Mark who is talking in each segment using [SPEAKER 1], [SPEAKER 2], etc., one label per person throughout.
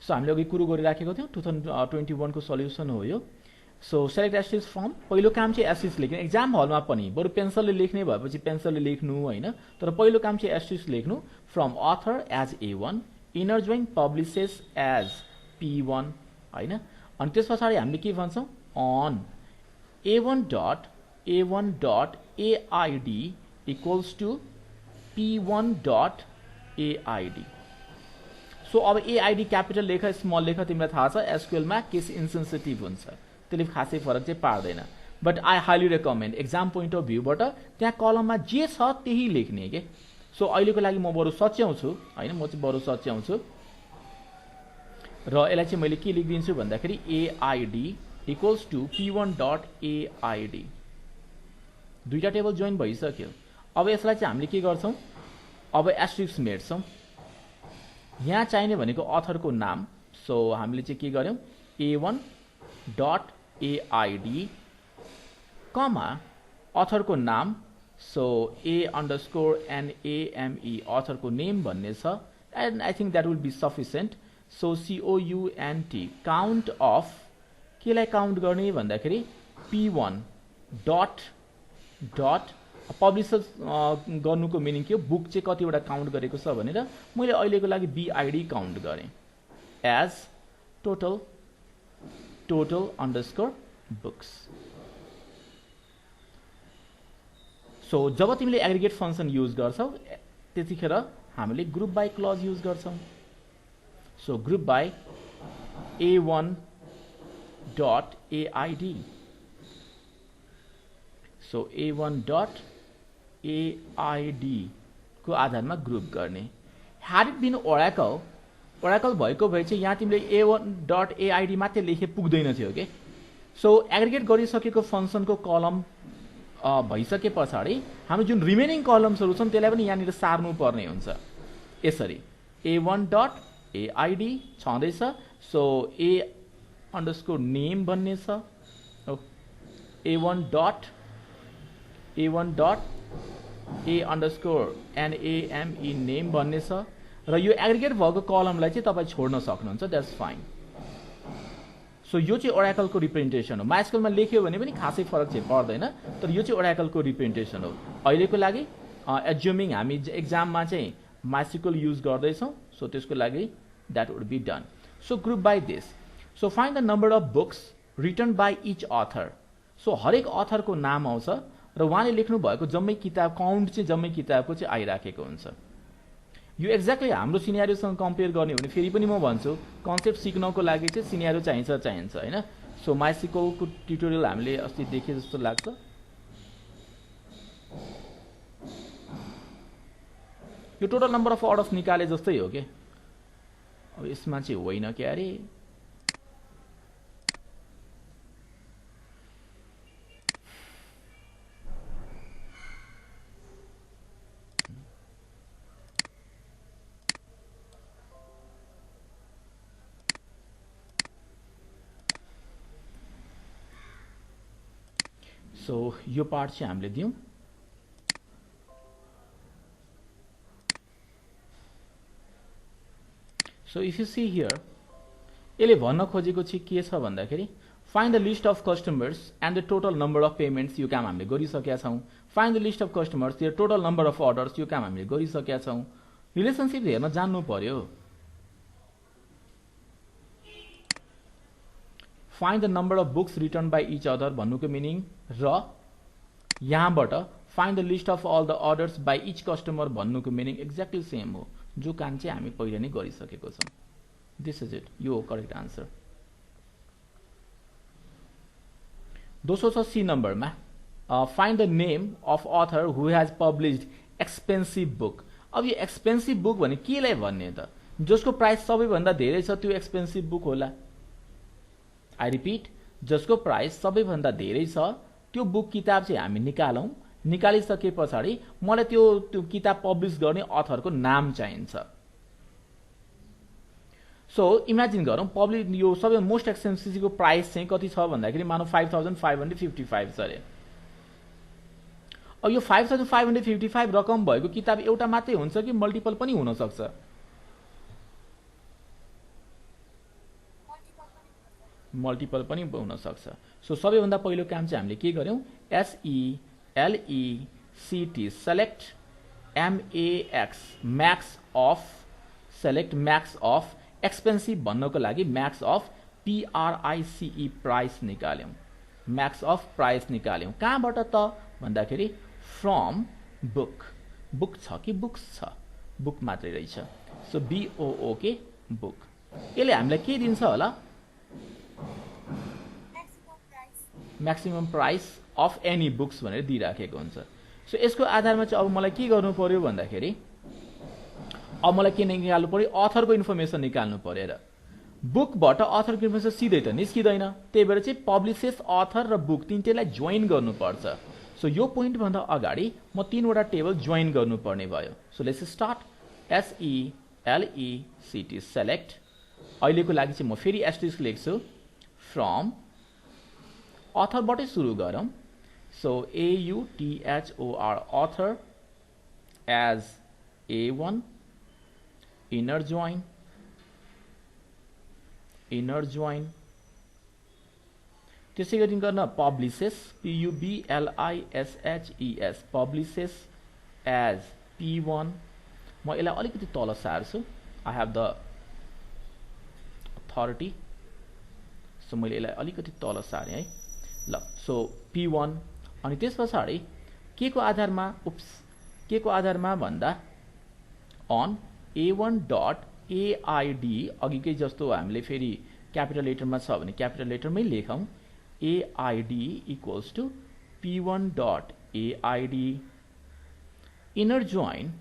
[SPEAKER 1] So हामीले अघि कुरो गरिराखेको थियौँ 2021 को सल्युसन हो यो सो सेलेक्ट एस्ट्रिक्स फ्रम पहिलो काम चाहिँ एस्ट्रिक्स लेख्ने एक्जाम हलमा पनि बरु पेन्सिलले लेख्ने भएपछि पेन्सिलले लेख्नु हैन तर पहिलो काम चाहिँ एस्ट्रिक्स लेख्नु from author as A1 inner join publishers as P1 हैन अनि त्यसपछि हामीले के भन्छौं on A1 dot AID equals to P1 dot AID so अब AID क्यापिटल लेख स्मल लेख तिमीलाई थाहा छ एसक्यूएल मा केस इन्सेन्सिटिभ हुन्छ त्यसले खासै फरक चाहिँ पार्दैन but I highly recommend exam point of भ्यूबाट त्यहाँ कलममा जे छ त्यही लेख्ने के सो अहिलेको लागि म बरु सच्याउँछु हैन म चाहिँ बरु सच्याउँछु र यसलाई चाहिँ मैले के लेखिदिन्छु भन्दाखेरि AID equals to P1 dot AID दुईटा टेबल जोइन भइसक्यो अब यसलाई चाहिँ हामीले के गर्छौं अब एस्ट्रिक्स मेट्छौं यहाँ चाहिने भनेको अथरको नाम सो हामीले चाहिँ के गर्यौं A1 dot AID कमा अथरको नाम सो A_NAME अथरको नेम भन्ने छ and I think that will be sufficient so COUNT count of केलाई काउन्ट गर्ने भन्दाखेरि P1 डट डट पब्लिशर गर्नुको मिनिङ के हो बुक चाहिँ कतिवटा काउन्ट गरेको छ भनेर मैले अहिलेको लागि BID काउन्ट गरे as total underscore books so जब तिमीले एग्रिगेट फंक्शन युज गर्छौ त्यतिखेर हामीले ग्रुप बाइ क्लज युज गर्छौ so group by A1 dot AID so A1 dot AID को आधारमा ग्रुप गर्ने ह्याड इट बीन ओराकल भएको भए चाहिँ यहाँ तिमीले A1 dot AID मात्रै लेखे पुग्दैन थियो के सो एग्रिगेट गरिसकेको फंक्शनको कलम भइसके पछाडी हाम्रो जुन रिमेनिङ कलम्सहरु छन् त्यसलाई पनि यहाँनिर सार्नु पर्ने हुन्छ यसरी A1 dot AID छँदैछ सो A underscore name भन्ने छ A1 dot A underscore NAME name भन्ने छ र यो एग्रिगेट भएको कलमलाई चाहिँ तपाई छोड्न सक्नुहुन्छ दैट्स फाइन सो यो चाहिँ ओराकलको रिप्रेजेन्टेसन हो माइस्कुलमा लेख्यो भने पनि खासै फरक चाहिँ पर्दैन तर यो चाहिँ ओराकलको रिप्रेजेन्टेसन हो अहिलेको लागि एज्युमिङ हामी एक्जाममा चाहिँ माइस्कुल युज गर्दै छौं सो त्यसको लागि that would be done so group by this so find the number of books written by each author so हरेक अथरको नाम आउँछ र उहाँले लेख्नु भएको जम्मै किताब काउन्ट चाहिँ जम्मै किताबको चाहिँ आइराखेको हुन्छ यो एक्ज्याक्टली हाम्रो सिनेरियोसँग कम्पेयर गर्ने भने फेरि पनि म भन्छु कन्सेप्ट सिक्नको लागि चाहिँ सिनेरियो चाहिन्छ हैन सो माइस्कुलको ट्युटोरियल हामीले अस्ति देखे जस्तो लाग्छ यो टोटल नम्बर अफ अर्डर्स निकाले जस्तै हो के अब यसमा चाहिँ होइन के अरे सो यो पार्ट चाहिँ हामीले दियौं so if you see here यसले भन्न खोजेको चाहिँ के छ भन्दाखेरि find the list of customers and the total number of payments यो काम हामीले गरिसकेका छौं find the list of customers the total number of orders यो काम हामीले गरिसकेका छौं रिलेशनशिप हेर्न जान्नु पर्यो find the number of books return by each other भन्नुको मिनिङ र यहाँबाट find the list of all the orders by each customer भन्नुको मिनिङ एक्ज्याक्टली सेम हो जो काम चाहिँ हामी पहिले नै गरिसकेको छौं दिस इज इट यो हो करेक्ट आन्सर दोस्रो छ सी नम्बरमा find the name of author who has published expensive book अब यो एक्सपेन्सिभ बुक भने केलाई भन्ने त जसको प्राइस सबैभन्दा धेरै छ त्यो एक्सपेन्सिभ बुक होला आई रिपीट जसको प्राइस सबैभन्दा धेरै छ त्यो बुक किताब चाहिँ हामी निकालौं निकालिसके पछाडी मलाई त्यो किताब पब्लिश गर्ने अथरको नाम चाहिन्छ सो इमेजिन गरौं पब्लिक यो सबै मोस्ट एक्सपेन्सिभ को प्राइस चाहिँ कति छ भन्दाखेरि मानौ 5555 छ अरे अब यो 5555 रकम भएको किताब एउटा मात्रै हुन्छ कि मल्टिपल पनि हुन सक्छ मल्टिपल पनि हुन सक्छ। सो सबैभन्दा पहिलो काम चाहिँ हामीले के गर्यौं, SELECT select MAX max of select max of expensive भन्नको लागि म्याक्स अफ PRICE प्राइस निकाल्यौं, म्याक्स अफ प्राइस निकाल्यौं। कहाँबाट त भन्दाखेरि फ्रम बुक, बुक छ कि बुक्स छ, बुक मात्रै रहेछ। So BOOK book. यसले हामीलाई के दिन्छ होला, maximum price of any books भनेर दिइराखेको हुन्छ। सो यसको आधारमा चाहिँ अब मलाई के गर्नु पर्यो भन्दाखेरि अब मलाई के निकाल्नु पर्यो, अथरको इन्फर्मेसन निकाल्नु पर्यो र बुकबाट अथरको इन्फर्मेसन सिधै त निस्किँदैन, त्यही भएर चाहिँ पब्लिसेस अथर र बुक तिनटैलाई जोइन गर्नुपर्छ। सो यो पोइन्ट भन्दा अगाडि म तीनवटा टेबल जोइन गर्नुपर्ने भयो। So let's start SELECT select. अहिलेको लागि चाहिँ म फेरि एस्टेरिस्क लेख्छु, फ्रम अथरबाटै सुरु गरौँ। So AUTHOR author as A1 inner join त्यसै गरी गर्न पब्लिसेस PUBLISHES पब्लिसेस एज P1। म यसलाई अलिकति तल सार्छु, I have the authority. So मैले यसलाई अलिकति तल सारेँ है ल। सो P1 अनि त्यस पछाडि के को आधारमा के को आधारमा भन्दा अन A1.AID अघिकै जस्तो हामीले फेरि क्यापिटल लेटरमा छ भने क्यापिटल लेटरमै लेखौँ, AID equals to P1.AID inner join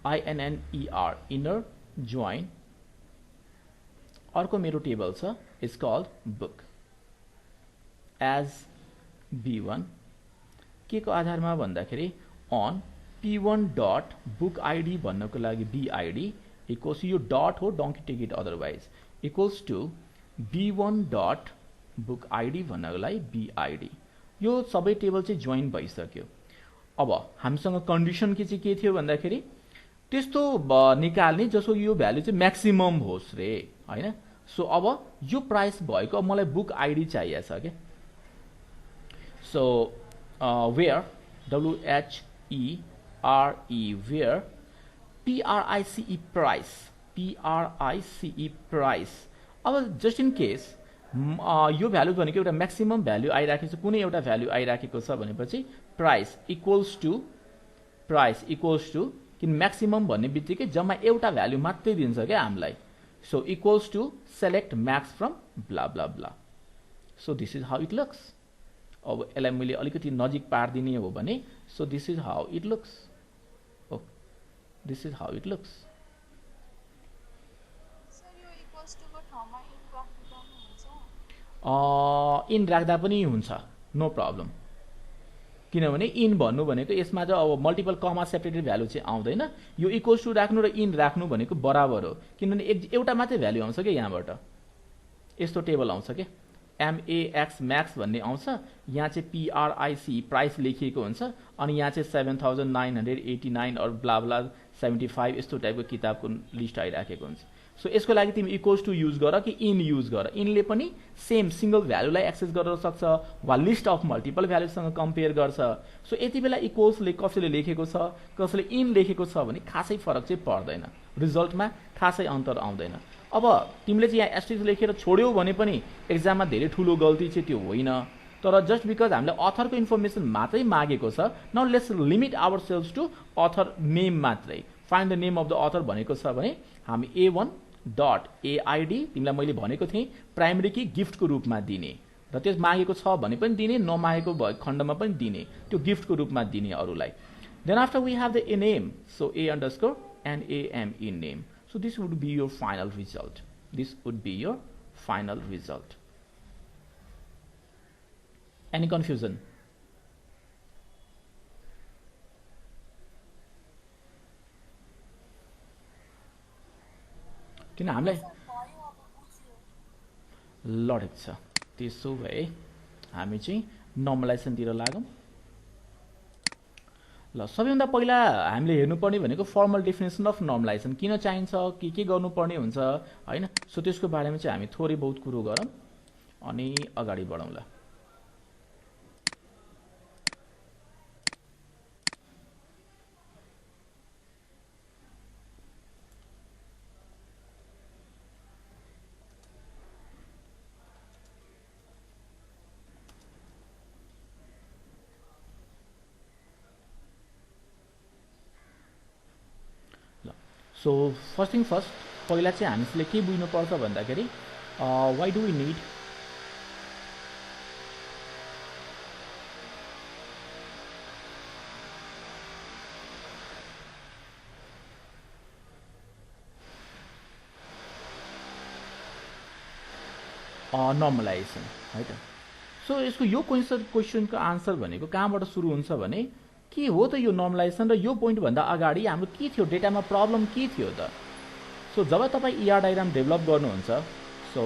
[SPEAKER 1] INNER inner join. अर्को मेरो टेबल छ is called book as B1 के को आधारमा भन्दाखेरि अन P1.BookID भन्नको लागि BID इक्वल्स यो डट हो, don't take it otherwise, equals to B1.BookID भन्नको लागि BID। यो सबै टेबल चाहिँ जोइन भइसक्यो। अब हामीसँग कन्डिसन के चाहिँ के थियो भन्दाखेरि त्यस्तो निकाल्ने जसो यो भ्यालु चाहिँ म्याक्सिमम होस् रे हैन। सो अब यो प्राइस भएको अब मलाई बुक आइडी चाहिएको छ के। So where WHERE where PRICE price अब जस्ट इन केस यो भ्यालु भनेको एउटा म्याक्सिमम भ्यालु आइराखेको छ, कुनै एउटा भ्यालु आइराखेको छ भनेपछि प्राइस इक्वल्स टु किन म्याक्सिमम भन्ने बित्तिकै जम्मा एउटा भ्यालु मात्रै दिन्छ क्या हामीलाई। So equals to select max from blah blah blah. So this is how it looks. अब यसलाई मैले अलिकति नजिक पारिदिने हो भने so this is how it looks. This is how it looks. In राख्दा पनि हुन्छ, नो प्रब्लम। किनभने इन भन्नु भनेको यसमा चाहिँ अब मल्टिपल कमा सेपरेटेड भ्यालु चाहिँ आउँदैन। यो इक्वल्स टु राख्नु र इन राख्नु भनेको बराबर हो, किनभने एउटा मात्रै भ्यालु आउँछ क्या यहाँबाट। यस्तो टेबल आउँछ क्या, MAX म्याक्स भन्ने आउँछ, यहाँ चाहिँ PRIC प्राइस लेखिएको हुन्छ, अनि यहाँ चाहिँ 7989 और ब्ला ब्ला 75 यस्तो टाइपको किताबको लिस्ट आइराखेको हुन्छ। सो यसको लागि तिमी इक्वल्स टु युज गर कि इन युज गर। इनले पनि सेम सिंगल भ्यालुलाई एक्सेस गर्न सक्छ वा लिस्ट अफ मल्टिपल भ्यालुसँग कम्पेयर गर्छ। सो यति बेला इक्वल्सले कसैले लेखेको छ कसैले इन लेखेको छ भने खासै फरक चाहिँ पर्दैन, रिजल्टमा खासै अन्तर आउँदैन। अब तिमीले चाहिँ यहाँ एस्टेरिस्क लेखेर छोड्यौ भने पनि एक्जाममा धेरै ठुलो गल्ती चाहिँ त्यो होइन, तर जस्ट बिकज हामीले अथरको इन्फर्मेसन मात्रै मागेको छ, now let's limit ourselves to author name मात्रै। Find the name of the author भनेको छ भने हामी A1.AID तिमीलाई मैले भनेको थिएँ प्राइमरी की गिफ्टको रूपमा दिने, र त्यस मागेको छ भने पनि दिने, नमागेको खण्डमा पनि दिने, त्यो गिफ्टको रूपमा दिने अरूलाई। Then after we have the A name, so A_NAME name. So this would be your final result. This would be your final result. Any confusion? किन हामीलाई लडेको छ। त्यसो भए हामी चाहिँ नर्मलाइजेसनतिर लागौँ। ल सबैभन्दा पहिला हामीले हेर्नुपर्ने भनेको फर्मल डेफिनेसन अफ नर्मलाइजेसन किन चाहिन्छ के गर्नुपर्ने हुन्छ हैन। सो त्यसको बारेमा चाहिँ हामी थोरै बहुत कुरो गरौँ अनि अगाडि बढौँला। सो फर्स्ट थिङ फर्स्ट पहिला चाहिँ हामीले के बुझ्नुपर्छ भन्दाखेरि वाइ डु वी निड नर्मलाइजेसन है त। सो यसको यो क्वेसनको आन्सर भनेको कहाँबाट सुरु हुन्छ भने के हो त यो नर्मलाइजेसन र यो पोइन्ट भन्दा अगाडि हाम्रो के थियो, डेटामा प्रब्लम के थियो त। सो जब तपाईँ ER डायग्राम डेभलप गर्नुहुन्छ सो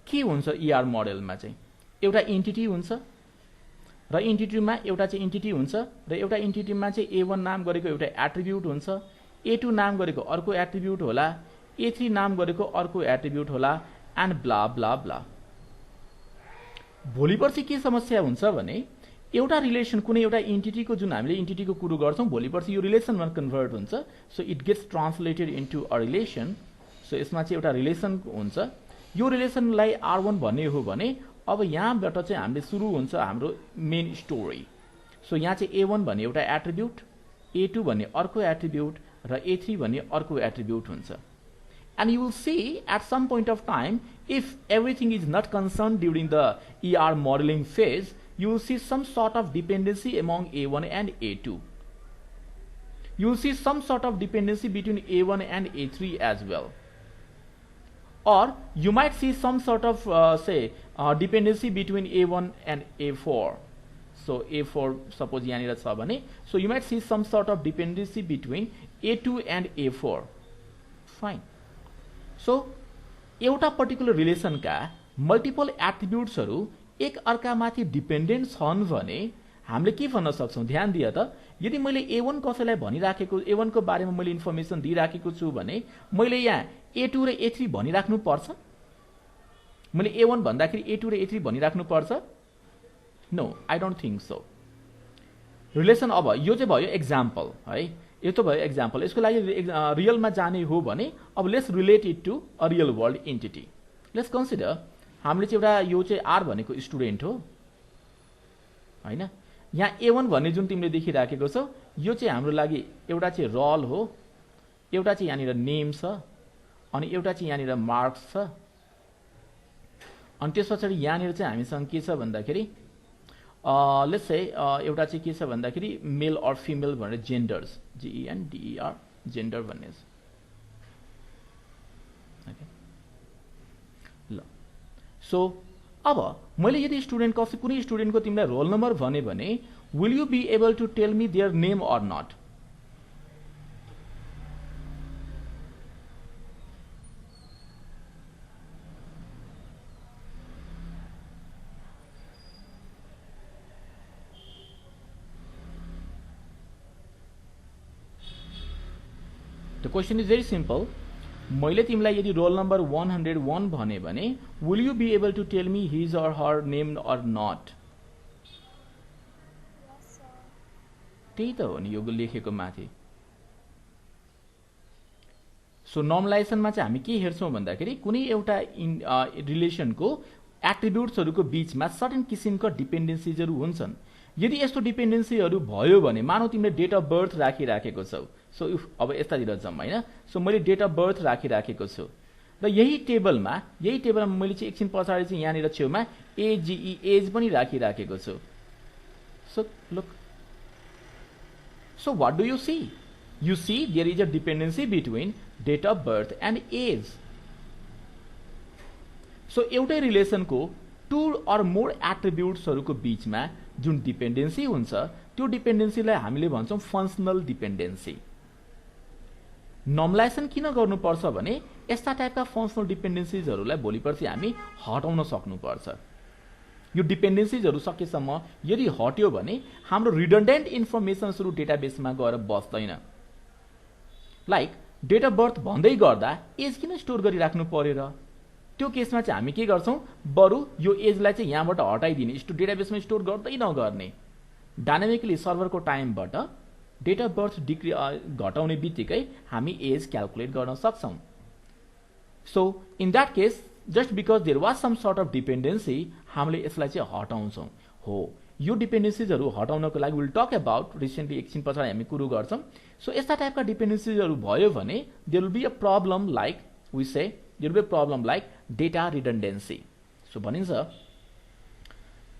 [SPEAKER 1] के हुन्छ ER मोडेलमा चाहिँ एउटा एन्टिटी हुन्छ र एन्टिटीमा एउटा चाहिँ एन्टिटी हुन्छ र एउटा एन्टिटीमा चाहिँ A1 नाम गरेको एउटा एट्रिब्युट हुन्छ, A2 नाम गरेको अर्को एट्रिब्युट होला, A3 नाम गरेको अर्को एट्रिब्युट होला एन्ड ब्ला ब्ला ब्ला। भोलि पर्सि के समस्या हुन्छ भने एउटा रिलेसन कुनै एउटा एन्टिटीको जुन हामीले एन्टिटीको कुरो गर्छौं भोलि पर्सि यो रिलेसनमा कन्भर्ट हुन्छ। So it gets translated into a relation. So यसमा चाहिँ एउटा रिलेसन हुन्छ। यो रिलेसनलाई R1 भन्ने हो भने अब यहाँबाट चाहिँ हामीले सुरु हुन्छ हाम्रो मेन स्टोरी। सो यहाँ चाहिँ A1 भन्ने एउटा एट्रिब्युट, A2 भन्ने अर्को एट्रिब्युट र A3 भन्ने अर्को एट्रिब्युट हुन्छ। And you will see at some point of time, if everything is not concerned during the ER modeling phase, you will see some sort of dependency among A1 and A2. You will see some sort of dependency between A1 and A3 as well. Or you might see some sort of dependency between A1 and A4. So A4 suppose yahanira cha bhane, so you might see some sort of dependency between A2 and A4. Fine. So एउटा particular रिलेसनका multiple एट्रिब्युट्सहरू एक अर्कामाथि dependent छन् भने हामीले के भन्न सक्छौं, ध्यान दिए त। यदि मैले A1 कसैलाई भनिराखेको, A1 को बारेमा मैले इन्फर्मेसन दिइराखेको छु भने मैले यहाँ A2 र A3 भनिराख्नु पर्छ। मैले A1 भन्दाखेरि A2 र A3 भनिराख्नु पर्छ? No, I don't think so. Relation अब यो चाहिँ भयो एक्जाम्पल है, यो त भयो एक्जाम्पल। यसको लागि रियलमा जाने हो भने अब let's relate it to a real world entity. Let's consider हामीले चाहिँ एउटा यो चाहिँ R भनेको स्टुडेन्ट हो हैन। यहाँ A1 भन्ने जुन तिमीले देखिराखेको छौ यो चाहिँ हाम्रो लागि एउटा चाहिँ रोल हो, एउटा चाहिँ यहाँनिर नेम छ अनि एउटा चाहिँ यहाँनिर मार्क्स छ। अनि त्यसपछि यहाँनिर चाहिँ हामीसँग के छ भन्दाखेरि लेट्स से एउटा चाहिँ के छ भन्दाखेरि मेल अर फिमेल भनेर जेन्डर्स, GENDER जेन्डर भन्ने छ। ओके ल। सो अब मैले यदि स्टुडेन्ट कुनै स्टुडेन्टको तिमीलाई रोल नम्बर भने will you be able to tell me their name or not? The question is very simple. मैले तिमीलाई यदि रोल नम्बर 101 भने will you be able to tell me his or her name or not?
[SPEAKER 2] Yes, sir.
[SPEAKER 1] त्यही त हो नि यो लेखेको माथि। सो नर्मलाइजेसनमा चाहिँ हामी के हेर्छौं भन्दाखेरि कुनै एउटा रिलेसनको एट्रिब्युट्सहरूको बीचमा सर्टेन किसिमको डिपेन्डेन्सीजहरू हुन्छन्। यदि यस्तो डिपेन्डेन्सीहरू भयो भने मानौ तिमीले डेट अफ बर्थ राखिराखेको छौ। सो अब यतातिर जाउँ हैन। सो मैले डेट अफ बर्थ राखिराखेको छु र यही टेबलमा मैले चाहिँ एकछिन पछाडि चाहिँ यहाँनिर छेउमा AGE एज पनि राखिराखेको छु। So look, so what do you see? You see there is a dependency between date of birth and age. So एउटै रिलेसनको टू or more एट्रिब्युट्सहरूको बीचमा जुन डिपेन्डेन्सी हुन्छ त्यो डिपेन्डेन्सीलाई हामीले भन्छौं फंक्शनल डिपेन्डेन्सी। नर्मलाइजेसन किन गर्नुपर्छ भने यस्ता टाइपका फङ्सनल डिपेन्डेन्सिजहरूलाई भोलिपर्सि हामी हटाउन सक्नुपर्छ। यो डिपेन्डेन्सिजहरू सकेसम्म यदि हट्यो भने हाम्रो रिडन्डेन्ट इन्फर्मेसन्सहरू डेटाबेसमा गएर बस्दैन। लाइक डेट अफ बर्थ भन्दै गर्दा एज किन स्टोर गरिराख्नु पर्यो र? त्यो केसमा चाहिँ हामी के गर्छौँ, बरु यो एजलाई चाहिँ यहाँबाट हटाइदिने, डेटाबेसमा स्टोर गर्दै नगर्ने, डाइनामिकली सर्भरको टाइमबाट डेट अफ बर्थ घटाउने बित्तिकै हामी एज क्याल्कुलेट गर्न सक्छौँ। So in that case just because there was some sort of dependency हामीले यसलाई चाहिँ हटाउँछौँ। हो, यो डिपेन्डेन्सिजहरू हटाउनको लागि विल टक अबाउट रिसेन्टली, एकछिन पछाडि हामी कुरो गर्छौँ। सो यस्ता टाइपका डिपेन्डेन्सिजहरू भयो भने there will be a problem like we say there will be a problem like data redundancy. So भनिन्छ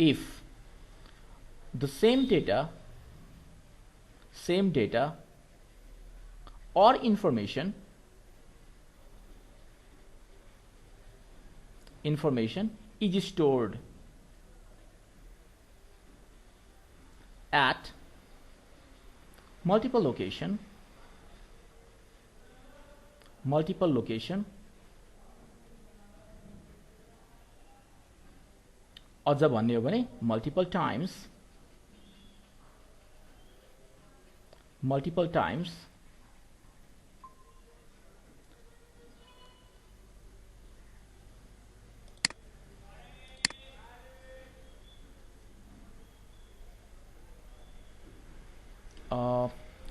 [SPEAKER 1] if the same data or information is stored at multiple location अझ भन्ने हो भने multiple times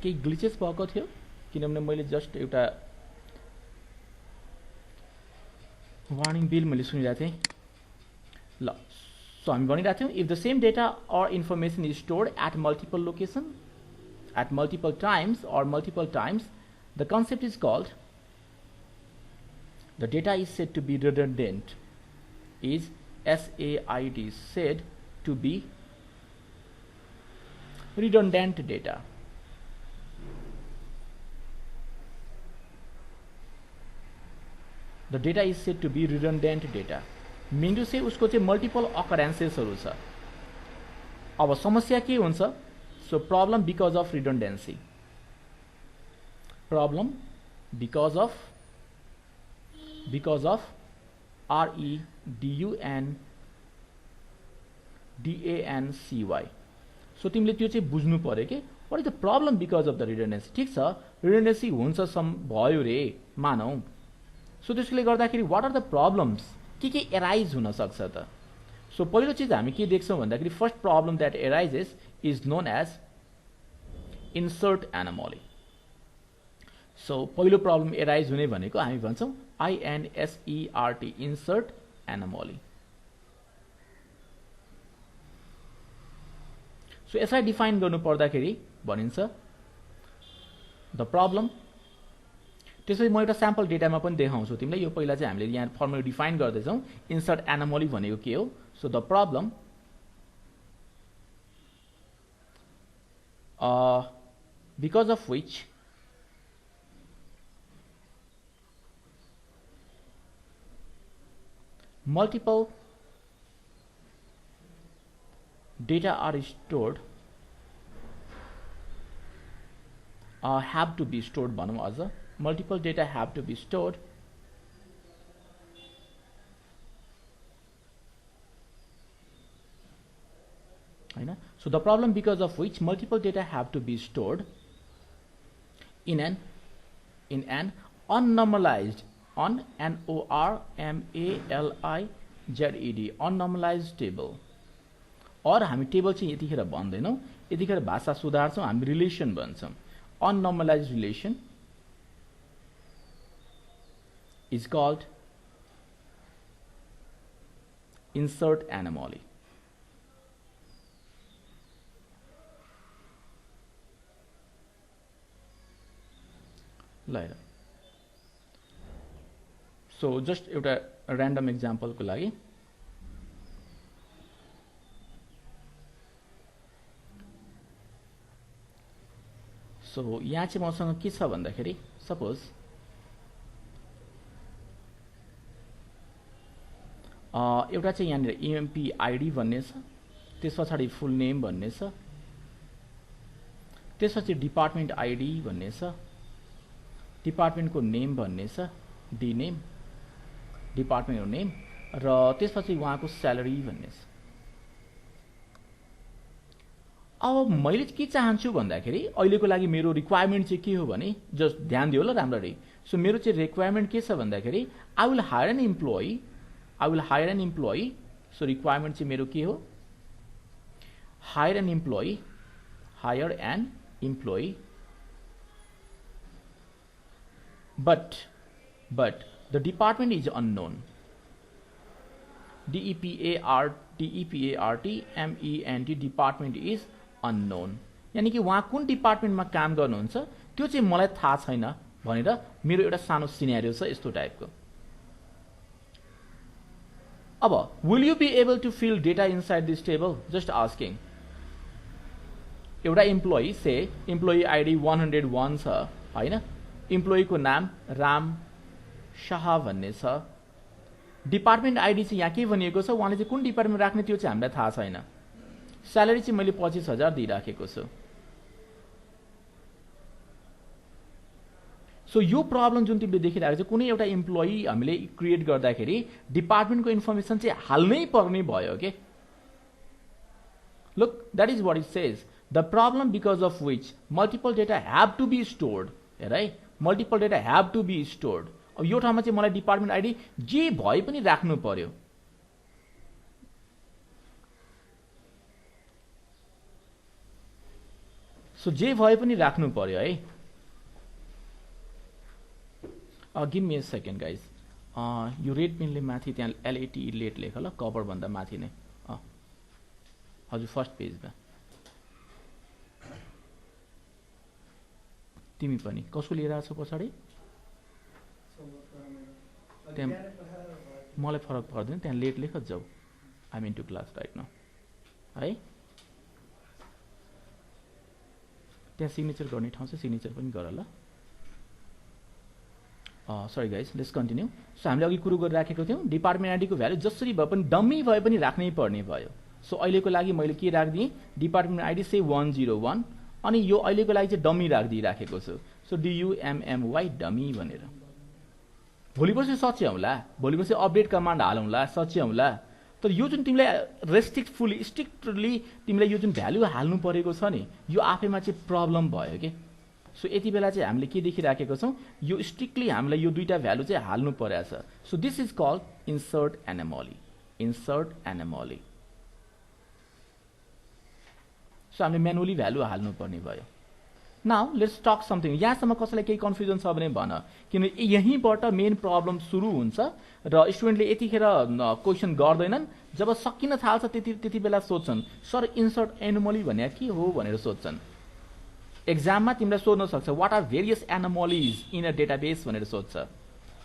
[SPEAKER 1] केही ग्लिचेस भएको थियो किनभने मैले जस्ट एउटा वार्निङ बिल मैले सुनिरहेको थिएँ। ल, सो हामी भनिरहेको थियौँ if the same data or information is stored at multiple location at multiple times, the concept is called, the data is said to be redundant, is SAID, said to be redundant data. The data is said to be redundant data. Means चाहिँ उसको चाहिँ multiple अकरेन्सेसहरू छ। अब समस्या के हुन्छ? So problem because of redundancy. Problem because of REDUNDANCY. So तिमीले त्यो चाहिँ बुझ्नु पर्यो कि what is the problem because of the redundancy. ठीक छ, redundancy हुन्छ भयो रे मानौ। सो त्यसले गर्दाखेरि what are the problems, के एराइज हुन सक्छ त? सो पहिलो चीज हामी के देख्छौँ भन्दाखेरि first problem that arises is known as insert anomaly. So पहिलो प्रब्लम एराइज हुने भनेको हामी भन्छौँ INSERT, इन्सर्ट एनोमली। सो यसलाई डिफाइन गर्नु पर्दाखेरि भनिन्छ द प्रब्लम। त्यसपछि म एउटा स्याम्पल डेटामा पनि देखाउँछु तिमीलाई। यो पहिला चाहिँ हामीले यहाँ फर्मली डिफाइन गर्दैछौँ इन्सर्ट एनोमली भनेको के हो। So the problem because of which multiple data are stored have to be stored भनौँ अझ multiple data have to be stored हैन। So the problem because of which multiple data have to be stored in an unnormalized, NORMALIZED, unnormalized table। और हामी table चाहिँ यतिखेर भन्दैनौँ, यतिखेर भाषा सुधार्छौँ, हामी रिलेसन भन्छौँ। Unnormalized relation is called insert anomaly। Like so just एउटा ऱ्यान्डम एक्जाम्पलको लागि सो यहाँ चाहिँ मसँग के छ भन्दाखेरि सपोज एउटा चाहिँ यहाँनिर EMP ID भन्ने छ, त्यस पछाडि फुल नेम भन्ने छ, त्यसपछि डिपार्टमेन्ट ID भन्ने छ, डिपार्टमेन्टको नेम भन्ने छ डी नेम, डिपार्टमेन्टको नेम, र त्यसपछि उहाँको स्यालेरी भन्ने छ। अब मैले के चाहन्छु भन्दाखेरि अहिलेको लागि मेरो रिक्वायरमेन्ट चाहिँ के हो भने जस्ट ध्यान दियो ल राम्ररी। सो मेरो चाहिँ रिक्वायरमेन्ट के छ भन्दाखेरि I will hire an employee, I will hire an employee. So requirement चाहिँ मेरो के हो, hire an employee, hire an employee, but the department is unknown. DEPARTMENT department is unknown. यानी कि उहाँ कुन डिपार्टमेन्टमा काम गर्नुहुन्छ त्यो चाहिँ मलाई थाहा छैन भनेर मेरो एउटा सानो सिनेरियो छ यस्तो टाइपको। अब will you be able to fill data inside this table? Just asking. एउटा इम्प्लोइ से इम्प्लोइ आइडी 101 छ हैन, इम्प्लोइको नाम राम शाह भन्ने छ, डिपार्टमेन्ट आइडी चाहिँ यहाँ के भनिएको छ, उहाँले चाहिँ कुन डिपार्टमेन्ट राख्ने त्यो चाहिँ हामीलाई थाहा छैन, स्यालेरी चाहिँ मैले 25,000 दिइराखेको छु। सो यो प्रब्लम जुन तिमीले देखिरहेको छ, कुनै एउटा इम्प्लोइ हामीले क्रिएट गर्दाखेरि डिपार्टमेन्टको इन्फर्मेसन चाहिँ हाल्नै पर्ने भयो के। Look, that is what it says, the problem because of which multiple data have to be stored. हेर है, multiple data have to be stored. अब यो ठाउँमा चाहिँ मलाई डिपार्टमेन्ट आइडी जे भए पनि राख्नु पर्यो। सो जे भए पनि राख्नु पर्यो है। Give me a second guys, यो रेड पेनले माथि त्यहाँ एलएटी लेट लेख ल, कभर भन्दा माथि नै। हजुर फर्स्ट पेजमा तिमी पनि कसको लिएर आएको छौ पछाडि, त्यहाँ मलाई फरक पर्दैन, त्यहाँ लेट लेख जाऊ, I am into class right now है। त्यहाँ सिग्नेचर गर्ने ठाउँ छ, सिग्नेचर पनि गर ल। Sorry guys, let's continue. So हामीले अघि कुरो गरिराखेको थियौँ डिपार्टमेन्ट आइडीको भ्यालु जसरी भए पनि डम्मी भए पनि राख्नै पर्ने भयो। सो अहिलेको लागि मैले के राखिदिएँ, डिपार्टमेन्ट आइडी से 101, अनि यो अहिलेको लागि चाहिँ डमी राखिदिइराखेको छु। सो DUMMY डमी भनेर। भोलि पर्सि सच्याउँला, भोलि पर्सि अपडेट कमान्ड हालौँला, सच्याउँला। तर यो जुन तिमीलाई स्ट्रिक्टली तिमीलाई यो जुन भ्यालु हाल्नु परेको छ नि, यो आफैमा चाहिँ प्रब्लम भयो के। सो यति बेला चाहिँ हामीले के देखिराखेको छौँ, यो स्ट्रिक्टली हामीलाई यो दुईटा भ्यालु चाहिँ हाल्नु परेको छ। So this is called insert anomaly, insert anomaly. So हामीले म्यानुअली भ्यालु हाल्नु पर्ने भयो। Now let's talk something. यहाँसम्म कसैलाई केही कन्फ्युजन छ भने भन, किन यहीँबाट मेन प्रब्लम सुरु हुन्छ र स्टुडेन्टले यतिखेर क्वेसन गर्दैनन्, जब सकिन थाल्छ त्यति बेला सोध्छन् सर इन्सर्ट एनोमली भने के हो भनेर सोध्छन्। एक्जाममा तिमीलाई सोध्न सक्छ what are various anomalies in a database भनेर सोध्छ,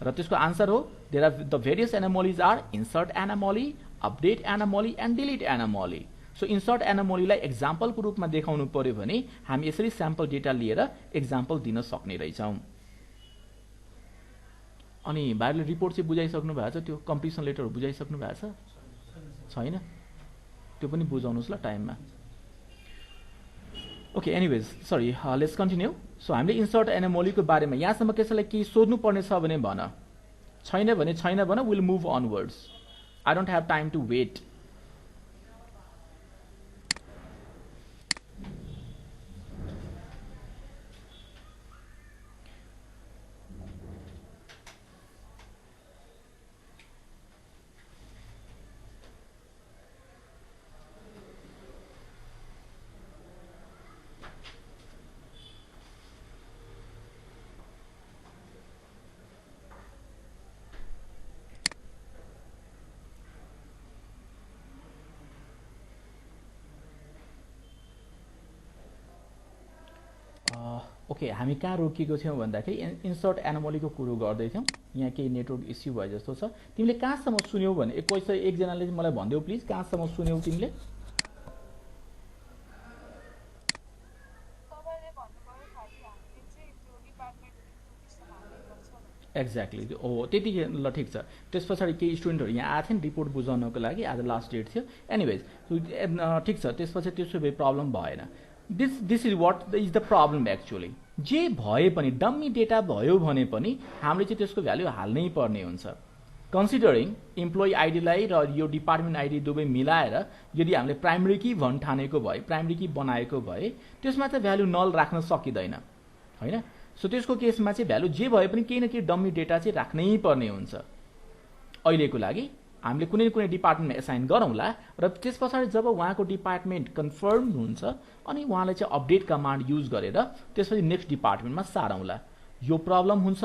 [SPEAKER 1] र त्यसको आन्सर हो there are the various anomalies are insert anomaly, update anomaly and delete anomaly. So insert एनोमलीलाई एक्जाम्पलको रूपमा देखाउनु पर्यो भने हामी यसरी स्याम्पल डेटा लिएर एक्जाम्पल दिन सक्ने रहेछौँ। अनि भाइले रिपोर्ट चाहिँ बुझाइसक्नु भएको छ, त्यो कम्प्लिसन लेटरहरू बुझाइसक्नु भएको छैन? त्यो पनि बुझाउनुहोस् ल टाइममा। Okay, anyways sorry, let's continue. So हामीले इन्सर्ट एनोमलीको बारेमा यहाँसम्म कसैलाई केही सोध्नु पर्ने छ भने भन, छैन भने छैन भन, will move onwards. I don't have time to wait. Okay, हामी कहाँ रोकिएको थियौँ भन्दाखेरि इन्सर्ट एनोमलीको कुरो गर्दै थियौँ। यहाँ केही नेटवर्क इस्यु भए जस्तो छ। तिमीले कहाँसम्म सुन्यौ भने एकजनाले मलाई भनिदेऊ प्लिज, कहाँसम्म सुन्यौ तिमीले? एक्ज्याक्टली, ओ त्यति ल ठिक छ। त्यस पछाडि केही स्टुडेन्टहरू यहाँ आएको थियो नि रिपोर्ट बुझाउनको लागि, आज लास्ट डेट थियो। एनिवेज ठिक छ, त्यसपछि त्यसो भए प्रब्लम भएन। This is what is the problem actually. जे भए पनि डम्मी डेटा भयो भने पनि हामीले चाहिँ त्यसको भ्यालु हाल्नै पर्ने हुन्छ। कन्सिडरिङ इम्प्लोइ आइडीलाई र यो डिपार्टमेन्ट आइडी दुवै मिलाएर यदि हामीले प्राइमेरी की भन्न ठानेको भए, प्राइमेरी की बनाएको भए त्यसमा चाहिँ भ्यालु नल राख्न सकिँदैन हैन। सो त्यसको केसमा चाहिँ भ्यालु जे भए पनि केही न केही डम्मी डेटा चाहिँ राख्नै पर्ने हुन्छ। अहिलेको लागि हामीले कुनै न कुनै डिपार्टमेन्टमा एसाइन गरौँला र त्यस पछाडि जब उहाँको डिपार्टमेन्ट कन्फर्म हुन्छ अनि उहाँले चाहिँ अपडेट कमान्ड युज गरेर त्यसपछि नेक्स्ट डिपार्टमेन्टमा सारौँला। यो प्रब्लम हुन्छ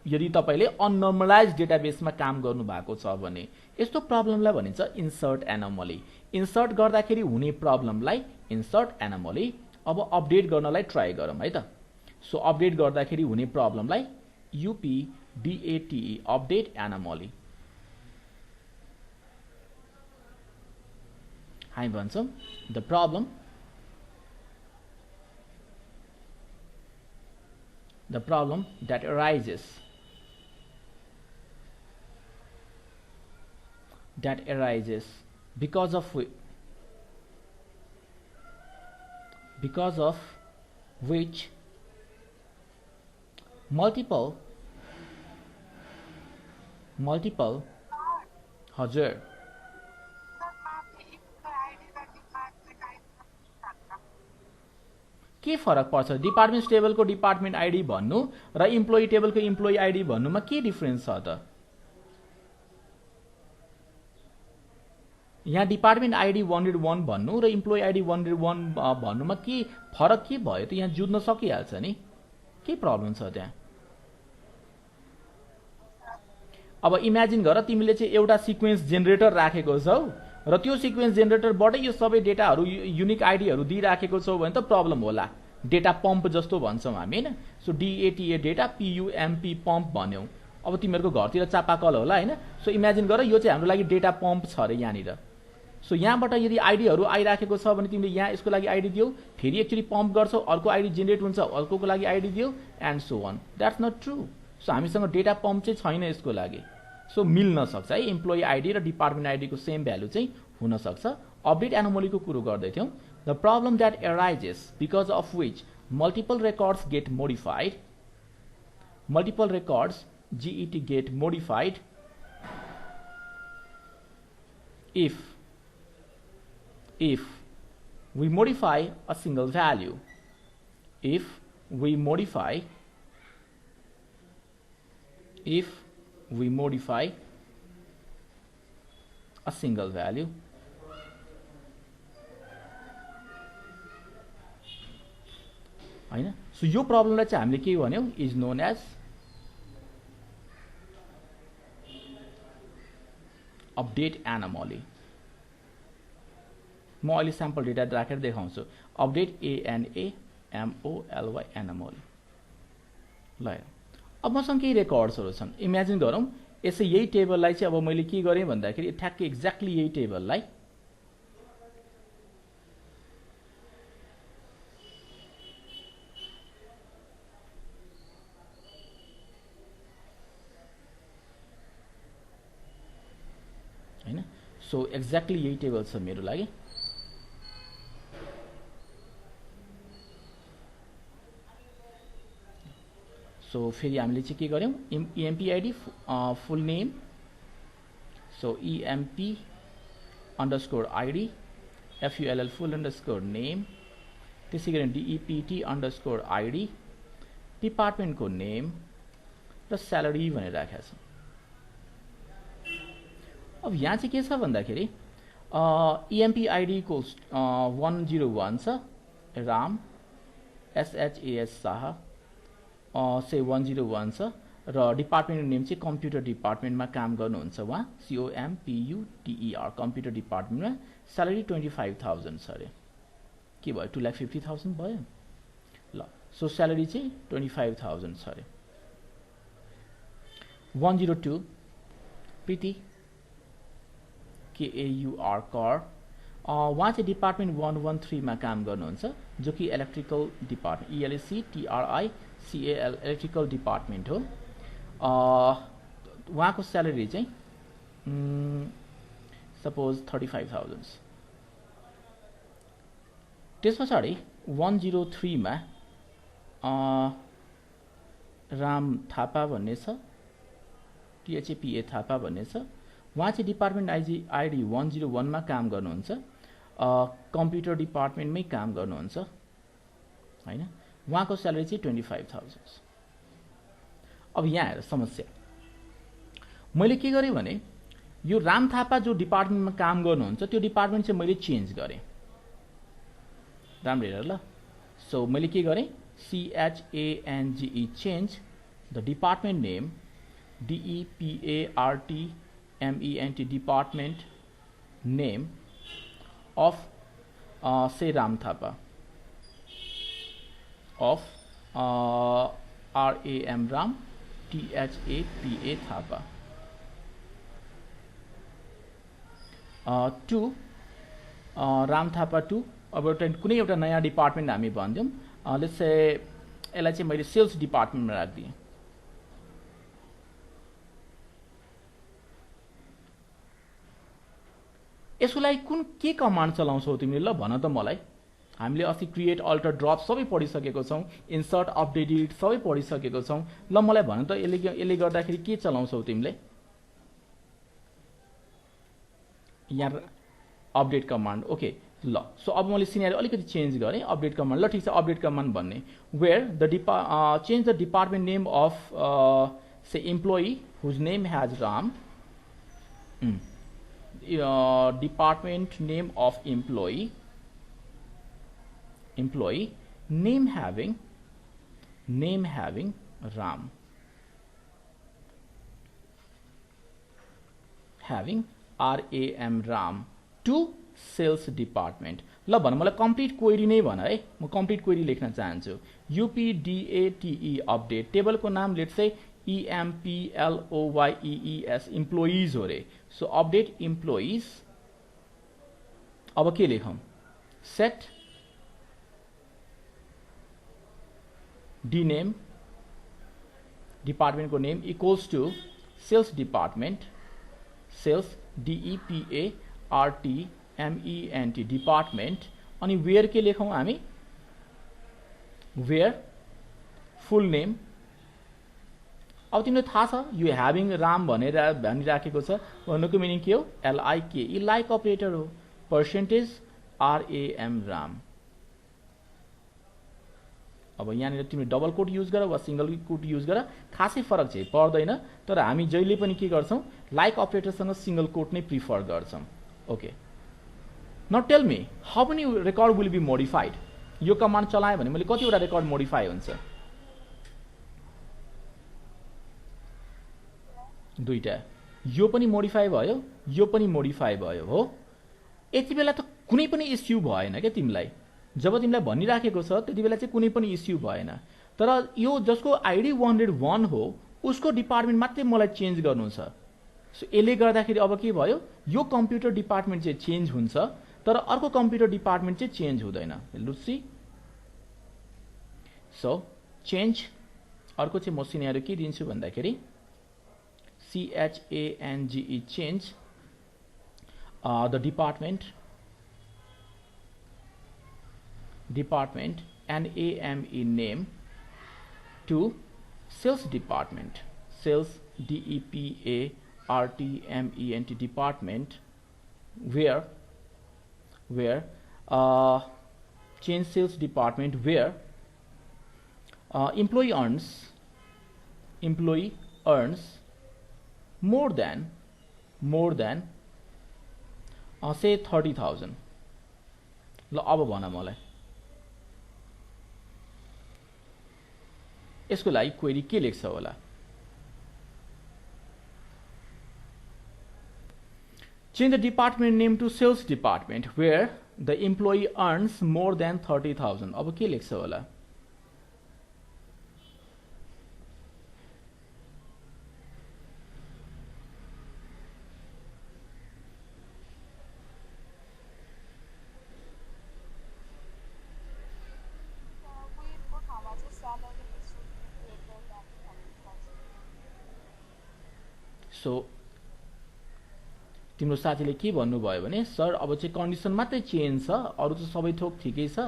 [SPEAKER 1] यदि तपाईले अननर्मलाइज डेटाबेसमा काम गर्नु भएको छ भने। यस्तो प्रब्लमलाई भनिन्छ इन्सर्ट एनोमली। इन्सर्ट गर्दाखेरि हुने प्रब्लमलाई इन्सर्ट एनोमली। अब अपडेट गर्नलाई ट्राई गरौँ है त। सो अपडेट गर्दाखेरि हुने प्रब्लमलाई UPDATE अपडेट एनोमली हामी भन्छौँ। The problem that arises because of which multiple हजुर के फरक पर्छ? डिपार्टमेन्ट टेबलको डिपार्टमेन्ट आइडी भन्नु र इम्प्लोइ टेबलको इम्प्लोइ आइडी भन्नुमा के डिफरेन्स छ त? यहाँ डिपार्टमेन्ट आइडी 101 भन्नु र इम्प्लोइ आइडी 101 भन्नुमा के फरक के भयो त? यहाँ जुझ्न सकिहाल्छ नि, के प्रब्लम छ त्यहाँ? अब इमेजिन गर तिमीले चाहिँ एउटा सिक्वेन्स जेनेरेटर राखेको छौ र त्यो सिक्वेन्स जेनेरेटरबाट यो सबै डेटाहरू युनिक आइडीहरू दिइराखेको छौ भने त प्रब्लम होला। डेटा पम्प जस्तो भन्छौँ हामी हैन। So DATA data PUMP pump भन्यौ। अब तिमीहरूको घरतिर चापाकल होला हैन। सो इमेजिन गर यो चाहिँ हाम्रो लागि डेटा पम्प छ रे यहाँनिर। सो यहाँबाट यदि आइडीहरू आइराखेको छ भने तिमीले यहाँ यसको लागि आइडी दियौ, फेरि एकचोटि पम्प गर्छौ, अर्को आइडी जेनेरेट हुन्छ, अर्कोको लागि आइडी दियौ and so on. That's not true. So हामीसँग डेटा पम्प चाहिँ छैन यसको लागि। सो मिल्न सक्छ है, इम्प्लोइ आइडी र डिपार्टमेन्ट आइडीको सेम भ्यालु चाहिँ हुन सक्छ। अपडेट एनोमलीको कुरो गर्दै थियौँ। The problem that arises because of which multiple records get modified, multiple records GET get modified if we modify a single value, if we modify a single value हैन। So यो प्रब्लमलाई चाहिँ हामीले के भन्यौ? Is known as update anomaly. म अहिले sample data राखेर देखाउँछु। Update ANAMOLY anomaly. ल अब मसँग केही रेकर्ड्सहरू छन्। इमेजिन गरौँ यसै यही टेबललाई चाहिँ अब मैले के गरेँ भन्दाखेरि ठ्याक्कै एक्ज्याक्टली यही टेबललाई हैन। सो एक्ज्याक्टली यही टेबल छ मेरो लागि। सो फेरि हामीले चाहिँ के गर्यौं? EMP ID full name. So EMP underscore ID FULL full underscore name, त्यसै गरी DEPT underscore ID डिपार्टमेन्ट को नेम र स्यालेरी भनेर राखेको छ। अब यहाँ चाहिँ के छ भन्दाखेरि EMP ID को 101 छ, राम SHAS शाह से 101 छ र डिपार्टमेन्ट नेम चाहिँ कम्प्युटर डिपार्टमेन्टमा काम गर्नुहुन्छ उहाँ, COMPUTER कम्प्युटर डिपार्टमेन्टमा। स्यालेरी 25,000 छ अरे। के भयो? 2,50,000 भयो। ल सो स्यालेरी चाहिँ 25,000 छ अरे। 102 प्रीति KAUR कर उहाँ चाहिँ डिपार्टमेन्ट 113 मा काम गर्नुहुन्छ, जो कि electrical department ELECTRICAL electrical department हो। उहाँको स्यालेरी चाहिँ सपोज 35,000 त्यस पछाडि 103 मा राम थापा भन्ने छ, THAPA थापा भन्ने छ। उहाँ चाहिँ डिपार्टमेन्ट आइडी 101 मा काम गर्नुहुन्छ, कम्प्युटर डिपार्टमेन्टमै काम गर्नुहुन्छ हैन। उहाँको स्यालेरी चाहिँ 25,000। अब यहाँ हेर समस्या, मैले के गरेँ भने यो राम थापा जो डिपार्टमेन्टमा काम गर्नुहुन्छ त्यो डिपार्टमेन्ट चाहिँ मैले चेन्ज गरेँ। राम्रो हेर ल। सो मैले के गरेँ, CHANGE change the department name DEPARTMENT department name of say Ram Thapa of RAM Ram THAPA Thapa to Ram Thapa to अब कुनै एउटा नयाँ डिपार्टमेन्ट हामी भनिदिउँ, लेट्स से यसलाई चाहिँ मैले सेल्स डिपार्टमेन्टमा राखिदिएँ। यसको लागि के कमान्ड चलाउँछौ तिमीले ल भन त मलाई। हामीले अस्ति क्रिएट अल्टर ड्रप सबै पढिसकेको छौँ, इन्सर्ट अपडेट डिलिट सबै पढिसकेको छौँ। ल मलाई भन त यसले गर्दाखेरि के चलाउँछौ तिमीले। यहाँ अपडेट कमान्ड, ओके ल। सो अब मैले सिनेरियो अलिकति चेन्ज गरेँ, अपडेट कमान्ड, ल ठिक छ अपडेट कमान्ड भन्ने, where the change the department name of say employee whose name has Ram, department name of employee name having Ram, having RAM Ram to sales department। ल भन मलाई complete query नै भन है, म कम्प्लिट क्वेरी लेख्न चाहन्छु। UPDATE अपडेट, टेबलको नाम लेट्स से EMPLOYEES इम्प्लोइज हो रे। सो अपडेट इम्प्लोइज, अब के लेखौँ, सेट डीनेम डिपार्टमेन्टको name equals to sales department, sales DEPARTMENT department, अनि वेयर के लेखौँ हामी, वेयर फुल नेम। अब तिमीलाई थाहा छ यो ह्याभिङ राम भनेर भनिराखेको छ, भन्नुको मिनिङ के हो, LIKE लाइक अपरेटर हो, पर्सेन्टेज RAM राम। अब यहाँनिर तिमीले डबल कोट युज गर वा सिंगल कोट युज गर, खासै फरक चाहिँ पर्दैन, तर हामी जहिले पनि के गर्छौँ, लाइक अपरेटरसँग सिंगल कोट नै प्रिफर गर्छौँ। Okay, now tell me how many record will be modified. यो कमान्ड चलाएँ भने मैले कतिवटा रेकर्ड मोडिफाई हुन्छ, दुईटा। यो पनि मोडिफाई भयो, यो पनि मोडिफाई भयो हो। यति बेला त कुनै पनि इस्यु भएन क्या तिमीलाई, जब तिमीलाई भनिराखेको छ त्यति बेला चाहिँ कुनै पनि इस्यु भएन। तर यो जसको आइडी 101 हो उसको डिपार्टमेन्ट मात्रै मलाई चेन्ज गर्नु छ। सो यसले गर्दाखेरि अब के भयो, यो कम्प्युटर डिपार्टमेन्ट चाहिँ चेन्ज हुन्छ तर अर्को कम्प्युटर डिपार्टमेन्ट चाहिँ चेन्ज हुँदैन। लुसी सो चेन्ज, अर्को चाहिँ म सिनेरियो के दिन्छु भन्दाखेरि CHANGE change the department and AME name to sales department, sales DEPARTMENT department, where change sales department where employee earns more than say 30,000। ल अब भन मलाई यसको लागि क्वेरी के लेख्छ होला। Change the department name to sales department where the employee earns more than 30,000। अब के लेख्छ होला। So तिम्रो साथीले के भन्नुभयो भने सर अब चाहिँ कन्डिसन मात्रै चेन्ज छ, अरू त सबै थोक ठिकै छ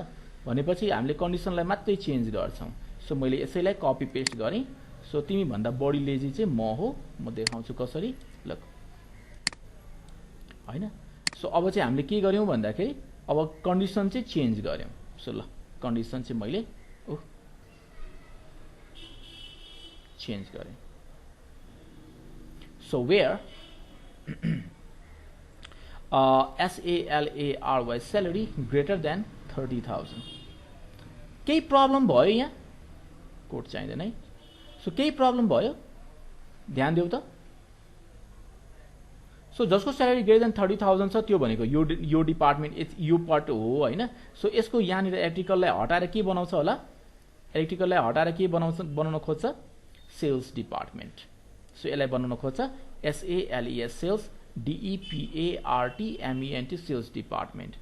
[SPEAKER 1] भनेपछि हामीले कन्डिसनलाई मात्रै चेन्ज गर्छौँ। सो मैले यसैलाई कपी पेस्ट गरेँ। सो तिमी भन्दा बढी लेजी चाहिँ म हो, म देखाउँछु कसरी। ल हैन, सो अब चाहिँ हामीले के गर्यौं भन्दाखेरि अब कन्डिसन चाहिँ चेन्ज गर्यौं। सो ल कन्डिसन चाहिँ मैले चेन्ज गरेँ। So where SALARY salary greater than 30,000 केही प्रब्लम भयो यहाँ, कोड चाहिँदैन है। सो केही प्रब्लम भयो, ध्यान देऊ त। सो जसको स्यालेरी ग्रेटर देन 30,000 छ त्यो भनेको यो डिपार्टमेन्ट यो पार्ट हो हैन। सो यसको यहाँनिर इलेक्ट्रिकललाई हटाएर के बनाउँछ होला, इलेक्ट्रिकललाई हटाएर के बनाउन खोज्छ, सेल्स डिपार्टमेन्ट। सो यसलाई बनाउन खोज्छ SALES sales DEPARTMENT sales department.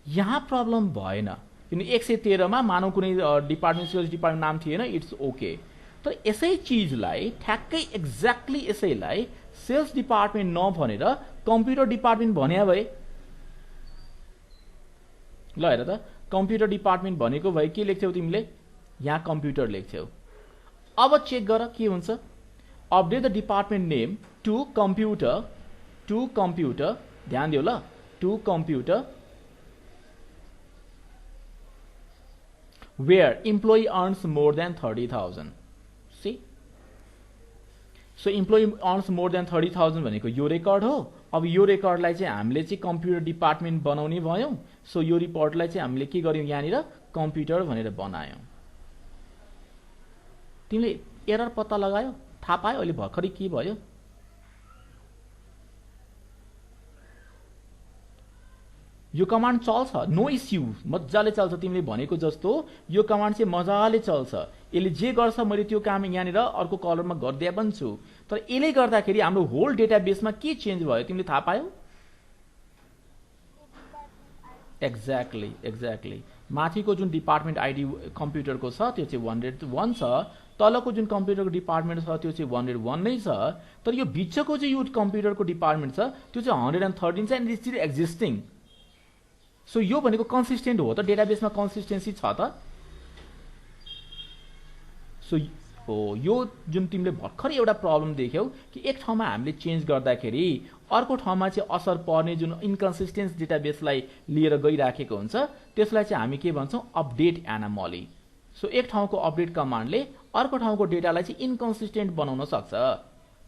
[SPEAKER 1] यहाँ प्रब्लम भएन किन 113 मा मानौ कुनै डिपार्टमेन्ट सेल्स डिपार्टमेन्ट नाम थिएन, इट्स ओके। तर यसै चीजलाई ठ्याक्कै एक्ज्याक्टली यसैलाई सेल्स डिपार्टमेन्ट नभनेर कम्प्युटर डिपार्टमेन्ट भन्या भए, ल हेर त कम्प्युटर डिपार्टमेन्ट भनेको भए के लेख्थ्यौ तिमीले, यहाँ कम्प्युटर लेख्थ्यौ। अब चेक गर के हुन्छ, update the department name to computer, ध्यान दियो ल, to computer where employee earns more than 30,000. See? So employee earns more than 30,000 भनेको यो रेकर्ड हो। अब यो रेकर्डलाई चाहिँ हामीले चाहिँ कम्प्युटर डिपार्टमेन्ट बनाउने भयौं। सो यो रिपोर्टलाई चाहिँ हामीले के गर्यौं, यहाँनिर कम्प्युटर भनेर बनायौं। तिमीले एरर पत्ता लगायो, थाहा पायो अहिले भर्खरै के भयो। यो कमान्ड चल्छ, नो इस्यु, मजाले चल्छ। तिमीले भनेको जस्तो यो कमान्ड चाहिँ मजाले चल्छ। यसले जे गर्छ मैले त्यो काम यहाँनिर अर्को कलरमा गर्दै पनि छु। तर यसले गर्दाखेरि हाम्रो होल डेटाबेसमा के चेन्ज भयो तिमीले थाहा पायौ? एक्ज्याक्टली माथिको जुन डिपार्टमेन्ट आइडी कम्प्युटरको छ त्यो चाहिँ 101 छ, तलको जुन कम्प्युटरको डिपार्टमेन्ट छ त्यो चाहिँ 101 नै छ। तर यो बिचको चाहिँ यो कम्प्युटरको डिपार्टमेन्ट छ त्यो चाहिँ 113 छ and it is still existing. So यो भनेको कन्सिस्टेन्ट हो त, डेटाबेसमा कन्सिस्टेन्सी छ त। सो यो जुन तिमीले भर्खरै एउटा प्रब्लम देख्यौ कि एक ठाउँमा हामीले चेन्ज गर्दाखेरि अर्को ठाउँमा चाहिँ असर पर्ने जुन इन्कन्सिस्टेन्स डेटाबेसलाई लिएर गइराखेको हुन्छ त्यसलाई चाहिँ हामी के भन्छौँ, अपडेट एनामली। सो एक ठाउँको अपडेट कमान्डले अर्को ठाउँको डेटालाई चाहिँ इन्कन्सिस्टेन्ट बनाउन सक्छ।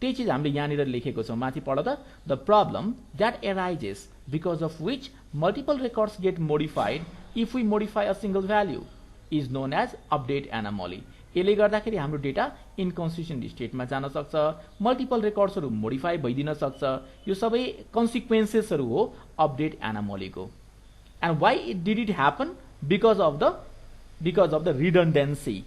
[SPEAKER 1] त्यही चीज हामीले यहाँनिर लेखेको छौँ, माथि पढ त। The problem that arises because of which multiple records get modified if we modify a single value is known as update anomaly. यसले गर्दाखेरि हाम्रो डेटा इन्कन्सिस्टेन्ट स्टेटमा जान सक्छ, मल्टिपल रेकर्ड्सहरू मोडिफाई भइदिन सक्छ। यो सबै कन्सिक्वेन्सेसहरू हो अपडेट एनामोलीको। And why did it happen, because of the redundancy.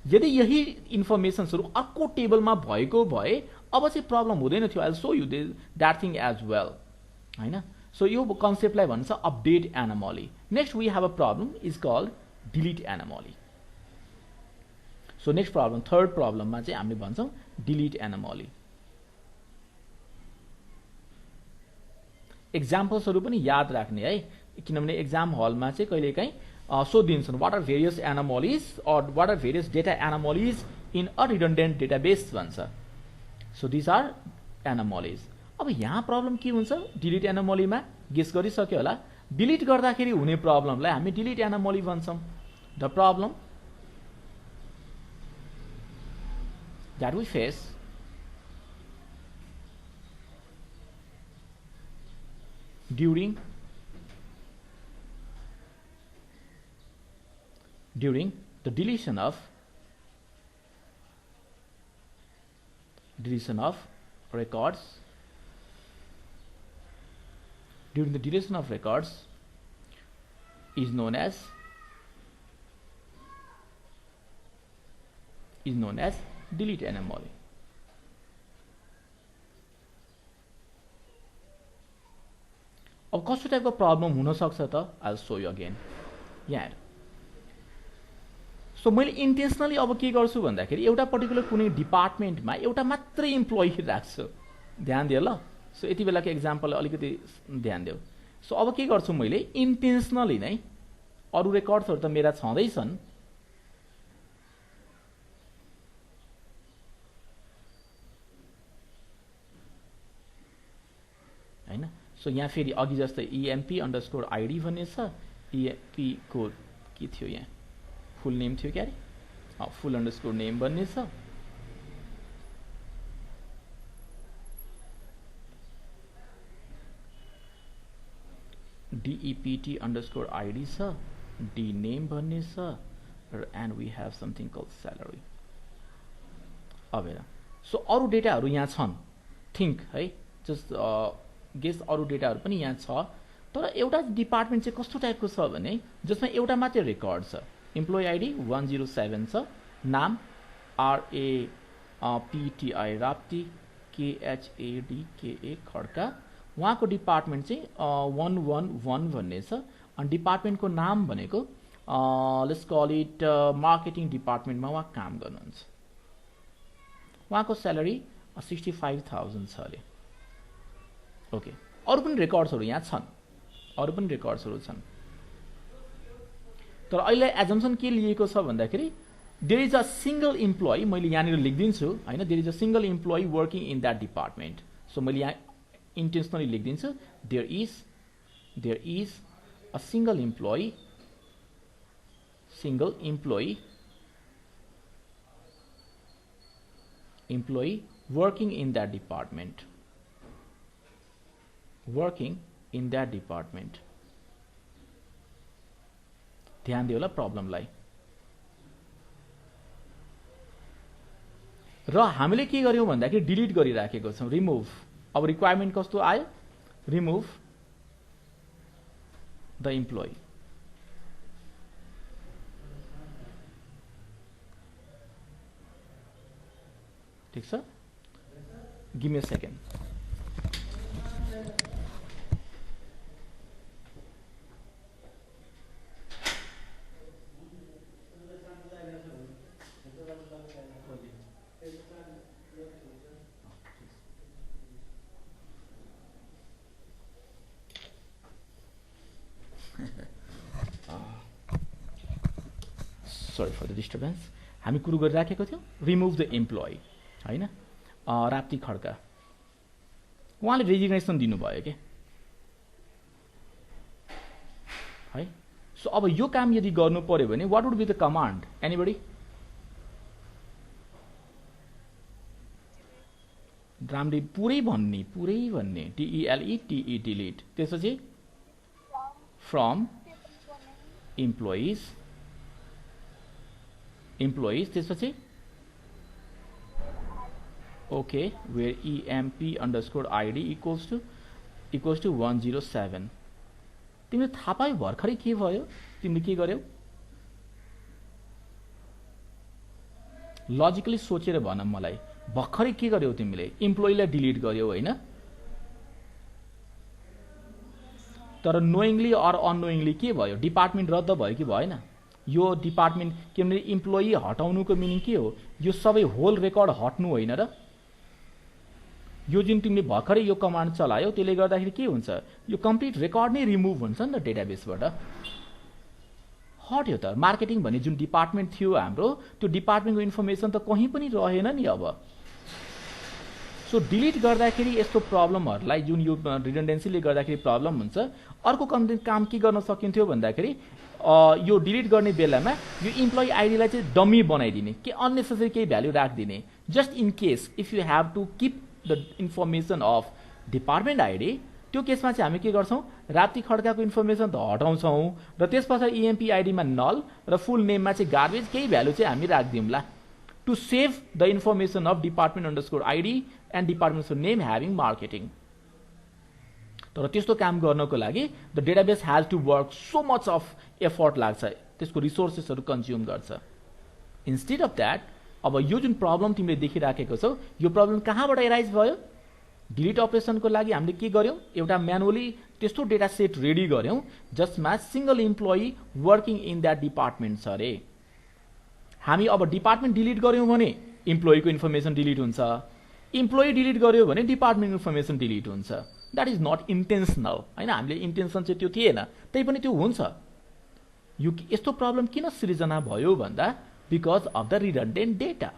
[SPEAKER 1] यदि यही इन्फर्मेसन्सहरू अर्को टेबलमा भएको भए अब चाहिँ प्रब्लम हुँदैन थियो। I so you that thing as well हैन। सो यो कन्सेप्टलाई भन्छ update anomaly. Next we have a problem is called delete anomaly. So next problem, third प्रब्लममा चाहिँ हामीले भन्छौँ डिलिट एनामली। एक्जाम्पल्सहरू पनि याद राख्ने है, किनभने एक्जाम हलमा चाहिँ कहिलेकाहीँ सोधिन्छन् what are various anomalies or what are various data anomalies in a redundant database भन्छ। So this are anomalies. अब यहाँ प्रब्लम के हुन्छ डिलिट एनामलीमा, गेस गरिसक्यो होला। डिलिट गर्दाखेरि हुने प्रब्लमलाई हामी डिलिट एनामली भन्छौँ। The problem that we face during the deletion of records, during the deletion of records is known as delete anomaly. अब कस्तो टाइपको प्रब्लम हुन सक्छ त, I will show you again यहाँ। सो मैले इन्टेन्सनली अब के गर्छु भन्दाखेरि एउटा पर्टिकुलर कुनै डिपार्टमेन्टमा एउटा मात्रै इम्प्लोइ राख्छु। ध्यान दियो ल। सो यति बेलाको एक्जाम्पल अलिकति ध्यान देऊ। सो अब के गर्छु मैले इन्टेन्सनली नै अरु रेकर्ड्सहरु त मेरा छँदैछन्, हैन। सो यहाँ फेरि अघि जस्तै emp_id भन्ने छ, emp को के थियो यहाँ फुल नेम थियो क्या रे, फुल अंडरस्कोर नेम भन्ने छ, dept_id छ, dname भन्ने छ, and we have something called salary। अब हेर, सो अरु डेटाहरु यहाँ छन्, थिंक है, जस्ट गेस अरु डेटाहरु पनि यहाँ छ, तर एउटा डिपार्टमेन्ट चाहिँ कस्तो टाइपको छ भने जसमा एउटा मात्रै रेकर्ड छ, इम्प्लोइ आइडी 107 छ, नाम RAPTI राप्ती KHADKA खड्का, उहाँको डिपार्टमेन्ट चाहिँ 111 भन्ने छ, अनि डिपार्टमेन्टको नाम भनेको लेट्स कल इट मार्केटिङ डिपार्टमेन्टमा उहाँ काम गर्नुहुन्छ, उहाँको स्यालेरी 65,000 छ अरे। ओके, अरु पनि रेकर्ड्सहरु यहाँ छन्, अरु पनि रेकर्ड्सहरु छन्, तर अहिले एजम्पसन के लिएको छ भन्दाखेरि there is a single employee, मैले यहाँनिर लेखिदिन्छु हैन, there is a single employee working in that department. So मैले यहाँ इन्टेन्सनली लेखिदिन्छु there is a single employee working in that department। ध्यान दियो होला प्रब्लमलाई। र हामीले के गर्यौं भन्दाखेरि डिलिट गरिराखेको छौं, रिमुभ। अब रिक्वायरमेन्ट कस्तो आयो, रिमुभ द इम्प्लोइ। ठीक छ, give me a second. Sorry for the disturbance. हामी कुरो गरिराखेको थियौं रिमुभ द इम्प्लोइ हैन, राप्ती खड्का, उहाँले रेजिग्नेसन दिनुभयो के है। सो अब यो काम यदि गर्नु पर्यो भने what would be the command, anybody? रामले पुरै भन्ने DELETE डिलिट, त्यसपछि फ्रम इम्प्लोइज, त्यसपछि okay where emp_id equals to 107। तिमीले थाहा पायो भर्खरै के भयो, तिमीले के गर्यौ? लजिकली सोचेर भन मलाई, भर्खरै के गर्यौ तिमीले? इम्प्लोइलाई डिलिट गर्यौ हैन, तर नोइङली अर अननोइङली के भयो, डिपार्टमेन्ट रद्द भयो कि भएन? यो डिपार्टमेन्ट किनभने इम्प्लोइ हटाउनुको मिनिङ के हो, यो सबै होल रेकर्ड हट्नु होइन र। यो जुन तिमीले भर्खरै यो कमान्ड चलायो त्यसले गर्दाखेरि के हुन्छ, यो कम्प्लिट रेकर्ड नै रिमुभ हुन्छ नि त डेटाबेसबाट, हट्यो त। मार्केटिङ भन्ने जुन डिपार्टमेन्ट थियो हाम्रो, त्यो डिपार्टमेन्टको इन्फर्मेसन त कहीँ पनि रहेन नि अब। सो डिलिट गर्दाखेरि यस्तो प्रब्लमहरूलाई, जुन यो रिडन्डेन्सीले गर्दाखेरि प्रब्लम हुन्छ, अर्को काम के गर्न सकिन्थ्यो भन्दाखेरि यो डिलिट गर्ने बेलामा यो इम्प्लोइ आइडीलाई चाहिँ डमी बनाइदिने, के अननेसेसरी केही भ्यालु राख्दिने, just in case if you have to keep the information of department ID, त्यो केसमा चाहिँ हामी के गर्छौं, राप्ती खड्काको इन्फर्मेसन त हटाउँछौं र त्यस पछाडि EMP आइडीमा नल र फुल नेममा चाहिँ गार्बेज केही भ्यालु चाहिँ हामी राख्दिउँला, to save the information of department_id and department name having marketing. तर त्यस्तो काम गर्नको लागि the database has to work so much of effort लाग्छ, त्यसको रिसोर्सेसहरु कन्ज्युम गर्छ। इन्स्टेड अफ दैट, अब यो जुन प्रब्लम तिमीले देखिराखेको छौ, यो प्रब्लम कहाँबाट एराइज भयो? डिलिट अपरेसनको लागि हामीले के गर्यौं, एउटा म्यानुअली त्यस्तो डेटा सेट रेडी गर्यौं जसमा single employee working in that department छ रे। हामी अब डिपार्टमेन्ट डिलिट गर्यौं भने इम्प्लोइको इन्फर्मेसन डिलिट हुन्छ, इम्प्लोइ डिलिट गर्यो भने डिपार्टमेन्ट इन्फर्मेसन डिलिट हुन्छ। द्याट इज नट इन्टेन्सनल हैन, हामीले इन्टेन्सन चाहिँ त्यो थिएन, त्यही पनि त्यो हुन्छ। यो यस्तो प्रब्लम किन सृजना भयो भन्दा because of the redundant data.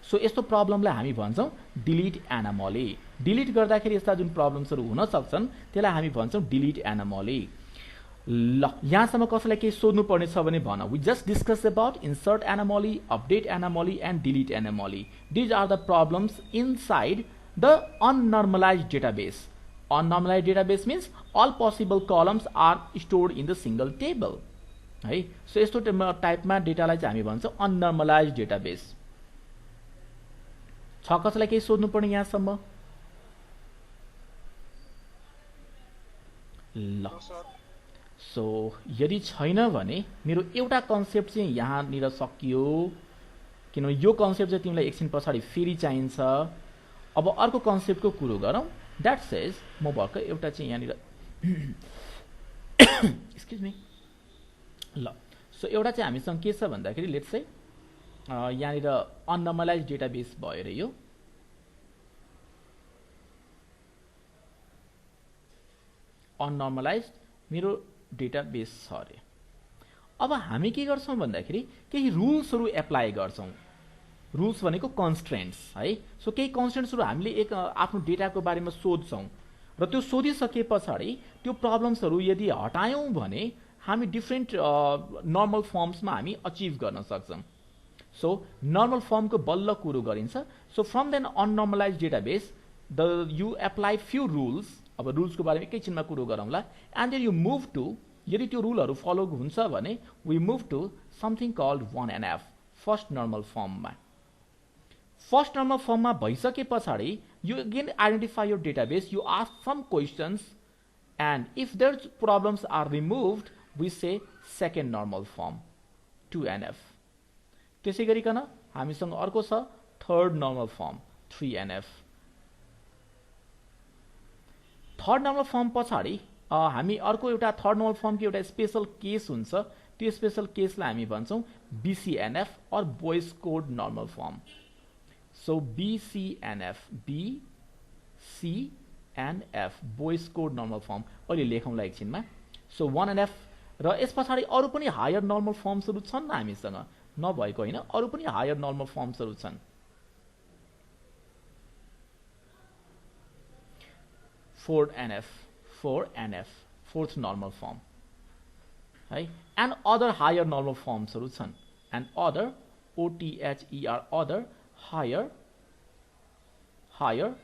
[SPEAKER 1] So यस्तो प्रब्लमलाई हामी भन्छौँ डिलिट एनोमली। डिलिट गर्दाखेरि यस्ता जुन प्रब्लम्सहरू हुन सक्छन् त्यसलाई हामी भन्छौँ डिलिट एनोमली। ल यहाँसम्म कसैलाई केही सोध्नु पर्ने छ भने भन। We just discuss about insert anomaly, update anomaly and delete anomaly. These are the problems inside the unnormalized database. Unnormalized database means all possible columns are stored in the single table है। So यस्तो टाइपमा डेटालाई चाहिँ हामी भन्छौँ अननर्मलाइज्ड database. छ कसैलाई केही सोध्नु पर्ने यहाँसम्म? ल सो यदि छैन भने मेरो एउटा कन्सेप्ट चाहिँ यहाँनिर सकियो, किनभने यो कन्सेप्ट चाहिँ तिमीलाई एकछिन पछाडि फेरि चाहिन्छ। अब अर्को कन्सेप्टको कुरो गरौँ। द्याट सेज म भर्खर एउटा चाहिँ यहाँनिर एक्सक्युज मी। ल सो एउटा चाहिँ हामीसँग के छ भन्दाखेरि लेट्स से यहाँनिर अननर्मलाइज्ड डेटाबेस भयो रे। यो अननर्मलाइज्ड मेरो डेटाबेस छ अरे। अब हामी के गर्छौँ भन्दाखेरि केही रुल्सहरू एप्लाई गर्छौँ। रुल्स भनेको कन्स्ट्रेन्ट्स है। सो केही कन्स्ट्रेन्ट्सहरू हामीले एक आफ्नो डेटाको बारेमा सोध्छौँ र त्यो सोधिसके पछाडि त्यो प्रब्लम्सहरू यदि हटायौँ भने हामी डिफ्रेन्ट नर्मल फर्म्समा हामी अचिभ गर्न सक्छौँ। सो नर्मल फर्मको बल्ल कुरो गरिन्छ। So from then unnormalized database you apply few rules. अब रुल्सको बारेमा एकैछिनमा कुरो गरौँला। And then you move to, यदि त्यो रुलहरू फलो हुन्छ भने we move to something called 1NF, first normal फर्ममा। फर्स्ट नर्मल फर्ममा भइसके पछाडि you again identify your database, you ask some questions and if there problems are removed we say second normal form 2NF। त्यसै गरिकन हामीसँग अर्को छ third normal form 3NF। Third normal form पछाडि हामी अर्को एउटा थर्ड नर्मल फर्मको एउटा स्पेशल केस हुन्छ। त्यो स्पेशल केसलाई हामी भन्छौँ BCNF or Boyce code normal form. So BCNF, BCNF Boyce code normal form अहिले लेखौँला एकछिनमा। सो 1NF र यस पछाडि अरू पनि हायर नर्मल फर्म्सहरू छन् हामीसँग, नभएको होइन, अरू पनि हायर नर्मल फर्म्सहरू छन्। 4NF, फोर्थ नर्मल फर्म है। एन्ड अदर हायर नर्मल फर्म्सहरू छन्। And other OTHER other higher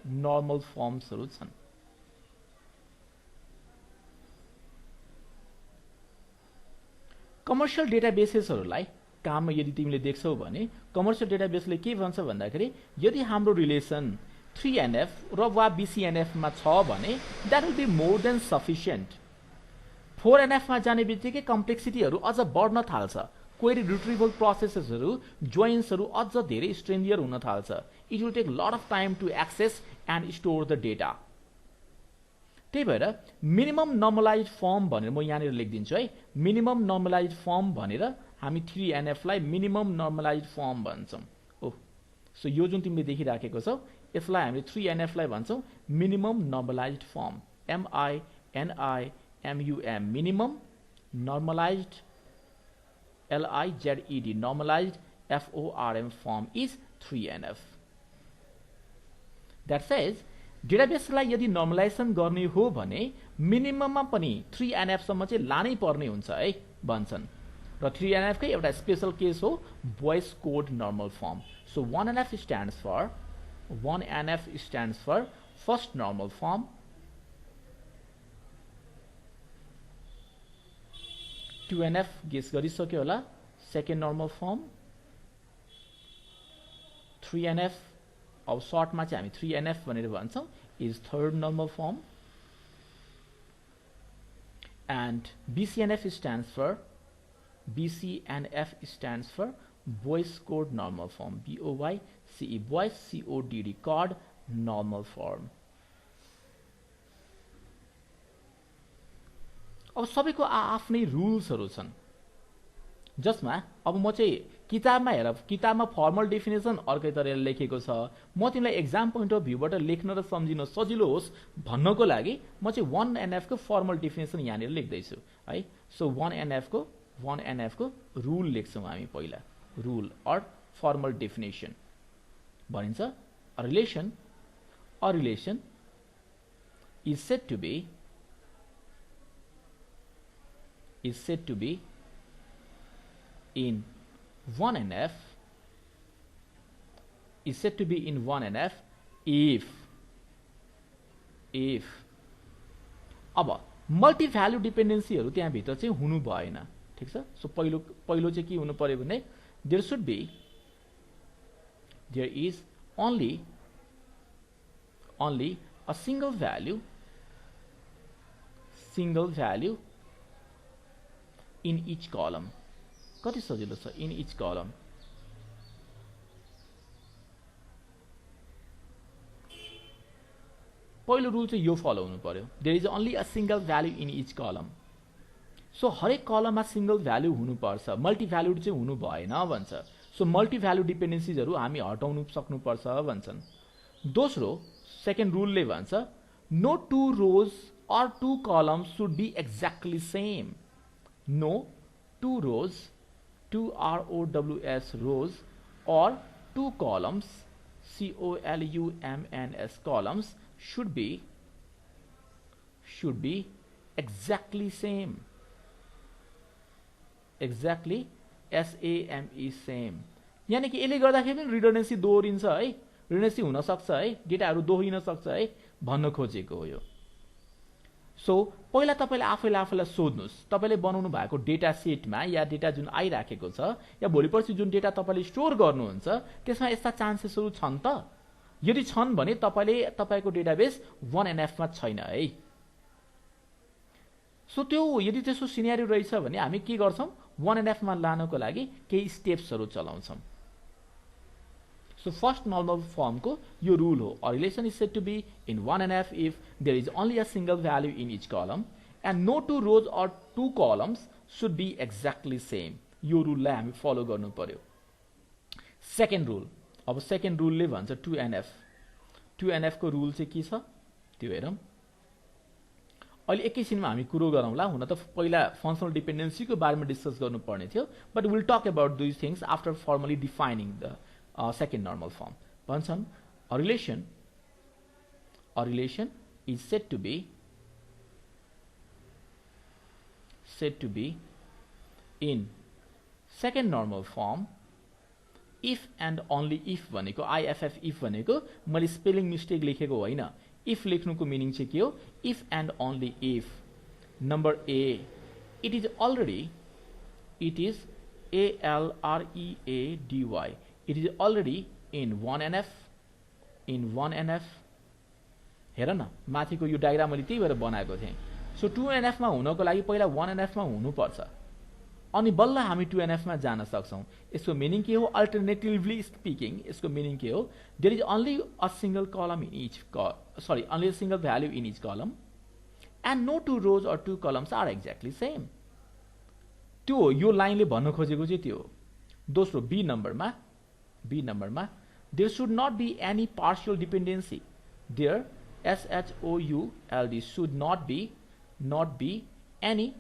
[SPEAKER 1] normal फर्म्सहरू छन्। कमर्सियल डेटाबेसेसहरूलाई काममा यदि तिमीले देख्छौ भने कमर्सियल डेटाबेसले के भन्छ भन्दाखेरि यदि हाम्रो रिलेसन 3NF र वा BCNF मा छ भने that will be more than sufficient. 4NF मा जाने बित्तिकै कम्प्लेक्सिटीहरू अझ बढ्न थाल्छ। क्वेरी रिट्रिभल प्रोसेसेसहरू, जोइन्ट्सहरू अझ धेरै स्ट्रेन्डियर हुन थाल्छ। It will take lot of time to access and store the data. त्यही भएर मिनिमम नर्मलाइज्ड फर्म भनेर म यहाँनिर लेखिदिन्छु है। मिनिमम नर्मलाइज्ड फर्म भनेर हामी 3NF लाई मिनिमम नर्मलाइज्ड फर्म भन्छौँ। ओह, सो यो जुन तिमीले देखिराखेको छौ यसलाई हामीले 3NF लाई भन्छौँ minimum normalized form. MINIMUM minimum, normalized LIZED normalized FORM form is 3NF. That says डेटाबेसलाई यदि नर्मलाइजेसन गर्ने हो भने मिनिमममा पनि 3NF सम्म चाहिँ लानै पर्ने हुन्छ है भन्छन्। र 3NF कै एउटा स्पेशल केस हो Boyce code normal form. So 1NF stands for first normal form, 2NF guess गरिसक्यो होला सेकेन्ड नर्मल फर्म, 3NF अब सर्टमा चाहिँ हामी 3NF भनेर भन्छौँ is third normal form, and BCNF stands for Boyce code normal form, BOYCE Boyce CODD Codd normal form. अब सबैको आफ्नै रुल्सहरू छन्। जसमा अब म चाहिँ किताबमा हेर किताबमा फर्मल डेफिनेसन अर्कै तरिकाले लेखेको छ, म तिमीलाई एक्जाम पोइन्ट अफ भ्यूबाट लेख्न र सम्झिन सजिलो होस् भन्नको लागि म चाहिँ 1NF को फर्मल डेफिनेसन यहाँनिर लेख्दैछु है। सो 1NF को रुल लेख्छौँ हामी पहिला, रुल अर फर्मल डेफिनेसन भनिन्छ a relation is said to be in 1NF if अब मल्टी भ्यालु डिपेन्डेन्सीहरू त्यहाँ भित्र चाहिँ हुनु भएन, ठीक छ। सो पहिलो चाहिँ के हुनु पर्यो भने there is only a single value in each column। कति सजिलो छ, in each column। पहिलो रुल चाहिँ यो फलो हुनु पर्यो, there is only a single value in each column। So हरेक कलममा सिंगल भ्यालु हुनुपर्छ, मल्टी भ्यालुड चाहिँ हुनु भएन भन्छ। सो मल्टी भ्यालु डिपेन्डेन्सीजहरू हामी हटाउनु सक्नुपर्छ भन्छन्। दोस्रो सेकेन्ड रुलले भन्छ no two rows or two columns should be exactly same। No two rows, two ROWS rows or two columns COLUMNS columns should be exactly same, exactly SAME same। यानी कि यसले गर्दाखेरि पनि रिडन्डेन्सी दोहोरिन्छ है, रिडन्डेन्सी हुन सक्छ है, डेटाहरू दोहोरिन सक्छ है भन्न खोजेको हो यो। सो पहिला तपाईले आफैलाई सोध्नुस्, तपाईले बनाउनु भएको डेटा सेटमा या डेटा जुन आइराखेको छ या भोलिपर्सि जुन डेटा तपाईले स्टोर गर्नुहुन्छ त्यसमा यस्ता चान्सेसहरू छन् त? यदि छन् भने तपाईको डेटाबेस 1NF मा छैन है। सो त्यो यदि त्यसो सिनेरियो रहेछ भने हामी के गर्छौं, 1NF मा लानको लागि केही स्टेप्सहरू चलाउँछौं। So first normal form को यो rule हो, a relation is said to be in 1NF if there is only a single value in each column and no two rows or two columns should be exactly same। यो rule लाई हामी follow गर्नु पर्यो। Second rule, अब second rule ले भन्छ 2NF। 2NF को rule चाहिँ के छ त्यो हेरौं। अहिले एकैछिनमा हामी कुरो गरौँला, हुन त पहिला फंक्शनल डिपेन्डेन्सी को बारेमा डिस्कस गर्नुपर्ने थियो, but we'll talk about these things after formally defining the second normal form। भन्छन् a relation is said to be in second normal form if and only if भनेको IFF if भनेको मैले spelling mistake लेखेको होइन, if लेख्नुको meaning चाहिँ के हो, if and only if number A it is ALREADY it is already in 1NF हेर न माथिको यो डायग्राम मैले त्यही भएर बनाएको थिएँ। सो 2NF मा हुनको लागि पहिला 1NF मा हुनुपर्छ अनि बल्ल हामी 2NF मा जान सक्छौं। यसको मिनिङ के हो, अल्टरनेटिभली स्पीकिङ यसको मिनिङ के हो, there is only a single column in each only a single value in each column and no two rows or two columns are exactly same. त्यो यो लाइनले भन्न खोजेको चाहिँ त्यो हो। दोस्रो बी नम्बरमा there should not be any partial dependency। there SHOULD should not be any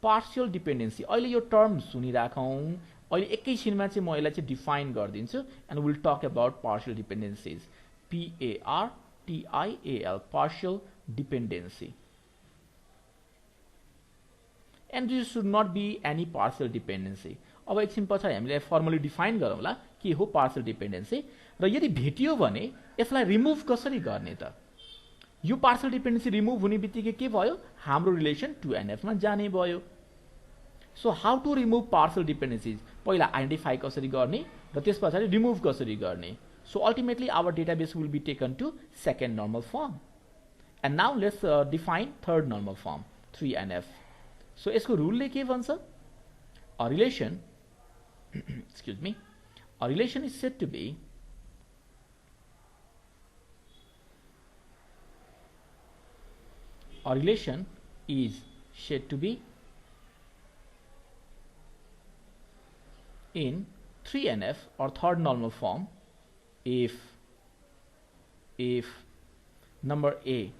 [SPEAKER 1] partial dependency। अहिले यो टर्म सुनिराखौं, अहिले एकैछिनमा चाहिँ म यसलाई चाहिँ define गर्दिन्छु and we'll talk about partial dependencies। PARTIAL partial dependency and there should not be any partial dependency। अब एकछिन पछाडि हामीले फर्मली डिफाइन गरौँला के हो पार्शियल डिपेन्डेन्सी र यदि भेटियो भने यसलाई रिमुभ कसरी गर्ने त? यो पार्शियल डिपेन्डेन्सी रिमुभ हुने बित्तिकै के भयो, हाम्रो रिलेसन 2NF मा जाने भयो। So how to remove partial dependencies, पहिला आइडेन्टिफाई कसरी गर्ने र त्यसपछि रिमुभ कसरी गर्ने। So ultimately our database will be taken to second normal form and now let's define third normal form 3NF। So यसको रुलले के भन्छ, a relation excuse me, a relation is said to be in 3NF or third normal form if number A,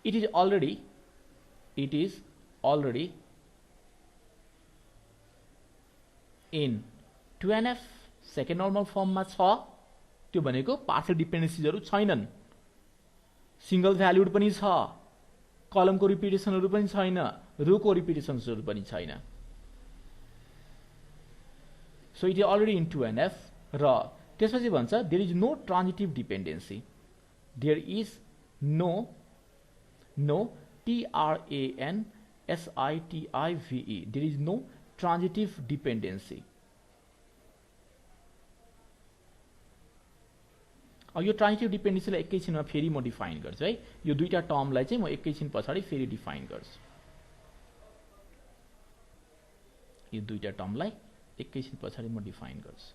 [SPEAKER 1] it is already in 2NF second normal form मा छ, त्यो भनेको partial डिपेन्डेन्सीजहरु छैनन्, single valued पनि छ, कलमको रिपिटेसनहरु पनि छैन, रोको रिपिटेसन्सहरु पनि छैन. So it is already in 2NF र त्यसपछि भन्छ there is no transitive dependency. There is no TRANSITIVE. There is no transitive dependency. अब यो ट्रान्जिटिभ डिपेन्डेन्सीलाई एकैछिनमा फेरि म डिफाइन गर्छु है. यो दुईटा टर्मलाई चाहिँ म एकैछिन पछाडी फेरि डिफाइन गर्छु. यो दुईटा टर्मलाई एकैछिन पछाडी म डिफाइन गर्छु.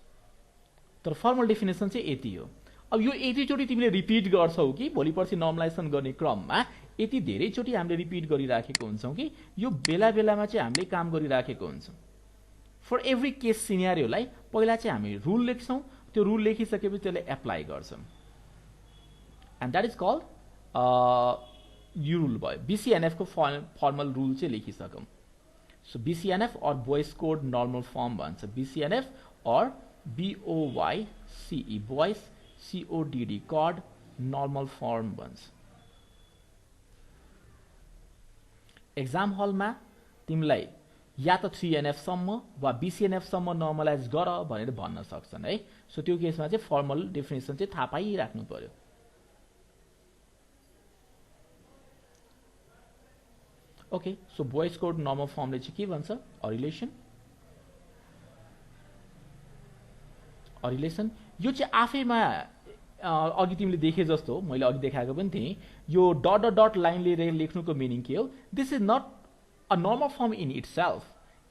[SPEAKER 1] तर फर्मल डेफिनेसन चाहिँ यति हो. अब यो यतिचोटि तिमीले रिपिट गर्छौ कि भोलि पर्सि नर्मलाइजेसन गर्ने क्रममा यति धेरैचोटि हामीले रिपिट गरिराखेको हुन्छौं कि यो बेला बेलामा चाहिँ हामीले काम गरिराखेको हुन्छौं. फर एभ्री केस सिनेरियोलाई पहिला चाहिँ हामी रुल लेख्छौं, त्यो रुल लेखिसकेपछि त्यसलाई एप्लाई गर्छौं, and that is called you rule भयो. बीसीएनएफ को फर्मल रुल चाहिँ लेखिसकौं. So BCNF or Boyce code normal form भन्छ. BCNF or BOYCE Boyce CODD Codd normal form भन्छ. एक्जाम हलमा तिमीलाई या त 3NF सम्म वा BCNF सम्म नर्मलाइज गर भनेर भन्न सक्छन् है. सो त्यो केसमा चाहिँ फर्मल डेफिनेसन चाहिँ थाहा पाइराख्नु पर्यो. Okay, so Boyce code normal फर्मले चाहिँ के भन्छ? रिलेसन यो चाहिँ आफैमा अघि तिमीले देखे जस्तो मैले अघि देखाएको पनि थिएँ, यो डट डट डट लाइनले लेख्नुको मिनिङ के हो? This is not a normal form in itself.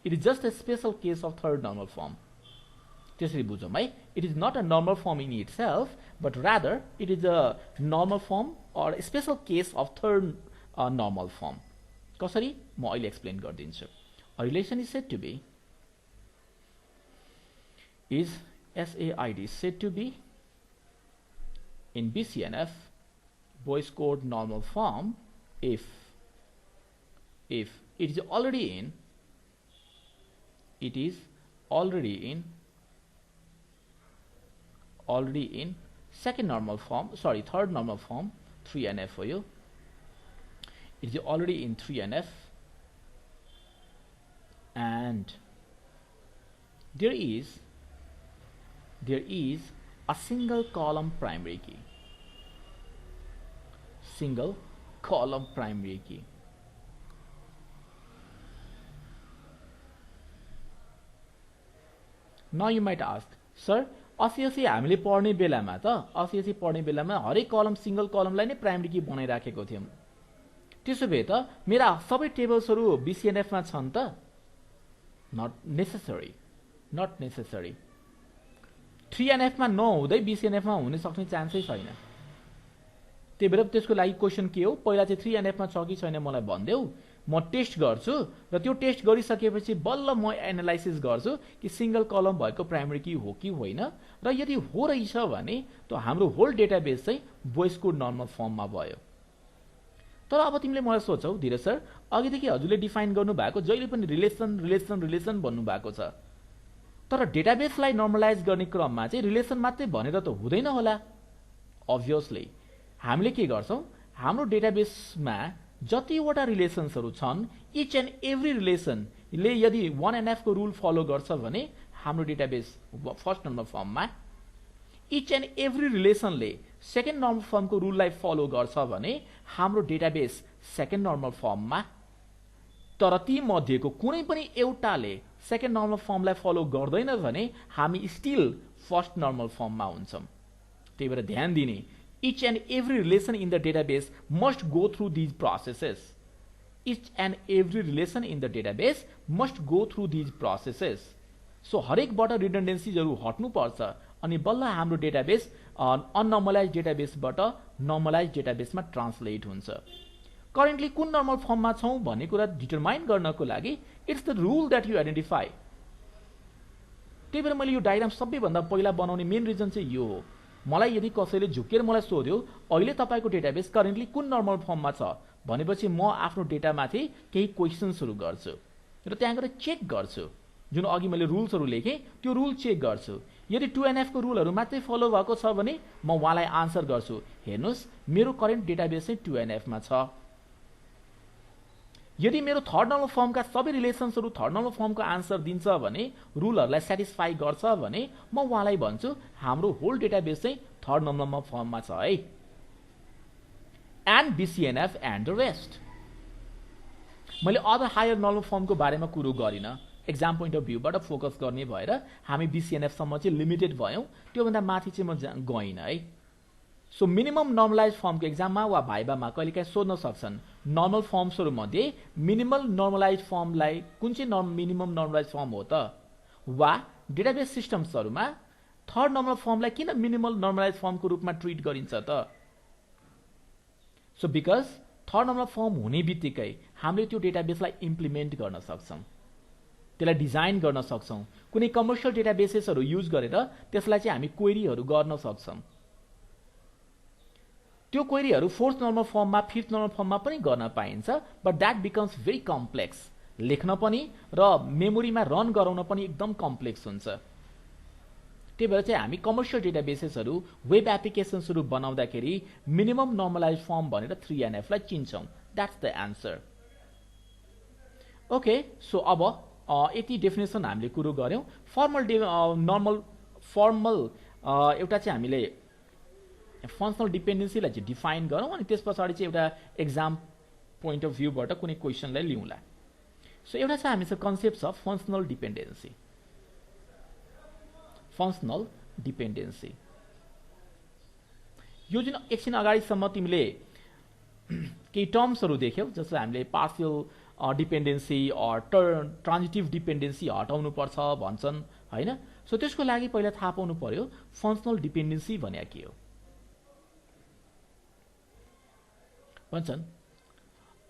[SPEAKER 1] It is just a special case of third normal form. त्यसरी बुझौं है. It is not a normal form in itself, but rather it is a normal form or a special case of third normal form. कसरी? म अहिले explain गर्दिन्छु. A relation is said to be said to be in BCNF Boyce Coड normal form if it is already in second normal form, sorry, third normal form, 3NF for you. It is already in 3NF and there is a single column primary key. Single column primary key. Now you might ask, sir, अस्सी हामीले पढ्ने बेलामा हरेक कलम single कलमलाई नै primary की बनाइराखेको थियौं. त्यसो भए त मेरा सबै टेबल्सहरु BCNF मा छन् त? Not necessary. 3NF मा नहुँदै BCNF मा हुन सक्ने चान्सै छैन. त्यही भएर त्यसको लागि क्वेशन के हो? पहिला चाहिँ 3NF मा छ कि छैन मलाई भन्देऊ, म टेस्ट गर्छु र त्यो टेस्ट गरिसकेपछि बल्ल म एनालाइसिस गर्छु कि सिंगल कलम भएको प्राइमरी की हो कि होइन, र यदि हो रहेछ भने त हाम्रो होल डेटाबेस चाहिँ बोइस कोड नर्मल फर्ममा भयो. तर अब तिमीले मलाई सोचौ, धीरज सर, अघिदेखि हजुरले डिफाइन गर्नु भएको जहिले पनि रिलेसन भन्नु भएको छ, तर डेटाबेसलाई नर्मलाइज गर्ने क्रममा चाहिँ रिलेसन मात्रै भनेर त हुँदैन होला. अब्भियसली हामीले के गर्छौं, हाम्रो डेटाबेसमा जतिवटा रिलेसन्सहरु छन्, इच एन्ड एभ्री रिलेसनले यदि 1NF को रुल फलो गर्छ भने हाम्रो डेटाबेस फर्स्ट नर्मल फर्ममा, इच एन्ड एभ्री रिलेसनले सेकेन्ड नर्मल फर्मको रुललाई फलो गर्छ भने हाम्रो डेटाबेस सेकेन्ड नर्मल फर्ममा. तर ती मध्येको कुनै पनि एउटाले सेकेन्ड नर्मल फर्मलाई फलो गर्दैन भने हामी स्टिल फर्स्ट नर्मल फर्ममा हुन्छौं. त्यही भएर ध्यान दिने, each and every relation in the database must go through these processes. Each and every relation in the database must go through these processes. So हरेकबाट रिडन्डेन्सीजहरु हट्नु पर्छ अनि बल्ल हाम्रो डेटाबेस अननर्मलाइज्ड डेटाबेसबाट नर्मलाइज्ड डेटाबेसमा ट्रान्सलेट हुन्छ. करेन्टली कुन नर्मल फर्ममा छौं भन्ने कुरा डिटरमाइन गर्नको लागि it's the rule that you identify. त्यही भएर मैले यो डायग्राम सबैभन्दा पहिला बनाउने मेन रिजन चाहिँ यो हो। मलाई यदि कसैले झुकेर मलाई सोध्यो अहिले तपाईको डेटाबेस करेन्टली कुन नर्मल फर्ममा छ भनेपछि म आफ्नो डेटामाथि केही क्वेशन्सहरु गर्छु र त्यहाँ गएर चेक गर्छु। जुन अघि मैले रुल्सहरु लेखे त्यो रुल चेक गर्छु। यदि 2NF को रुलहरु मात्रै फलो भएको छ भने म उहाँलाई आन्सर गर्छु, हेर्नुस् मेरो करेन्ट डेटाबेस चाहिँ 2NF मा छ। यदि मेरो थर्ड नर्मल फर्मका सबै रिलेसन्सहरु थर्ड नर्मल फर्मको आन्सर दिन्छ भने रुलहरुलाई सेटिस्फाई गर्छ भने म उहाँलाई भन्छु हाम्रो होल डेटाबेस चाहिँ थर्ड नर्मल फर्ममा छ है। And BCNF and the rest. मैले अदर हायर नर्मल फर्मको बारेमा कुरो गरिन, एक्जाम पोइन्ट अफ भ्यूबाट फोकस गर्ने भएर हामी BCNF सम्म चाहिँ लिमिटेड भयौं, त्यो भन्दा माथि चाहिँ म गइन है। सो मिनिमम नर्मलाइज फर्मको एक्जाममा वा भाइबामा कहिलेकाहीँ सोध्न सक्छन् नर्मल फर्म्सहरु मध्ये मिनिमल नर्मलाइज फर्मलाई कुन चाहिँ मिनिमम नर्मलाइज फर्म हो त, वा डेटाबेस सिस्टम्सहरुमा थर्ड नर्मल फर्मलाई किन मिनिमल नर्मलाइज फर्मको रूपमा ट्रिट गरिन्छ त। So because third normal form हुने बित्तिकै हामीले त्यो डेटाबेसलाई इम्प्लिमेन्ट गर्न सक्छौं, त्यसलाई डिजाइन गर्न सक्छौं। कुनै कमर्शियल डेटाबेसेसहरु युज गरेर त्यसलाई चाहिँ हामी क्वेरीहरु गर्न सक्छौं। त्यो क्वेरीहरु फोर्थ नर्मल फर्ममा फिफ्थ नर्मल फर्ममा पनि गर्न पाइन्छ, but that becomes very complex. लेख्न पनि र मेमोरीमा रन गराउन पनि एकदम कम्प्लेक्स हुन्छ। त्यही भएर चाहिँ हामी कमर्शियल डेटाबेसेसहरु वेब एप्लिकेशन्सहरु बनाउँदाखेरि मिनिमम नर्मलाइज फर्म भनेर 3NF लाई चिन्छौं। That's the answer. Okay, so अब यति डेफिनेसन हामीले कुरो गर्यौं। नर्मल फर्मल एउटा चाहिँ हामीले फंक्शनल डिपेन्डेन्सीलाई चाहिँ डिफाइन गरौँ अनि त्यसपछि चाहिँ एउटा एक्जाम पोइन्ट अफ भ्यूबाट कुनै क्वेशनलाई लिउँला। सो एउटा चाहिँ हामीसँग कन्सेप्ट छ फंक्शनल डिपेन्डेन्सी। फंक्शनल डिपेन्डेन्सी यो जुन एकछिन अगाडिसम्म तिमीले केही टर्म्सहरु देख्यौ, जसलाई हामीले पार्शियल डिपेन्डेन्सी अर ट्रान्जिटिभ डिपेन्डेन्सी हटाउनु पर्छ भन्छन् हैन। सो त्यसको लागि पहिला थाहा पाउनु पर्यो फंक्शनल डिपेन्डेन्सी भने के हो भन्छन्।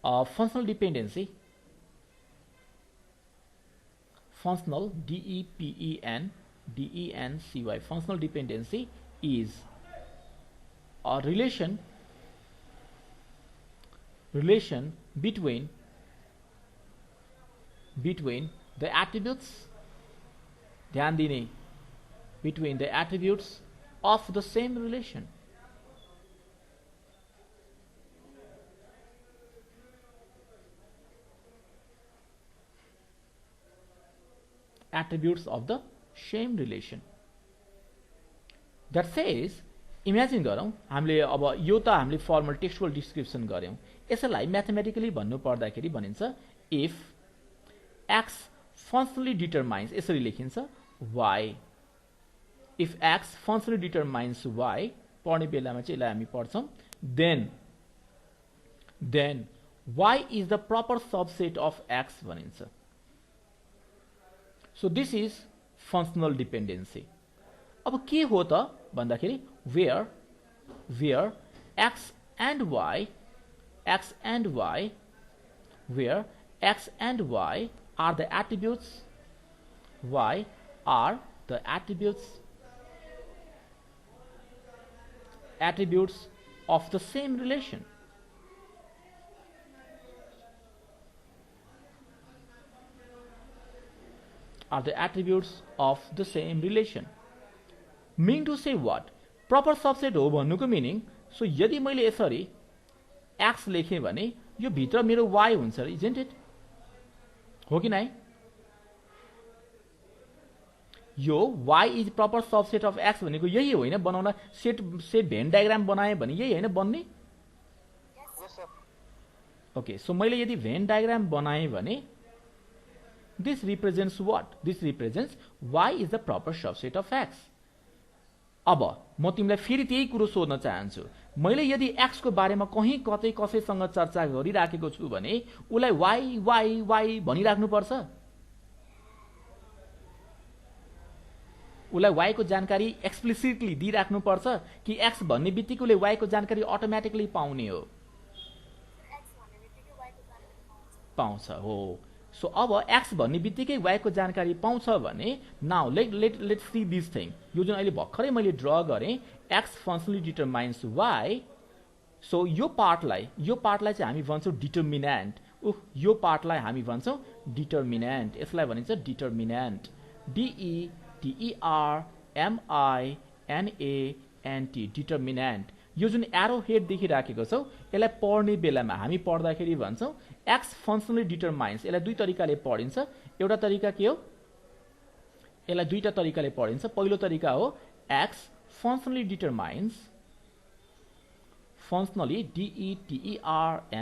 [SPEAKER 1] Functional dependency, functional DEPENDENCY, functional dependency is a relation between the attributes, ध्यान दिने, between the attributes of the same relation. Attributes of the same relation. That says, imagine गरौँ हामीले अब यो त हामीले फर्मल टेक्स्चुअल डिस्क्रिप्सन गर्यौं, यसलाई म्याथमेटिकली भन्नु पर्दाखेरि भनिन्छ if x functionally determines, यसरी लेखिन्छ y, if x functionally determines y, पढ्ने बेलामा चाहिँ यसलाई हामी पढ्छौं, then y is the proper subset of x भनिन्छ। So this is functional dependency. अब के हो त भन्दाखेरि where x and y, where x and y are the attributes, attributes of the same relation. Are the attributes of the same relation. Meaning to say what? Proper subset हो भन्नुको meaning, so यदि मैले यसरी x लेखेँ भने यो भित्र मेरो y हुन्छ, isn't it? हो कि नै? यो y is proper subset of x भनेको यही होइन, बनाउन सेट भेन डायग्राम बनाए भने यही होइन बन्ने? ओके, सो मैले यदि भेन डायग्राम बनाए भने this represents what? This represents y is the proper subset of x. अब म तिमीलाई फेरि त्यही कुरो सोध्न चाहन्छु, मैले यदि x को बारेमा कहीं कतै कसैसँग चर्चा गरिराखेको छु भने उलाई y भनिराख्नु पर्छ? उलाई y को जानकारी एक्सप्लिसिटली दिइराख्नु पर्छ कि x भन्ने बित्तिकै उले y को जानकारी अटोमेटिकली पाउने हो? पाउँछ हो। सो अब एक्स भन्ने बित्तिकै y को जानकारी पाउँछ भने now let's see this thing. यो जुन अहिले भर्खरै मैले ड्र गरेँ x functionally determines y। So यो पार्टलाई चाहिँ हामी भन्छौँ डिटर्मिनेन्ट। यो पार्टलाई हामी भन्छौँ डिटर्मिनेन्ट। यसलाई भनिन्छ डिटर्मिनेन्ट। DETERMINANT determinant. यो जुन एरो हेड देखिराखेको छौ यसलाई पढ्ने बेलामा हामी पढ्दाखेरि भन्छौँ एक्स फङ्सनली डिटरमाइन्स। यसलाई दुई तरिकाले पढिन्छ। एउटा तरिका के हो? यसलाई दुईटा तरिकाले पढिन्छ। पहिलो तरिका हो x functionally determines, functionally DETERMINES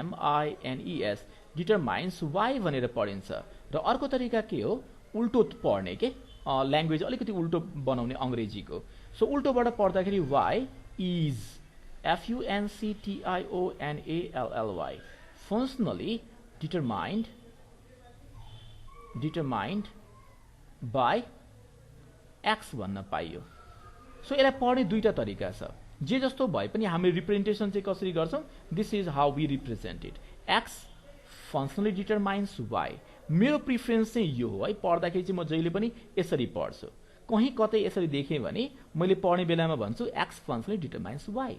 [SPEAKER 1] determines y भनेर पढिन्छ। र अर्को तरिका के हो? उल्टो पढ्ने के, ल्याङ्ग्वेज अलिकति उल्टो बनाउने अङ्ग्रेजीको। सो उल्टोबाट पढ्दाखेरि y is FUNCTIONALLY functionally determined by x भन्न पाइयो। सो यसलाई पढ्ने दुईटा तरिका छ। जे जस्तो भए पनि हामी रिप्रेजेन्टेसन चाहिँ कसरी गर्छौँ? This is how we represent it. X functionally determines y। मेरो प्रिफरेन्स चाहिँ यो हो है। पढ्दाखेरि चाहिँ म जहिले पनि यसरी पढ्छु। कहीँ कतै यसरी देखेँ भने मैले पढ्ने बेलामा भन्छु X functionally determines y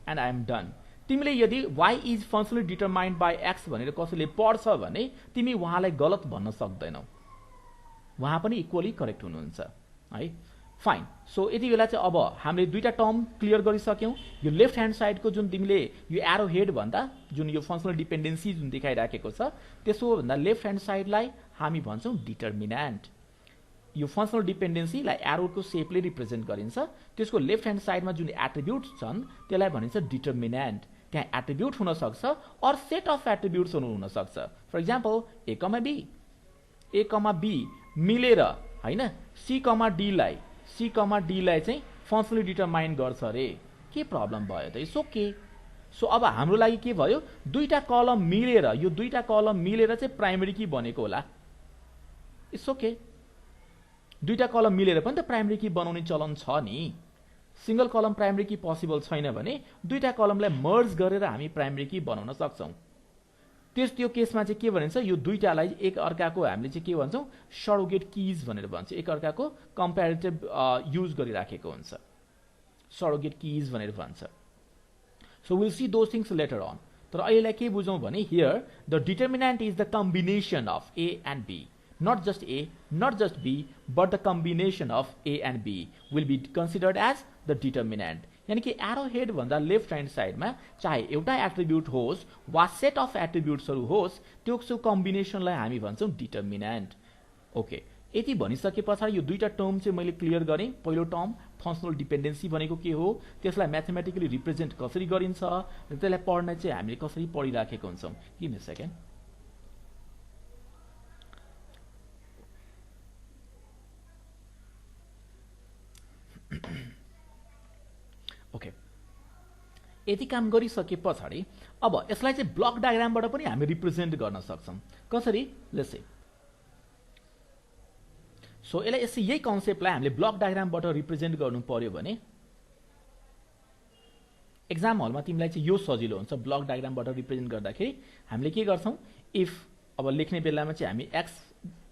[SPEAKER 1] and I am done. तिमीले यदि y is functionally determined by X भनेर कसैले पढ्छ भने तिमी उहाँलाई गलत भन्न सक्दैनौ। उहाँ पनि इक्वली करेक्ट हुनुहुन्छ है। फाइन। सो यति बेला चाहिँ अब हामीले दुईटा टर्म क्लियर गरिसक्यौँ। यो लेफ्ट ह्यान्ड साइडको जुन तिमीले यो एरो हेड भन्दा जुन यो फङ्सनल डिपेन्डेन्सी जुन देखाइराखेको छ त्यसो भन्दा लेफ्ट ह्यान्ड साइडलाई हामी भन्छौँ डिटर्मिनेन्ट। यो फङ्सनल डिपेन्डेन्सीलाई एरोको सेपले रिप्रेजेन्ट गरिन्छ। त्यसको लेफ्ट ह्यान्ड साइडमा जुन एट्रिब्युट्स छन् त्यसलाई भनिन्छ डिटर्मिनेन्ट। त्यहाँ एट्रिब्युट हुनसक्छ अर सेट अफ एट्रिब्युट्सहरू हुनसक्छ। For example A comma B मिलेर होइन सी कमा डीलाई चाहिँ फङ्सनली डिटरमाइन गर्छ अरे। के प्रब्लम भयो त? It's okay. सो अब हाम्रो लागि के भयो? दुईटा कलम मिलेर, यो दुईटा कलम मिलेर चाहिँ प्राइमेरी की बनेको होला। It's okay. दुईटा कलम मिलेर पनि त प्राइमेरी की बनाउने चलन छ नि। सिंगल कलम प्राइमेरी की पोसिबल छैन भने दुईटा कलमलाई मर्ज गरेर हामी प्राइमेरी की बनाउन सक्छौँ। त्यो केसमा चाहिँ के भनिन्छ? यो दुईटालाई एक अर्काको हामीले चाहिँ के भन्छौँ? सरोगेट कीज भनेर भन्छ। एक अर्काको कम्पेरिटिभ युज गरिराखेको हुन्छ, सरोगेट कीज भनेर भन्छ। So will see those things later on. तर अहिलेलाई के बुझौँ भने here the determinant is the combination of A and B. Not just A, not just B, but the combination of A and B will be considered as the determinant. यानी कि arrow head भन्दा left hand साइडमा चाहे एउटा attribute होस् वा set of एट्रिब्युट्सहरू होस् त्यो कम्बिनेसनलाई हामी भन्छौँ डिटर्मिनेन्ट। ओके। यति भनिसके पछाडि यो दुईटा टर्म चाहिँ मैले क्लियर गरेँ। पहिलो टर्म फङ्सनल डिपेन्डेन्सी भनेको के हो, त्यसलाई म्याथमेटिकली रिप्रेजेन्ट कसरी गरिन्छ र त्यसलाई पढ्न चाहिँ हामीले कसरी पढिराखेको हुन्छौँ। Give me a second. Okay. यति काम गरिसके पछाडि अब यसलाई चाहिँ ब्लक डायग्रामबाट पनि हामी रिप्रेजेन्ट गर्न सक्छौँ। कसरी? Let's say. सो यसलाई यही कन्सेप्टलाई हामीले ब्लक डायग्रामबाट रिप्रेजेन्ट गर्नु पर्यो भने एक्जाम हलमा तिमीलाई चाहिँ यो सजिलो हुन्छ। ब्लक डायग्रामबाट रिप्रेजेन्ट गर्दाखेरि हामीले के गर्छौँ? इफ अब लेख्ने बेलामा चाहिँ हामी एक्स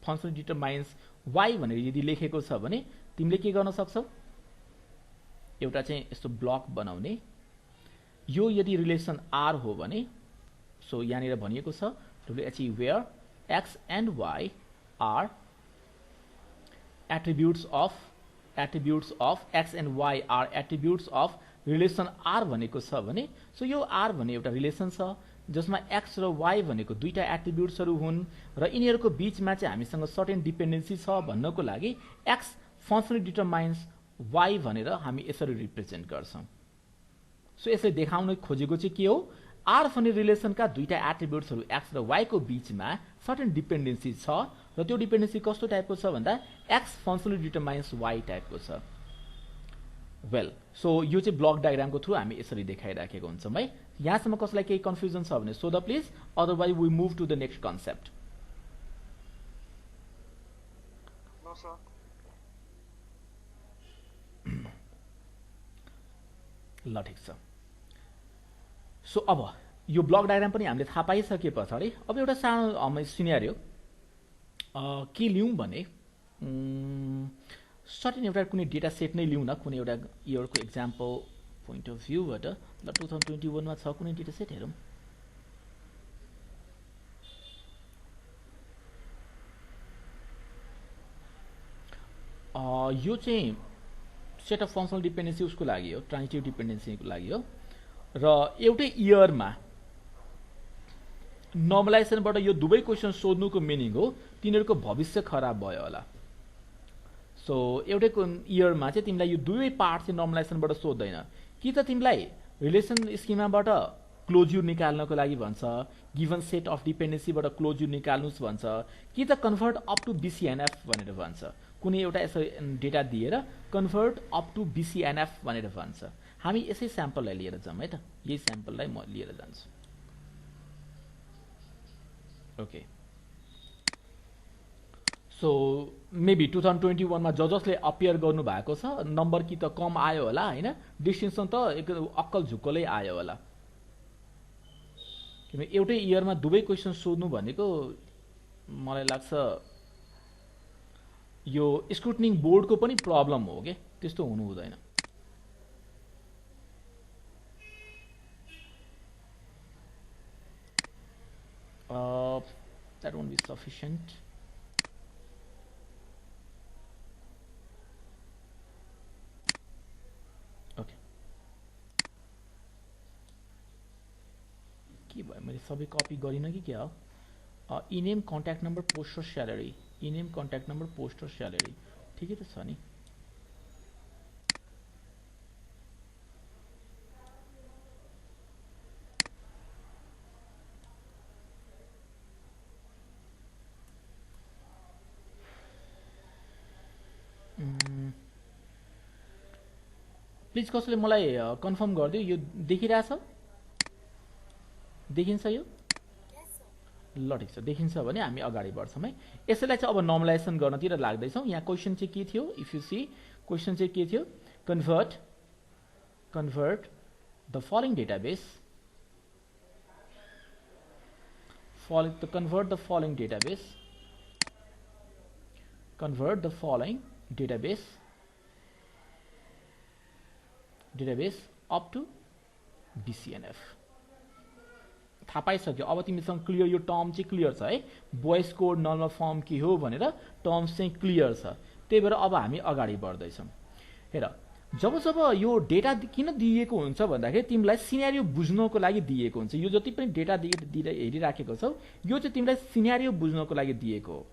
[SPEAKER 1] फङ्सन डिटरमाइन्स y भनेर यदि लेखेको छ भने तिमीले के गर्न सक्छौ? एउटा चाहिँ यस्तो ब्लक बनाउने। यो यदि रिलेसन R हो भने सो यहाँनिर भनिएको छ where x and y are attributes of x and y are attributes of relation R भनेको छ भने सो यो R भन्ने एउटा रिलेसन छ जसमा x र y भनेको दुईटा एट्रिब्युट्सहरू हुन् र यिनीहरूको बीचमा चाहिँ हामीसँग सर्टेन डिपेन्डेन्सी छ भन्नको लागि x फङ्सनली डिटरमाइन्स y भनेर हामी यसरी रिप्रेजेन्ट गर्छौँ। सो यसले देखाउन खोजेको चाहिँ के हो? R भन्ने रिलेसनका दुईटा एट्रिब्युट्सहरू x र y को बीचमा सर्टेन डिपेन्डेन्सी छ र त्यो डिपेन्डेन्सी कस्तो टाइपको छ भन्दा x फङ्सनली डिटरमाइन्स y टाइपको छ। वेल, सो यो चाहिँ ब्लक डायग्रामको थ्रु हामी यसरी देखाइराखेको हुन्छौँ है। यहाँसम्म कसैलाई केही कन्फ्युजन छ भने सोध please, otherwise we move to the next concept. ल ठिक छ। सो अब यो ब्लक डायग्राम पनि हामीले थाहा पाइसके पछाडि अब एउटा सानो सिनेरियो के लिउँ भने सर्टेन एउटा कुनै डेटा सेट नै लिउँ न, कुनै एउटा इयरको एक्जाम्पल पोइन्ट अफ भ्यूबाट। ल 2021 मा छ कुनै डेटा सेट हेरौँ। यो चाहिँ सेट अफ फङ्सनल डिपेन्डेन्सी उसको लागि हो, ट्रान्जिटिभ डिपेन्डेन्सीको लागि हो। र एउटै इयरमा नर्मलाइजेसनबाट यो दुवै क्वेसन सोध्नुको मिनिङ हो तिनीहरूको भविष्य खराब भयो होला। सो एउटै इयरमा चाहिँ तिमीलाई यो दुवै पार्ट चाहिँ नर्मलाइजेसनबाट सोध्दैन, कि त तिमीलाई रिलेसन स्किमाबाट क्लोज्युर निकाल्नको लागि भन्छ, गिभन सेट अफ डिपेन्डेन्सीबाट क्लोज्युर निकाल्नुस् भन्छ, कि त कन्भर्ट अप टु बिसिएनएफ भनेर भन्छ। कुनै एउटा यसो डेटा दिएर कन्भर्ट अप टु बिसिएनएफ भनेर भन्छ। हामी यसै स्याम्पललाई लिएर जाउँ है त, यही स्याम्पललाई म लिएर जान्छु। ओके, सो मेबी 2021 मा जसले अपियर गर्नु भएको छ नम्बर कि त कम आयो होला हैन, डिस्टिङसन त एकदम अक्कल झुक्कलै आयो होला। किनभने एउटै इयरमा दुवै क्वेसन सोध्नु भनेको मलाई लाग्छ यो स्क्रुटनिङ बोर्डको पनि प्रब्लम हो के, त्यस्तो हुनु हुँदैन। That won't be sufficient. Okay. के भयो, मैले सबै कपी गरिनँ कि क्या हो? इनेम कन्ट्याक्ट नम्बर पोस्ट र स्यालेरी, इनेम कन्ट्याक्ट नम्बर पोस्ट र स्यालेरी ठिकै त छ नि। प्लिज कसैले मलाई कन्फर्म गरिदियो यो देखिरहेछ, देखिन्छ यो? ल ठिक छ, देखिन्छ भने हामी अगाडि बढ्छौँ है। यसैलाई चाहिँ अब नर्मलाइजेसन गर्नतिर लाग्दैछौँ। यहाँ क्वेसन चाहिँ के थियो, इफ यु सी क्वेसन चाहिँ के थियो, convert the following database, convert the following database up to BCNF। थाहा पाइसक्यो, अब तिमीसँग क्लियर यो टर्म चाहिँ क्लियर छ है, बोइस कोड नर्मल फर्म के हो भनेर टर्म्स चाहिँ क्लियर छ। त्यही भएर अब हामी अगाडि बढ्दैछौँ। हेर, जब यो डेटा किन दिएको हुन्छ भन्दाखेरि तिमीलाई सिनेरियो बुझ्नको लागि दिएको हुन्छ। यो जति पनि डेटा हेरिराखेको छौ यो चाहिँ तिमीलाई सिनेरियो बुझ्नको लागि दिएको हो।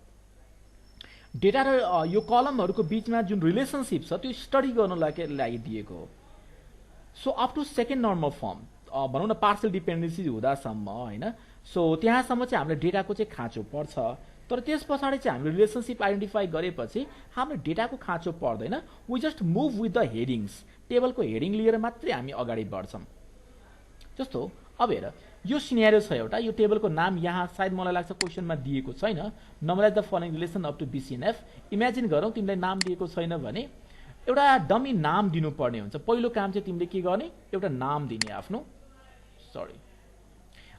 [SPEAKER 1] डेटा र यो कलमहरूको बिचमा जुन रिलेसनशिप छ त्यो स्टडी गर्नलाई लागि दिएको हो। So up to second normal form भनौँ न, पार्सल डिपेन्डेन्सी हुँदासम्म होइन, सो त्यहाँसम्म चाहिँ हामीले डेटाको चाहिँ खाँचो पर्छ। तर त्यस पछाडि चाहिँ हामीले रिलेसनशिप आइडेन्टिफाई गरेपछि हाम्रो डेटाको खाँचो पर्दैन। We just move with the headings, टेबलको हेडिङ लिएर मात्रै हामी अगाडि बढ्छौँ। जस्तो अब हेर, यो सिनेरियो छ एउटा, यो टेबलको नाम यहाँ सायद मलाई लाग्छ क्वेसनमा दिएको छैन, normalize the following relation up to BCNF. Imagine गरौँ तिमीलाई नाम दिएको छैन भने एउटा डमी नाम दिनुपर्ने हुन्छ। पहिलो काम चाहिँ तिमीले के गर्ने, एउटा नाम दिने आफ्नो, सरी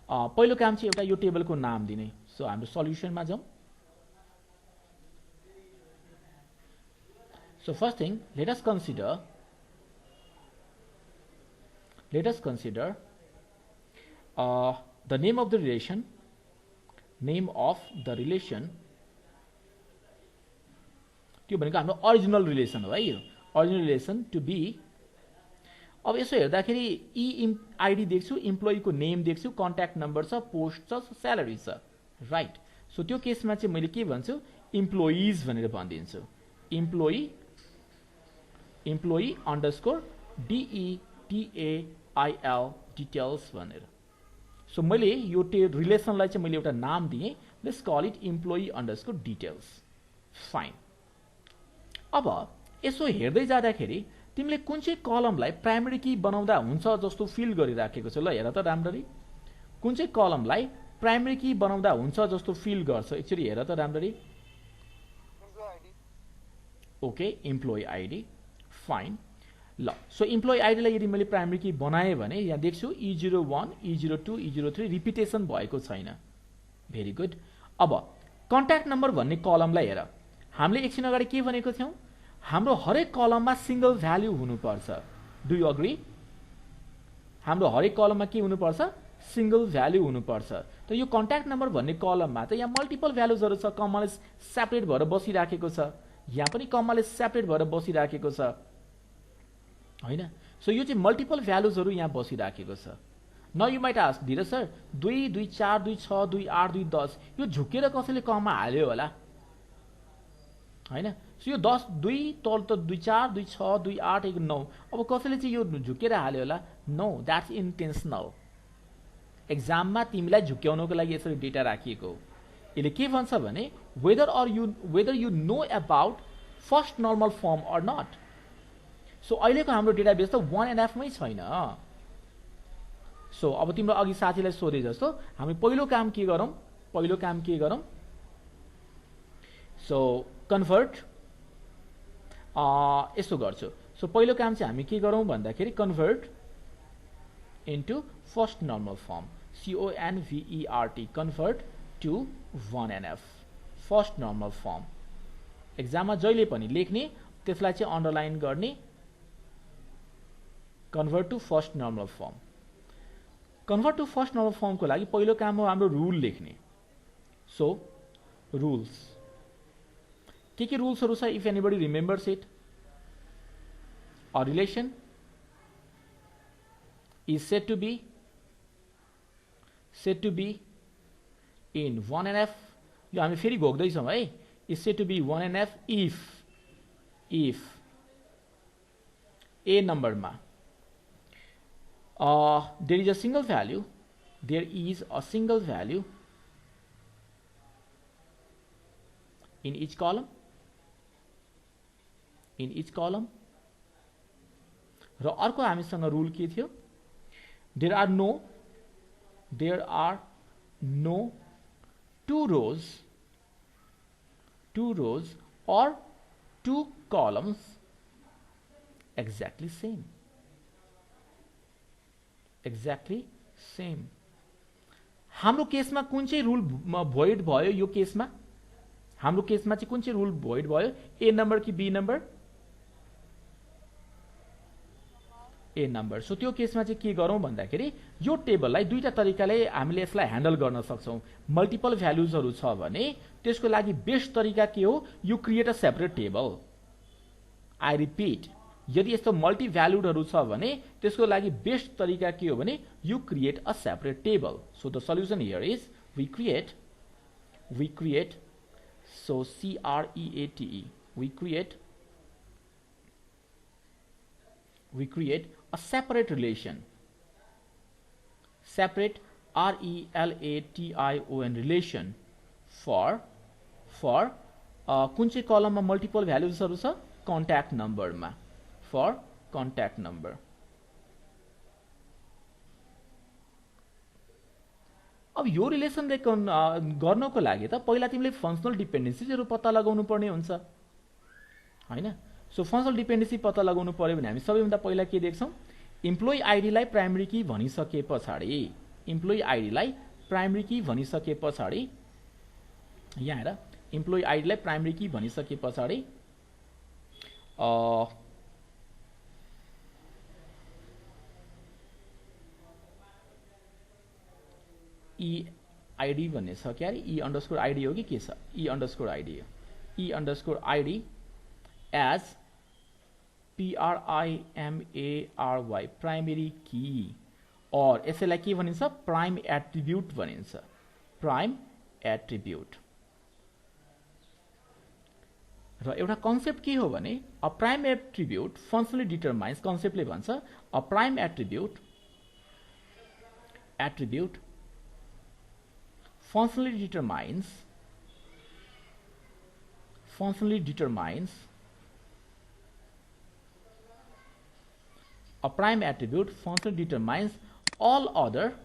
[SPEAKER 1] पहिलो काम चाहिँ एउटा यो टेबलको नाम दिने। सो हाम्रो सल्युसनमा जाउँ। So first thing, let us consider the name of the relation, त्यो भनेको हाम्रो ओरिजिनल रिलेसन हो है, यो ओरिजिनल रिलेसन टु बी। अब यसो हेर्दाखेरि आइडी देख्छु, इम्प्लोइको नेम देख्छु, कन्ट्याक्ट नम्बर छ, पोस्ट छ, स्यालेरी छ, राइट। सो त्यो केसमा चाहिँ मैले के भन्छु, इम्प्लोइज भनेर भनिदिन्छु, इम्प्लोइ अन्डरस्कोर DETAIL डिटेल्स भनेर। सो मैले यो रिलेसनलाई चाहिँ मैले एउटा नाम दिएँ, let's call it employee underscore details, fine. अब यसो हेर्दै जाँदाखेरि तिमीले कुन चाहिँ कलमलाई प्राइमेरी की बनाउँदा हुन्छ जस्तो फिल गरिराखेको छ। ल हेर त राम्ररी, कुन चाहिँ कलमलाई प्राइमेरी की बनाउँदा हुन्छ जस्तो फिल गर्छ, एकचोटि हेर त राम्ररी। Okay, employee ID, fine. ल सो इम्प्लोइ आइडीलाई यदि मैले प्राइमेरी की बनाएँ भने यहाँ देख्छु E01, E02, E03 रिपिटेसन भएको छैन, भेरी गुड। अब कन्ट्याक्ट नम्बर भन्ने कलमलाई हेर, हामीले एकछिन अगाडि के भनेको थियौँ, हाम्रो हरेक कलममा सिंगल भ्याल्यु हुनुपर्छ। Do you agree? हाम्रो हरेक कलममा के हुनुपर्छ? सिंगल भ्याल्यु हुनुपर्छ। त यो कन्ट्याक्ट नम्बर भन्ने कलममा त यहाँ मल्टिपल भ्यालुजहरू छ, कमाले सेपरेट भएर बसिराखेको छ, यहाँ पनि कमाले सेपरेट भएर बसिराखेको छ हैन। सो यो चाहिँ मल्टिपल भ्यालुजहरू यहाँ बसिराखेको छ। न you might ask Dheeraj sir 2 2 4 2 6 2 8 2 10 यो झुकेर कसैले कमा हाल्यो होला हैन। सो यो 10 2 तल त 2 4 2 6 2 8 1 9 अब कसैले चाहिँ यो झुकेर हाल्यो होला? No, that's intentional. एक्जाममा तिमीलाई झुक्याउनको लागि यसरी डेटा राखिएको हो। यसले के भन्छ भने whether you know about first normal form or not. So अहिलेको हाम्रो डेटाबेस त 1NF मै छैन। सो अब तिम्रो अघि साथीलाई सोधे जस्तो हामी पहिलो काम के गरौँ? सो कन्भर्ट यसो गर्छु। सो पहिलो काम चाहिँ हामी के गरौँ भन्दाखेरि convert into first normal form, CONVERT, convert to 1NF, first normal form. एक्जाममा जहिले पनि लेख्ने त्यसलाई चाहिँ अन्डरलाइन गर्ने, convert to first normal form. Convert to first normal फर्मको लागि पहिलो काम हो हाम्रो रुल लेख्ने। सो रुल्स के रुल्सहरू छ? If anybody remembers it, a relation is said to be in 1NF, यो हामी फेरि घोक्दैछौँ है, is said to be 1NF if a नम्बरमा there is a single value in each column र अर्को हामीसँग रुल के थियो? there are no two rows or two columns exactly same. हाम्रो केसमा कुन चाहिँ रुल भोइड भयो? यो केसमा हाम्रो केसमा चाहिँ कुन चाहिँ रुल भोइड भयो? ए नम्बर कि B number? A number. So त्यो केसमा चाहिँ के गरौँ भन्दाखेरि यो टेबललाई दुईटा तरिकाले हामीले यसलाई ह्यान्डल गर्न सक्छौँ। मल्टिपल भ्यालुजहरू छ भने त्यसको लागि बेस्ट तरिका के हो? You create a separate table. I repeat, यदि यस्तो मल्टी भ्यालुडहरू छ भने त्यसको लागि बेस्ट तरिका के हो भने you create a separate table. So the solution here is we create so CREATE we create a separate relation, separate RELATION relation for कुन चाहिँ कलममा मल्टिपल भ्यालुजहरू छ? कन्ट्याक्ट नम्बरमा, फर कन्ट्याक्ट नम्बर। अब यो रिलेसन गर्नको लागि त पहिला तिमीले फङ्सनल डिपेन्डेन्सीजहरू पत्ता लगाउनु पर्ने हुन्छ हैन। सो फङ्सनल डिपेन्डेन्सी पत्ता लगाउनु पर्यो भने हामी सबैभन्दा पहिला के देख्छौँ? इम्प्लोइ आइडीलाई प्राइमरी की भनिसके पछाडि यहाँ हेर, इम्प्लोइ आइडीलाई प्राइमरी की भनिसके पछाडि ID भन्ने छ क्या? E_ID हो कि के छ? E_ID हो। E_ID as PRIMARY प्राइमरी की, और यसैलाई के भनिन्छ? प्राइम एट्रिब्युट भनिन्छ। Prime attribute. र एउटा कन्सेप्ट के हो भने a prime attribute functionally determines, कन्सेप्टले भन्छ a prime attribute functionally determines a prime attribute functionally determines all other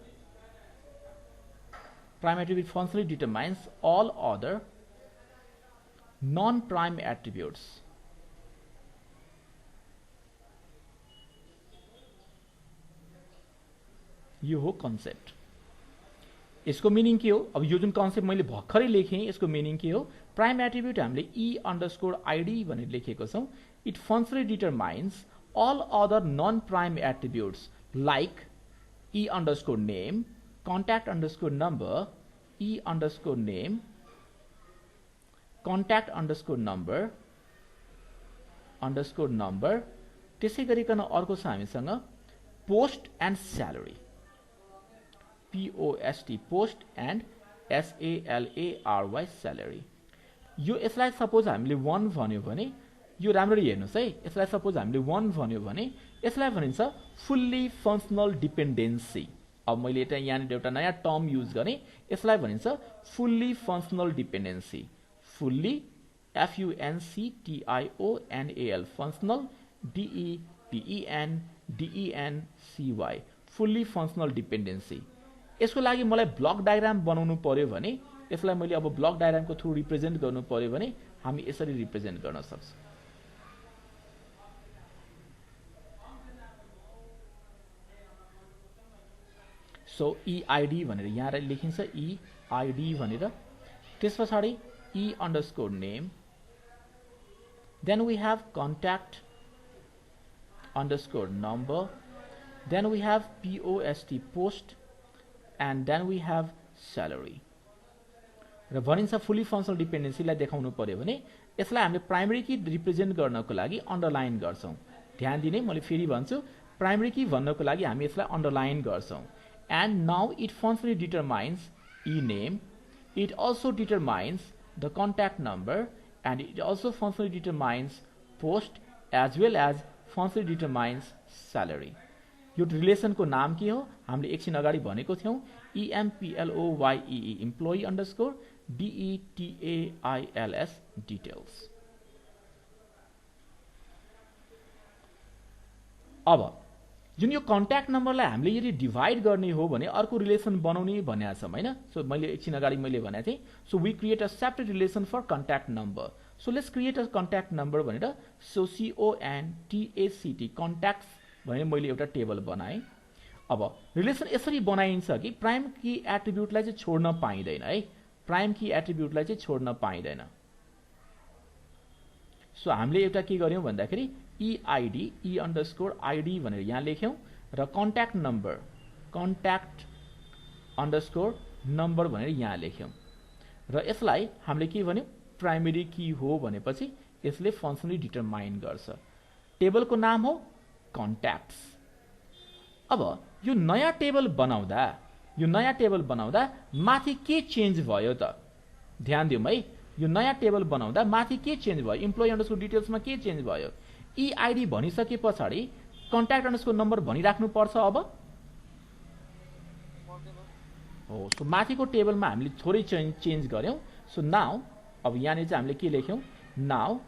[SPEAKER 1] non-prime attributes. यो हो कन्सेप्ट। यसको मिनिङ के हो? अब यो जुन कन्सेप्ट मैले भर्खरै लेखेँ यसको मिनिङ के हो? प्राइम एट्रिब्युट हामीले e_id भनेर लेखेको छौं. It functionally determines all other non-prime attributes like e_name, contact_number, e_name, contact_number, _number. त्यसै गरिकन अर्को छ हामीसँग post and salary, post post and salary salary. यो यसलाई सपोज हामीले 1 भन्यो भने यो राम्ररी हेर्नुस् है. यसलाई सपोज हामीले 1 भन्यो भने यसलाई भनिन्छ फुल्ली फंक्शनल डिपेन्डेन्सी. अब मैले यहाँनिर एउटा नयाँ टर्म युज गरेँ. यसलाई भनिन्छ fully functional dependency. Fully FUNCTIONAL functional DEPENDENCY fully functional dependency. यसको लागि मलाई ब्लक डायग्राम बनाउनु पर्यो भने यसलाई मैले अब ब्लक डायग्रामको थ्रु रिप्रेजेन्ट गर्नु पर्यो भने हामी यसरी रिप्रेजेन्ट गर्न सक्छौं. सो EID भनेर यहाँ लेखिन्छ EID भनेर. त्यसपछि e_name. Then we have contact_number. Then we have post and then we have salary. र भनिन्छ फुल्ली फंक्शनल डिपेन्डेन्सीलाई देखाउनु पर्यो भने यसलाई हामीले प्राइमरी की रिप्रेजेन्ट गर्नको लागि अन्डरलाइन गर्छौं. ध्यान दिने मैले फेरि भन्छु प्राइमरी की भन्नको लागि हामी यसलाई अन्डरलाइन गर्छौं. And now it functionally determines e_name. It also determines the contact number and it also functionally determines post as well as functionally determines salary. यो रिलेसन को नाम के हो? हामीले एकछिन अगाडि भनेको थियौं EMPLOYEE employee underscore DETAILS details. अब जुन यो कन्ट्याक्ट नम्बरलाई हामीले यदि डिवाइड गर्ने हो भने अर्को रिलेसन बनाउने भनेको छौं हैन. सो मैले एकछिन अगाडि मैले भनेको थिएँ. So we create a separate relation for contact number. So let's create a contact number भनेर सो CONTACT कन्ट्याक्ट्स भनेर मैले एउटा टेबल बनाएँ. अब रिलेसन यसरी बनाइन्छ कि प्राइम की एट्रिब्युटलाई चाहिँ छोड्न पाइदैन है. प्राइम की एट्रिब्युटलाई चाहिँ छोड्न पाइदैन. सो हामीले एउटा के गर्यौं भन्दाखेरि EID E_ID भनेर यहाँ लेख्यौं र कन्ट्याक्ट नम्बर भनेर यहाँ लेख्यौं र यसलाई हामीले के भन्यौं प्राइमरी की हो भनेपछि यसले फंक्शनली डिटरमाइन गर्छ. टेबलको नाम हो कन्ट्याक्ट्स. अब यो नयाँ टेबल बनाउँदा माथि के चेन्ज भयो त? ध्यान दिउँ है. यो नयाँ टेबल बनाउँदा माथि के चेन्ज भयो? इम्प्लोइ अन्डरस्कोर डिटेल्समा के चेन्ज भयो? EID भनिसके पछाडि कन्ट्याक्ट अन्डरस्कोर नम्बर भनिराख्नु पर्छ. अब हो सो माथिको टेबलमा हामीले थोरै चेन्ज गर्यौं. सो नाउ अब यहाँ चाहिँ हामीले के लेख्यौं? Now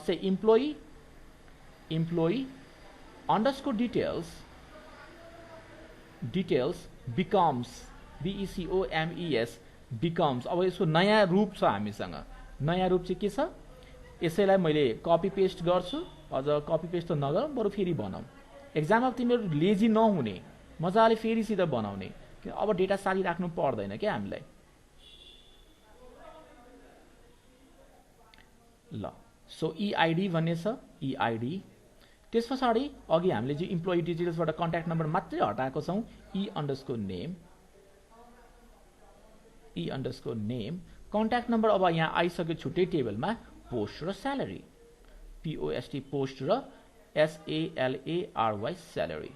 [SPEAKER 1] say employee underscore details becomes BECOMES becomes. अब यसको नयाँ रूप छ हामीसँग. नयाँ रूप चाहिँ के छ? यसैलाई मैले कपी पेस्ट गर्छु. अझ कपी पेस्ट त नगरौँ बरु फेरि बनाऊ. एक्जाममा तिमीहरू लेजी नहुने मजाले फेरि सिधा बनाउने. अब डेटा सारी राख्नु पर्दैन के हामीलाई. ल सो EID भन्ने छ EID. त्यसपछि अघि हामीले जो इम्प्लोइ डिटेल्सबाट कन्ट्याक्ट नम्बर मात्रै हटाएको छौं E_name. कन्ट्याक्ट नम्बर अब यहाँ आइसक्यो छुट्टै टेबलमा पोस्ट र स्यालेरी. POST पोस्ट र SALARY स्यालेरी.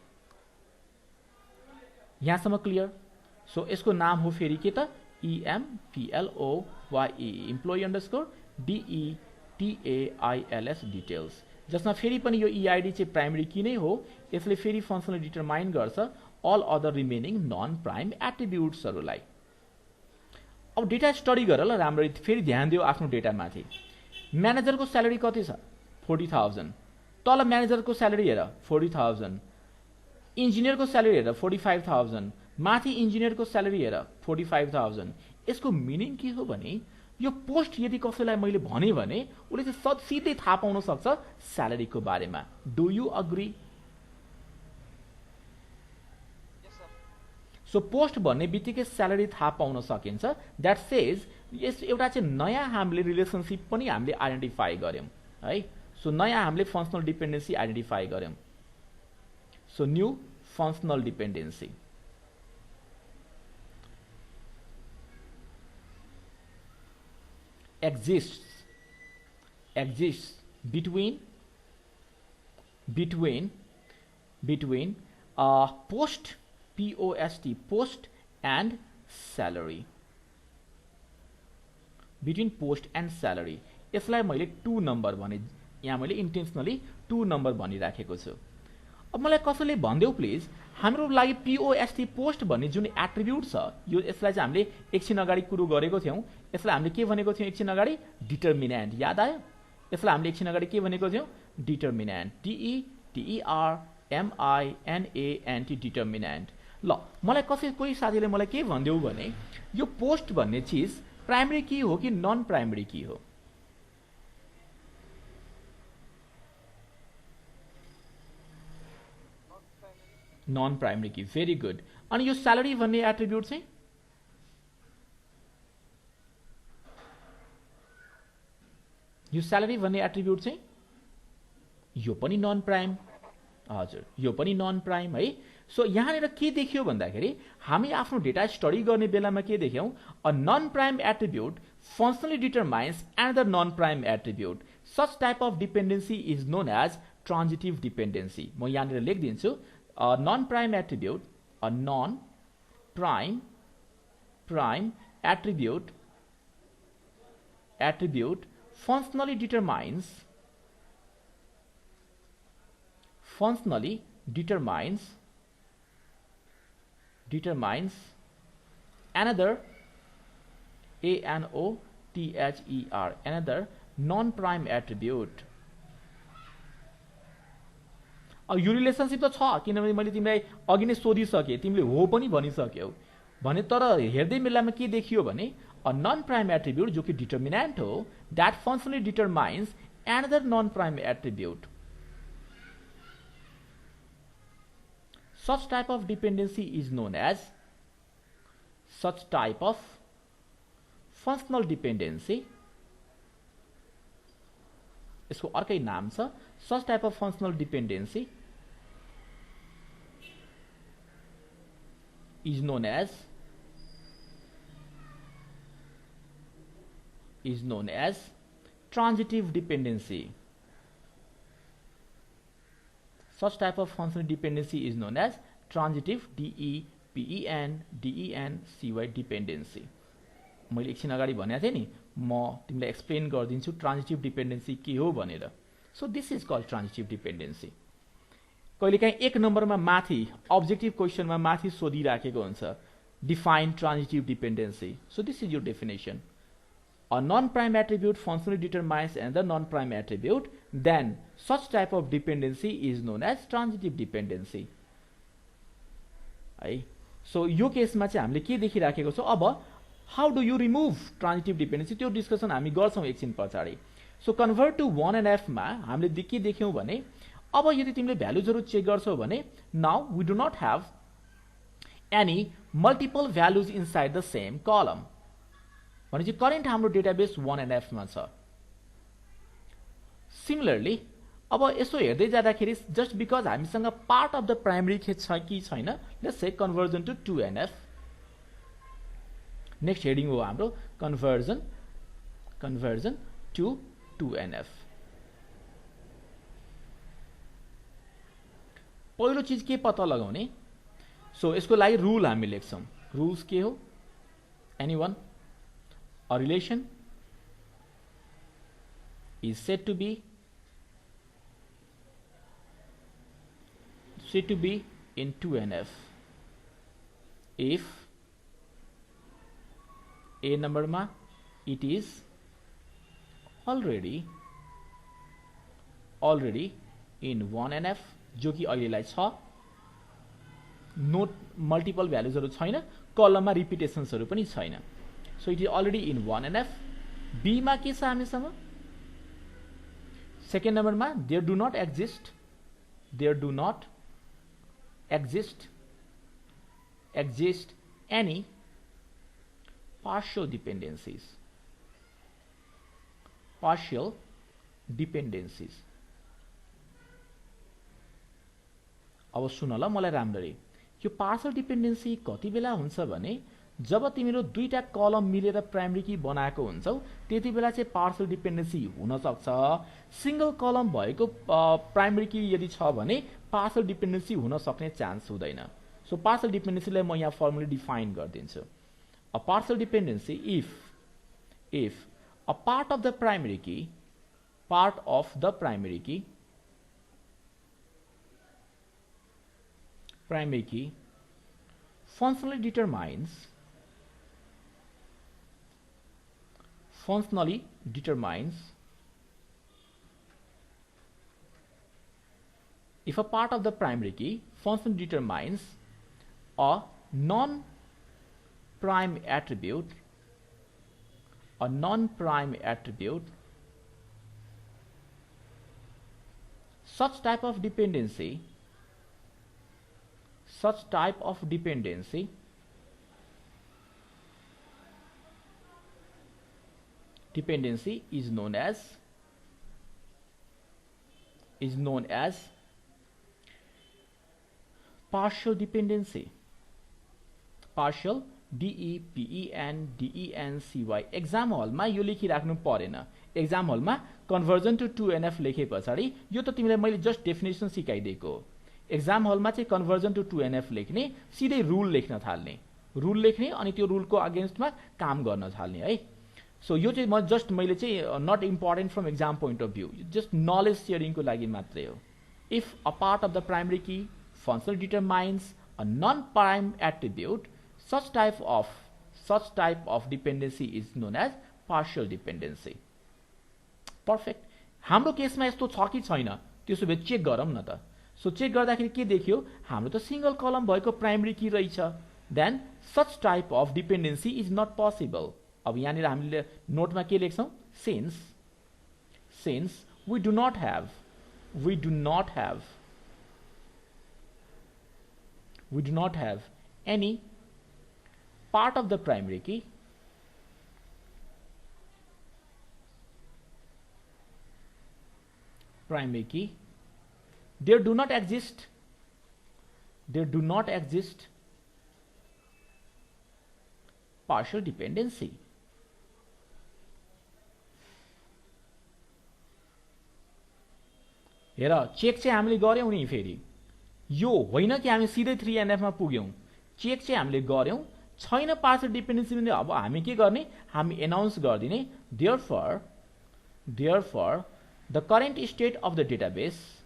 [SPEAKER 1] यहाँसम्म क्लियर? सो यसको नाम हो फेरि के त EMPLOYE employee underscore DETAILS details. जसमा फेरि पनि यो EID चाहिँ प्राइमरी की नै हो. यसले फेरि फंक्शनली डिटरमाइन गर्छ all other remaining non prime एट्रिब्युट्सहरुलाई. अब डेटा स्टडी गर ल राम्ररी. फेरि ध्यान दियो आफ्नो डेटामाथि. म्यानेजरको स्यालेरी कति छ? 40,000. तल म्यानेजरको स्यालेरी हेर 40,000. इन्जिनियरको स्यालेरी हेर 45,000. माथि इन्जिनियरको स्यालेरी हेर 45,000. यसको मिनिङ के हो भने यो पोस्ट यदि कसैलाई मैले भने उले चाहिँ सिधै थाहा पाउन सक्छ स्यालेरीको बारेमा. Do you agree? So post भन्ने बित्तिकै स्यालेरी थाहा पाउन सकिन्छ। द्याट सेज यस एउटा चाहिँ नयाँ हामीले रिलेसनसिप पनि हामीले आइडेन्टिफाई गर्यौं है। सो नयाँ हामीले फंक्शनल डिपेन्डेन्सी आइडेन्टिफाई गर्यौं। So new functional dependency exists between post post and salary, between post and salary। यसलाई मैले 2 नम्बर भने, यहाँ मैले इन्टेन्सनली 2 नम्बर भनिराखेको छु। अब मलाई कसैले भनिदेऊ प्लिज, हाम्रो लागि पोस्ट पोस्ट भन्ने जुन एट्रिब्युट छ यो यसलाई चाहिँ हामीले एकछिन अगाडि कुरो गरेको थियौं। यसलाई हामीले के भनेको थियौं एकछिन अगाडि? डिटरमिनेन्ट। याद आयो? यसलाई हामीले एकछिन अगाडि के भनेको थियौं? डिटरमिनेन्ट। DETERMINANT determinant. ल मलाई कोही साथीले मलाई के भन्देऊ भने यो पोस्ट भन्ने चीज प्राइमरी की हो कि नन प्राइमरी की हो? Non primary key. Very good. अनि यो स्यालेरी भन्ने एट्रिब्युट चाहिँ यो स्यालेरी भन्ने एट्रिब्युट चाहिँ यो पनि नन प्राइम। हजुर यो पनि नन प्राइम है। सो यहाँनिर के देखियो भन्दाखेरि हामी आफ्नो डेटा स्टडी गर्ने बेलामा के देख्यौं? A non prime attribute functionally determines another non prime attribute. Such type of dependency is known as transitive dependency. म यहाँनिर लेखिदिन्छु a non-prime attribute, a non-prime attribute functionally determines another another non-prime attribute। यो relationship त छ किनभने मैले तिमीलाई अघि नै सोधिसके, तिमीले हो पनि भनिसक्यौ भने, तर हेर्दै बेलामा के देखियो भने अ नन प्राइम एट्रिब्युट जो कि डिटरमिनेन्ट हो that functionally determines another non prime attribute. Such type of dependency is known as such type of functional dependency. यसको अर्कै नाम छ such type of functional dependency is known as transitive dependency। Such type of functional dependency is known as transitive DEPENDENCY dependency। मैले एकछिन अगाडि भनेको थिएँ नि, म तिमीलाई एक्सप्लेन गरिदिन्छु ट्रान्जिटिभ डिपेन्डेन्सी के हो भनेर। So this is called transitive dependency. कहिलेकाहीँ एक नम्बरमा माथि अब्जेक्टिभ क्वेसनमा माथि सोधिराखेको हुन्छ define transitive dependency. So this is your definition. A non prime attribute functionally determines another non prime attribute, then such type of dependency is known as transitive dependency है। So यो केसमा चाहिँ हामीले के देखिराखेको छ? अब how do you remove transitive dependency त्यो डिस्कसन हामी गर्छौं एकछिन पछाडि। So convert to 1 and f मा हामीले के देख्यौं भने अब यदि तिमीले भ्यालुजहरु चेक गर्छौ भने now we do not have any multiple values inside the same column. भनेपछि करेन्ट हाम्रो डेटाबेस 1 and f मा छ। सिमिलरली अब यसो हेर्दै जाँदाखेरि जस्ट बिकज हामीसँग पार्ट अफ द प्राइमरी के छ कि छैन, let's say conversion to 2 and f। Next heading हो हाम्रो कन्भर्जन टु 2 and f। पहिलो चीज के पत्ता लगाउने? सो यसको लागि रूल हामी लेख्छौं। रूल्स के हो? Anyone? A relation is said to be in 2 and f if a number ma it is already in 1 and f जो कि अहिलेलाई छ, नोट मल्टिपल भ्यालुजहरु छैन, कलममा रिपिटेशन्सहरु पनि छैन। So it is already in 1 and f। B मा के छ हामीसँग? सेकेन्ड नम्बरमा there do not exist exist any partial dependencies. Partial dependencies. अब सुन ल मलाई राम्ररी, यो पार्सल डिपेन्डेन्सी कति बेला हुन्छ भने जब तिमीहरू दुईटा कलम मिलेर प्राइमरी की बनाएको हुन्छौ त्यति बेला चाहिँ पार्सल डिपेन्डेन्सी हुन सक्छ। सिंगल कलम भएको प्राइमरी की यदि छ भने पार्सल डिपेन्डेन्सी हुन सक्ने चान्स हुँदैन। सो पार्सल डिपेन्डेन्सीलाई म यहाँ फर्मुली डिफाइन गरिदिन्छु। A partial dependency if a part of the primary key functionally determines if a part of the primary key functionally determines a non-prime attribute, such type of dependency is known as partial dependency. Partial DEPENDENCY exam हलमा यो लेखिराख्नु परेन। Exam हलमा conversion to 2NF लेखे पछाडि यो त तिमीलाई मैले जस्ट डेफिनेसन सिकाइदिएको। एक्जाम हलमा चाहिँ कन्भर्जन टु 2NF लेख्ने, सिधै रुल लेख्न थाल्ने, रुल लेख्ने अनि त्यो रुलको अगेन्स्टमा काम गर्न थाल्ने है। सो यो चाहिँ म जस्ट मैले चाहिँ not important from exam point of view, just knowledge सेयरिङको लागि मात्रै हो। If a part of the primary key functionally determines a non-prime attribute, such type of dependency is known as partial dependency. Perfect. हाम्रो केसमा यस्तो छ कि छैन त्यसो भए चेक गरौँ न त। सो चेक गर्दाखेरि के देखियो, हाम्रो त सिंगल कलम भएको प्राइमरी की रहेछ, then such type of dependency is not possible. अब यहाँनिर हामीले नोटमा के लेख्छौँ, since we do not have any part of the primary key there do not exist partial dependency. हेर चेक चाहिँ हामीले गर्यौं नि, फेरि यो होइन कि हामी सिधै 3NF मा पुग्यौं, चेक चाहिँ हामीले गर्यौं, छैन पार्शियल डिपेन्डेन्सी भने अब हामी के गर्ने, हामी announce गर्दिने therefore the current state of the database,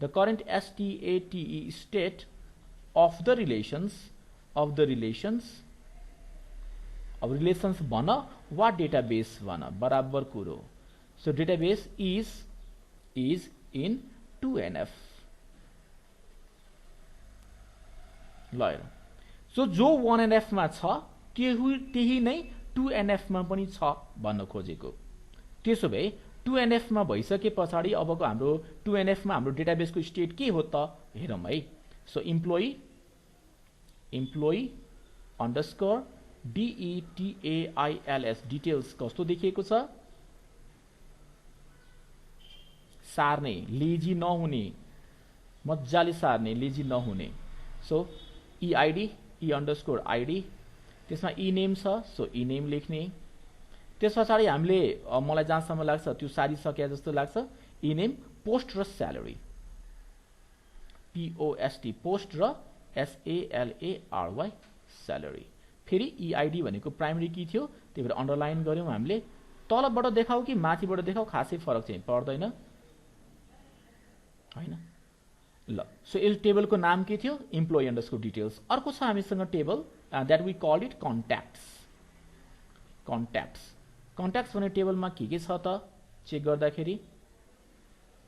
[SPEAKER 1] the current STATE state of the relations भन वा डेटाबेस भन बराबर कुरो। So database is in 2NF। ल सो जो 1NF मा छ त्यही नै 2NF मा पनि छ भन्न खोजेको। त्यसो भए 2NF मा भइसके पछाडि अबको हाम्रो 2NF मा हाम्रो डेटाबेसको स्टेट के हो त हेरौँ है। So employee underscore DETAILS details कस्तो देखिएको छ, सार्ने, लेजी नहुने, मज्जाले सार्ने, लेजी नहुने। सो EID अंडरस्कोर ID, त्यसमा इनेम छ, सो इनेम लेख्ने। त्यस पछाडि हामीले मलाई जहाँसम्म लाग्छ त्यो सारिसके जस्तो लाग्छ, इनेम पोस्ट र स्यालेरी, POST पोस्ट र SALARY स्यालेरी। फेरि EID भनेको प्राइमरी की थियो, त्यही भएर अन्डरलाइन गर्यौं हामीले। तलबाट देखाऊ कि माथिबाट देखाऊ खासै फरक चाहिँ पर्दैन हैन। ल सो यो टेबलको नाम के थियो, इम्प्लोइ अंडरस्कोर डिटेल्स। अर्को छ हामीसँग table that we called it contacts भन्ने टेबलमा के छ त चेक गर्दाखेरि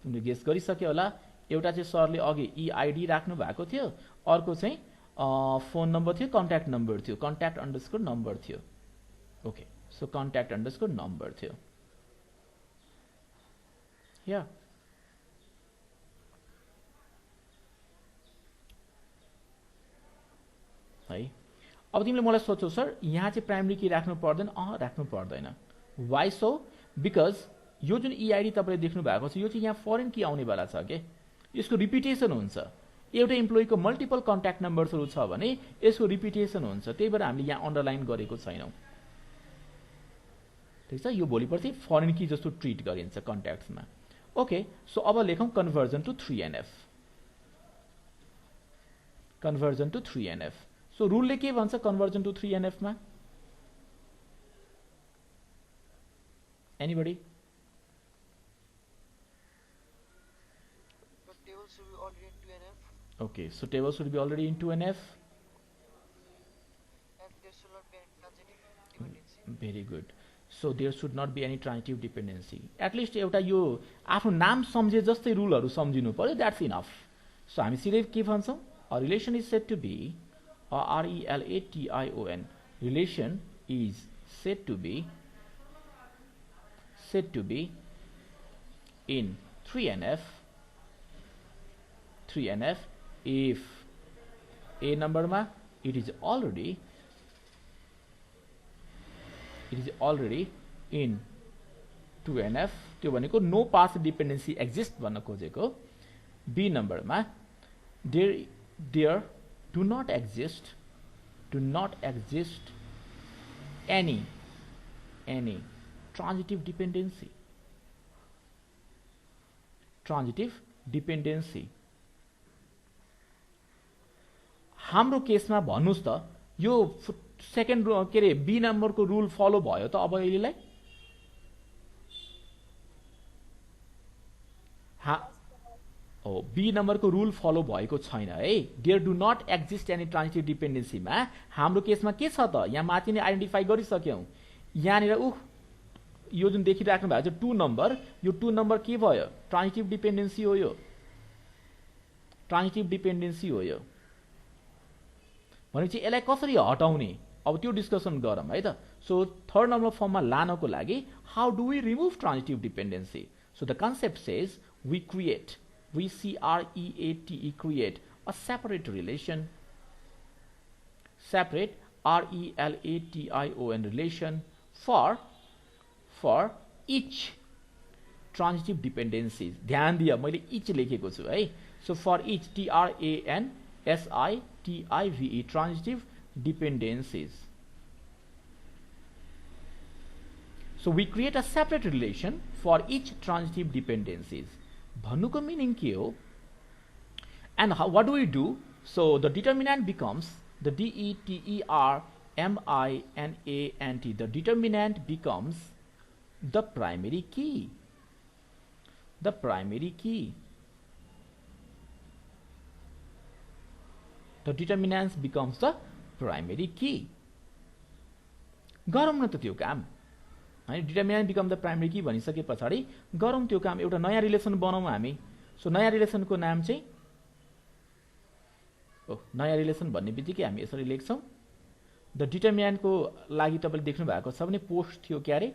[SPEAKER 1] तिमीले गेस गरिसक्यो होला। एउटा चाहिँ सरले अघि EID राख्नु भएको थियो, अर्को चाहिँ फोन नम्बर थियो, कन्ट्याक्ट नम्बर थियो, कन्ट्याक्ट अंडरस्कोर नम्बर थियो। Okay, so contact underscore number थियो। या है। अब तिमीले मलाई सोध्छौ सर यहाँ चाहिँ प्राइमरी की राख्नु पर्दैन? राख्नु पर्दैन। Why so? बिकज यो जुन EID तपाईले देख्नु भएको छ यो चाहिँ यहाँ फरेन की आउनेवाला छ के, यसको रिपिटेसन हुन्छ। एउटा इम्प्लोइको मल्टिपल कन्ट्याक्ट नम्बर्सहरू छ भने यसको रिपिटेसन हुन्छ, त्यही भएर हामीले यहाँ अन्डरलाइन गरेको छैनौँ। ठिक छ, यो भोलिपर्सि फरेन की जस्तो ट्रिट गरिन्छ कन्ट्याक्ट्समा। ओके, सो अब लेखौँ conversion to 3NF। Conversion to 3NF। So रुलले के भन्छ कन्भर्जन टु 3NF मा? Anybody? Okay, so table should be already in 2NF.
[SPEAKER 2] And there should not be any transitive dependency.
[SPEAKER 1] Very good. So there should not be any transitive dependency. At least एउटा यो आफ्नो नाम सम्झे जस्तै रुलहरु सम्झिनु पर्यो, that's enough. So हामी सिधै के भन्छौं? A relation is said to be RELATION. Relation is said to be in 3NF if a number ma it is already in 2NF, त्यो भनेको no path dependency exists भन्न खोजेको। B number मा there do not exist any transitive dependency। हाम्रो केसमा भन्नुस् त यो second के रे बी नम्बरको रुल फलो भयो त अब अहिलेलाई? बी नम्बरको रुल फलो भएको छैन है। There do not exist any transitive डिपेन्डेन्सीमा हाम्रो केसमा के छ त? यहाँ माथि नै आइडेन्टिफाई गरिसक्यौं। यहाँनिर यो जुन देखिराख्नु भएको छ 2 नम्बर, यो 2 नम्बर के भयो? ट्रान्जिटिभ डिपेन्डेन्सी हो यो, ट्रान्जिटिभ डिपेन्डेन्सी हो यो। भनेपछि यसलाई कसरी हटाउने अब त्यो डिस्कसन गरौँ है त। सो थर्ड नम्बर फर्ममा लानको लागि how do we remove transitive dependency? So the concept says we create a separate relation, separate RELATION relation for each transitive dependencies. ध्यान दिया मैले each लेखेको छु है। So for each TRANSITIVE transitive dependencies. So we create a separate relation for each transitive dependencies. भन्नुको meaning के हो? And what do we do? So the determinant becomes the DETERMINANT. The determinant becomes the primary key. The primary key. The determinant becomes the primary key. गरौँ न त त्यो काम है। Determinant become the primary की भनिसके पछाडि गरौँ त्यो काम। एउटा नयाँ रिलेसन बनाउँ हामी। सो नयाँ रिलेसनको नाम चाहिँ नयाँ रिलेसन भन्ने बित्तिकै हामी यसरी लेख्छौं। द डिटर्मिनेन्टको लागि तपाईले देख्नु भएको छ भने पोस्ट थियो क्यारे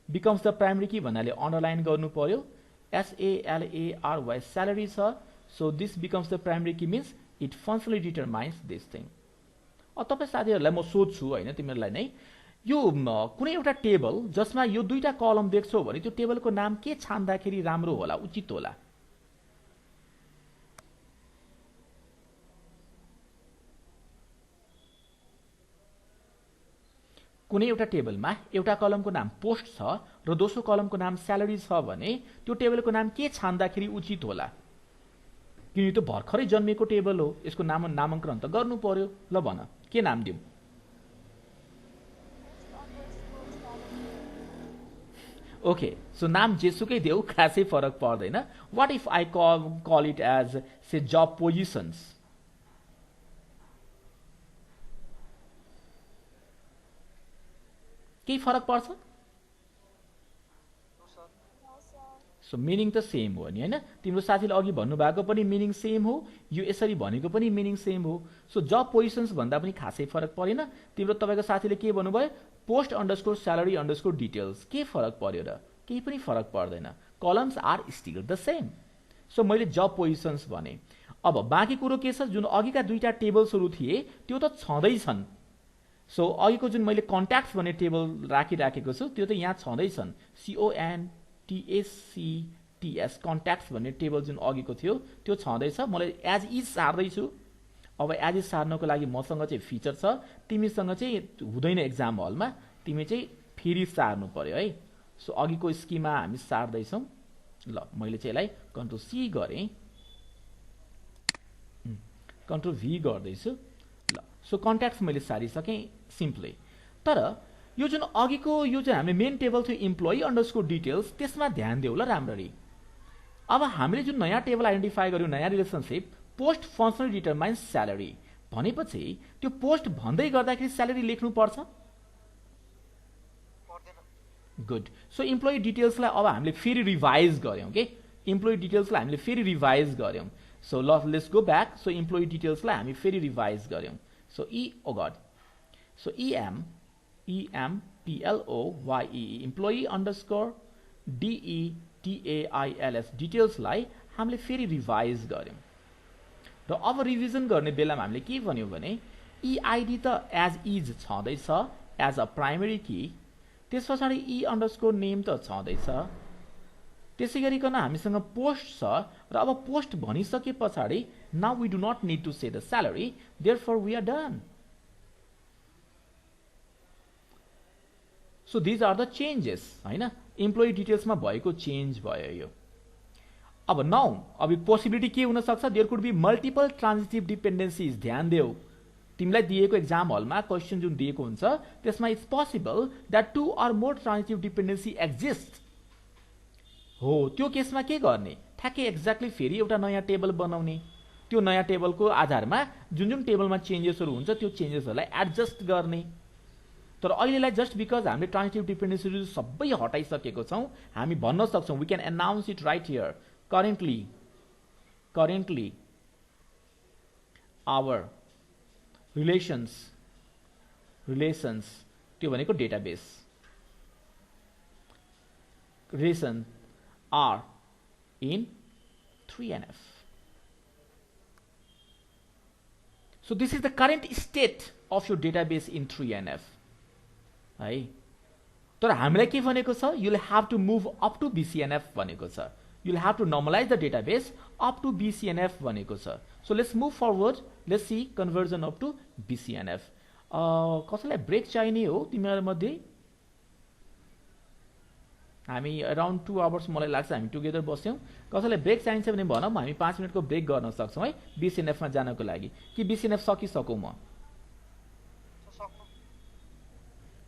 [SPEAKER 1] बिकम्स द प्राइमरी की भन्नाले अन्डरलाइन गर्नु पर्यो। SALARY स्यालेरी छ। So this becomes the primary key means it functionally determines this thing. अब तपाई साथीहरुलाई म सोध्छु हैन तिमीहरुलाई नै, यो कुनै एउटा टेबल जसमा यो दुईटा कलम देख्छौ भने त्यो टेबलको नाम के छान्दाखेरि राम्रो होला, उचित होला? कुनै एउटा टेबलमा एउटा कलमको नाम पोस्ट छ र दोस्रो कलमको नाम स्यालेरी छ भने त्यो टेबलको नाम के छान्दाखेरि उचित होला? किन यो त भर्खरै जन्मेको टेबल हो, यसको नामाङ्कन त गर्नु पर्यो। ल भन के नाम दिउँ? ओके, सो नाम जेसुकै देऊ खासै फरक पर्दैन। What if I call it as say job positions? केही फरक पर्छ? सो मिनिङ त सेम हो नि हैन। तिम्रो साथीले अघि भन्नु भएको पनि मिनिङ सेम हो, यो यसरी भनेको पनि मिनिङ सेम हो। सो जब पोजिशन्स भन्दा पनि खासै फरक परेन। तिम्रो तपाईको साथीले के भन्नुभयो? Post underscore salary underscore details. के फरक पर्यो र? केही पनि फरक पर्दैन। Columns are still the same. So मैले जब पोजिशन्स भने। अब बाँकी कुरो के छ, जुन अघिका दुईटा टेबल्सहरू थिए त्यो त छँदैछन्। सो अघिको जुन मैले कन्ट्याक्ट्स भन्ने टेबल राखिराखेको छु त्यो त यहाँ छँदैछन्, CONTACTS कन्ट्याक्ट्स भन्ने टेबल जुन अघिको थियो त्यो छँदैछ। मैले एज इज सार्दैछु। अब एज इज सार्नको लागि मसँग चाहिँ फिचर छ, तिमीसँग चाहिँ हुँदैन एक्जाम हलमा, तिमी चाहिँ फेरि सार्नु पर्यो है। सो अघिको स्किममा हामी सार्दैछौँ। ल मैले चाहिँ यसलाई कन्ट्रोल सी गरेँ, कन्ट्रोल भी गर्दैछु। ल सो कन्ट्याक्ट्स मैले सारिसकेँ सिम्पली। तर यो जुन अघिको यो चाहिँ हामीले मेन टेबल थियो इम्प्लोइ अन्डरस्कोर डिटेल्स, त्यसमा ध्यान देऊ ल राम्ररी। अब हामीले जुन नयाँ टेबल आइडेन्टिफाई गर्यौँ, नयाँ relationship post functional determines salary भनेपछि त्यो पोस्ट भन्दै गर्दाखेरि स्यालेरी लेख्नु पर्छ? गुड। सो इम्प्लोइ डिटेल्सलाई अब हामीले फेरि रिभाइज गऱ्यौँ के, इम्प्लोइ डिटेल्सलाई हामीले फेरि रिभाइज गऱ्यौँ। So let's go back. So employee डिटेल्सलाई हामी फेरि रिभाइज गऱ्यौँ। So so EMPLOYE employee underscore DETAILS डिटेल्सलाई हामीले फेरि रिभाइज गऱ्यौँ। र अब रिभिजन गर्ने बेलामा हामीले के भन्यौँ भने EID त एज इज छँदैछ एज अ प्राइमेरी की, त्यस पछाडि E अन्डरस्कोर नेम त छँदैछ। त्यसै गरिकन हामीसँग पोस्ट छ र अब पोस्ट भनिसके पछाडि now we do not need to say the salary, therefore we are done. So these are the changes हैन, इम्प्लोइ डिटेल्समा भएको चेन्ज भयो यो। अब अब पोसिबिलिटी के हुन सक्छ, देयर कुड बी मल्टिपल ट्रान्जिटिभ डिपेन्डेन्सीज। ध्यान देऊ, तिमीलाई दिएको एक्जाम हलमा क्वेसन जुन दिएको हुन्छ त्यसमा it's possible that 2 or more transitive dependency exist हो। त्यो केसमा के गर्ने, ठ्याक्कै एक्ज्याक्टली फेरि एउटा नयाँ टेबल बनाउने, त्यो नयाँ टेबलको आधारमा जुन जुन टेबलमा चेन्जेसहरू हुन्छ त्यो चेन्जेसहरूलाई एडजस्ट गर्ने। तर अहिलेलाई जस्ट बिकज हामीले ट्रान्जिटिभ डिपेन्डेन्सीहरू सबै हटाइसकेको छौँ, हामी भन्न सक्छौँ, we can announce it right here, currently our relations त्यो भनेको database relation are in 3NF. So this is the current state of your database in 3NF. है, तर हामीलाई के भनेको छ, you'll have to move up to BCNF भनेको छ, you'll have to normalize the database up to BCNF भनेको छ। So let's move forward, let's see conversion up to BCNF. कसैलाई ब्रेक चाहिने हो तिमीहरु मध्ये? हामी अराउन्ड 2 आवर्स मलाई लाग्छ हामी टुगेदर बस्यौं। कसैलाई ब्रेक चाहिन्छ भने भनौँ, हामी 5 मिनेटको ब्रेक गर्न सक्छौं है BCNF मा जानको लागि। कि BCNF सकिसकौं म?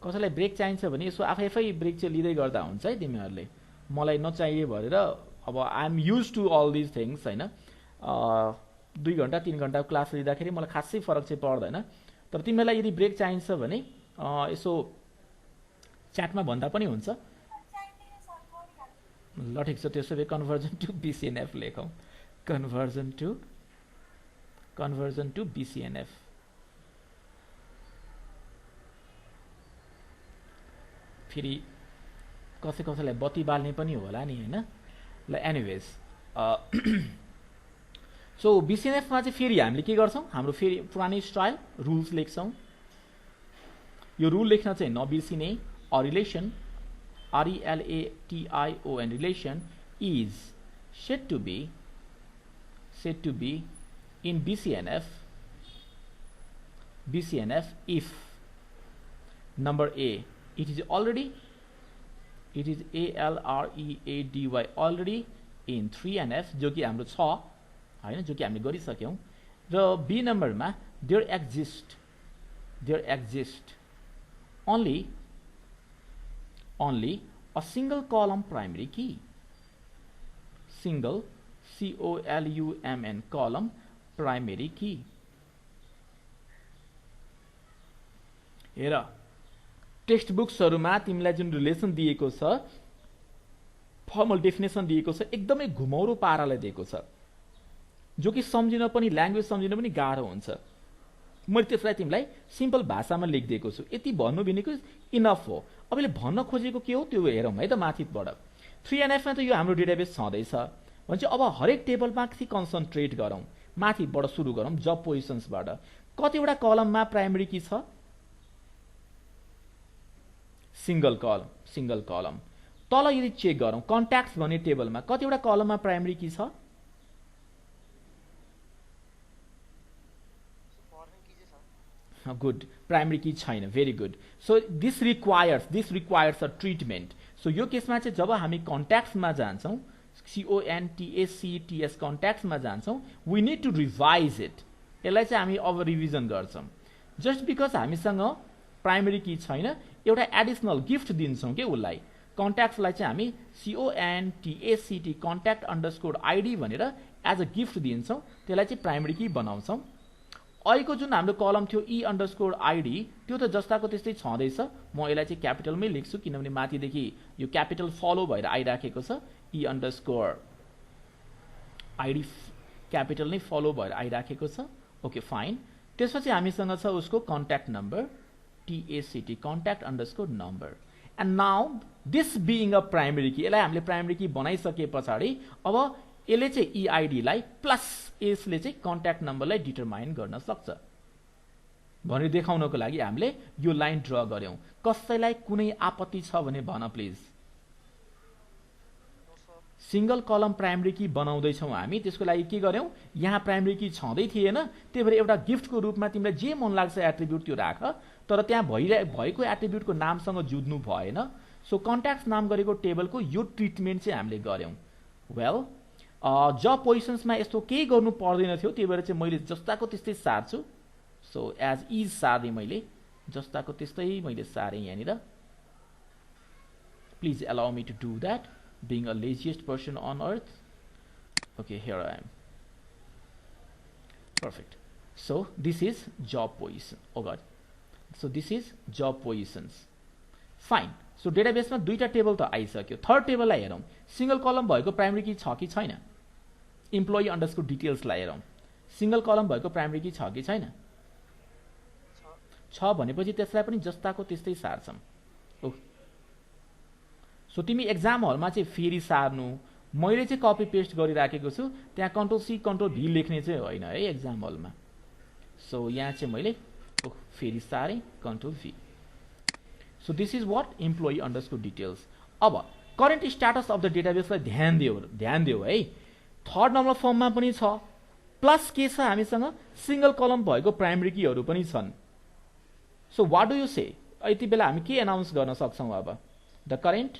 [SPEAKER 1] कसैलाई ब्रेक चाहिन्छ भने यसो आफै ब्रेक चाहिँ लिँदै गर्दा हुन्छ है तिमीहरुले। मलाई नचाहिए भनेर अब I am used to all this things हैन। 2 घण्टा 3 घण्टा क्लास लिँदाखेरि मलाई खासै फरक चाहिँ पर्दैन। तर तिमीलाई यदि ब्रेक चाहिन्छ भने यसो च्याटमा भन्दा पनि हुन्छ। ल ठीक छ, त्यसो भए कन्भर्जन टु BCNF लेखौं। Conversion to BCNF। फेरि कसैलाई बत्ती बाल्ने पनि होला नि हैन। ल एनीवेज सो BCNF मा चाहिँ फेरि हामीले के गर्छौं, हाम्रो फेरि पुरानै स्टाइल रुल्स लेख्छौं। यो रुल लेख्न चाहिँ नबिर्सिने, a relation RELATION relation is said to be in BCNF if number A, it is ALREADY already in 3NF जो कि हाम्रो छ हैन, जो कि हामीले गरिसक्यौं। र B नम्बरमा there exist only a single column primary key, single COLUMN column primary key। हेर, टेक्स्ट बुक्सहरुमा तिमीलाई जुन रिलेसन दिएको छ, फर्मल डेफिनेसन दिएको छ, एकदमै घुमौरो पाराले दिएको छ, जो कि सम्झिन पनि, ल्याङ्ग्वेज सम्झिन पनि गाह्रो हुन्छ। मैले त्यसलाई तिमीलाई सिम्पल भाषामा लेखिदिएको छु, यति भन्नु भनेको इनफ हो। अब यसले भन्न खोजेको के हो त्यो हेरौँ है त माथिबाट। 3NF मा त यो हाम्रो डेटाबेस छँदैछ भने चाहिँ अब हरेक टेबलमा कन्सन्ट्रेट गरौँ। माथिबाट सुरु गरौँ जब पोजिसन्सबाट कतिवटा कलममा प्राइमरी की छ सिंगल कलम तल यदि चेक गरौँ कन्ट्याक्ट्स भन्ने टेबलमा कतिवटा कलममा प्राइमरी की छ
[SPEAKER 2] फरेन की चाहिँ छ
[SPEAKER 1] गुड प्राइमरी की छैन very good so this requires a treatment so यो केसमा चाहिँ जब हामी कन्ट्याक्ट्समा जान्छौँ CONTACTS कन्ट्याक्ट्समा जान्छौँ we need to revise it यसलाई चाहिँ हामी अब रिभिजन गर्छौँ जस्ट बिकज हामीसँग प्राइमरी की छैन एउटा एडिसनल गिफ्ट दिन्छौँ के उसलाई कन्ट्याक्ट्सलाई चाहिँ हामी CONTACT कन्ट्याक्ट अंडरस्कोर ID भनेर एज अ गिफ्ट दिन्छौँ त्यसलाई चाहिँ प्राइमरी की बनाउँछौँ अहिलेको जुन हाम्रो कलम थियो E अंडरस्कोर ID त्यो त जस्ताको त्यस्तै छँदैछ म यसलाई चाहिँ क्यापिटलमै लेख्छु किनभने माथिदेखि यो क्यापिटल फलो भएर आइराखेको छ E अंडरस्कोर ID क्यापिटल नै फलो भएर आइराखेको छ ओके फाइन त्यसपछि हामीसँग छ उसको contact number TACT contact underscore number and now this being a primary key यसलाई हामीले प्राइमरी की बनाइसके पछाडि अब यसले चाहिँ EID लाई प्लस यसले चाहिँ कन्ट्याक्ट नम्बरलाई डिटरमाइन गर्न सक्छ भनेर देखाउनको लागि हामीले यो लाइन ड्र गर्यौं कसैलाई कुनै आपत्ति छ भने भन प्लिज सिंगल कलम प्राइमरी की बनाउँदै छौं हामी त्यसको लागि के गर्यौं यहाँ प्राइमरी की छँदै थिएन त्यही भएर एउटा गिफ्टको रूपमा तिमीलाई जे मन लाग्छ एट्रिब्युट त्यो राख तर त्यहाँ भएको एट्रिब्युटको नामसँग जुझ्नु भएन सो कन्ट्याक्ट्स नाम गरेको टेबलको यो ट्रिटमेन्ट चाहिँ हामीले गर्यौं वेल जब पोजिसन्समा यस्तो केही गर्नु पर्दैन थियो त्यही भएर चाहिँ मैले जस्ताको त्यस्तै सार्छु सो एज इज सार्दै मैले जस्ताको त्यस्तै मैले सारे यहाँनिर please allow me to do that being a laziest person on earth okay here I am perfect so this is job position oh god so this is job positions fine so database मा दुईटा table त आइसक्यो third table लाई हेरौं single कलम भएको primary key छ कि छैन एम्प्लोयी अंडरस्कोर डिटेल्स लाई हेरौं सिंगल कलम भएको प्राइमरी की छ कि छैन छ भनेपछि त्यसलाई पनि जस्ताको त्यस्तै सार्छौं सो तिमी एक्जाम हलमा चाहिँ फेरि सार्नु मैले चाहिँ कपी पेस्ट गरिराखेको छु त्यहाँ कन्ट्रोल सी कन्ट्रोल भी लेख्ने चाहिँ होइन है एक्जाम हलमा सो यहाँ चाहिँ मैले फेरि सारे control V so this is what employee underscore details अब करेन्ट स्ट्याटस अफ द डेटाबेसलाई ध्यान दियो है थर्ड नम्बर फर्ममा पनि छ प्लस के छ हामीसँग सिंगल कलम भएको प्राइमरी कीहरू पनि छन् सो व्हाट डु यु से यति बेला हामी के एनाउन्स गर्न सक्छौं अब द करेन्ट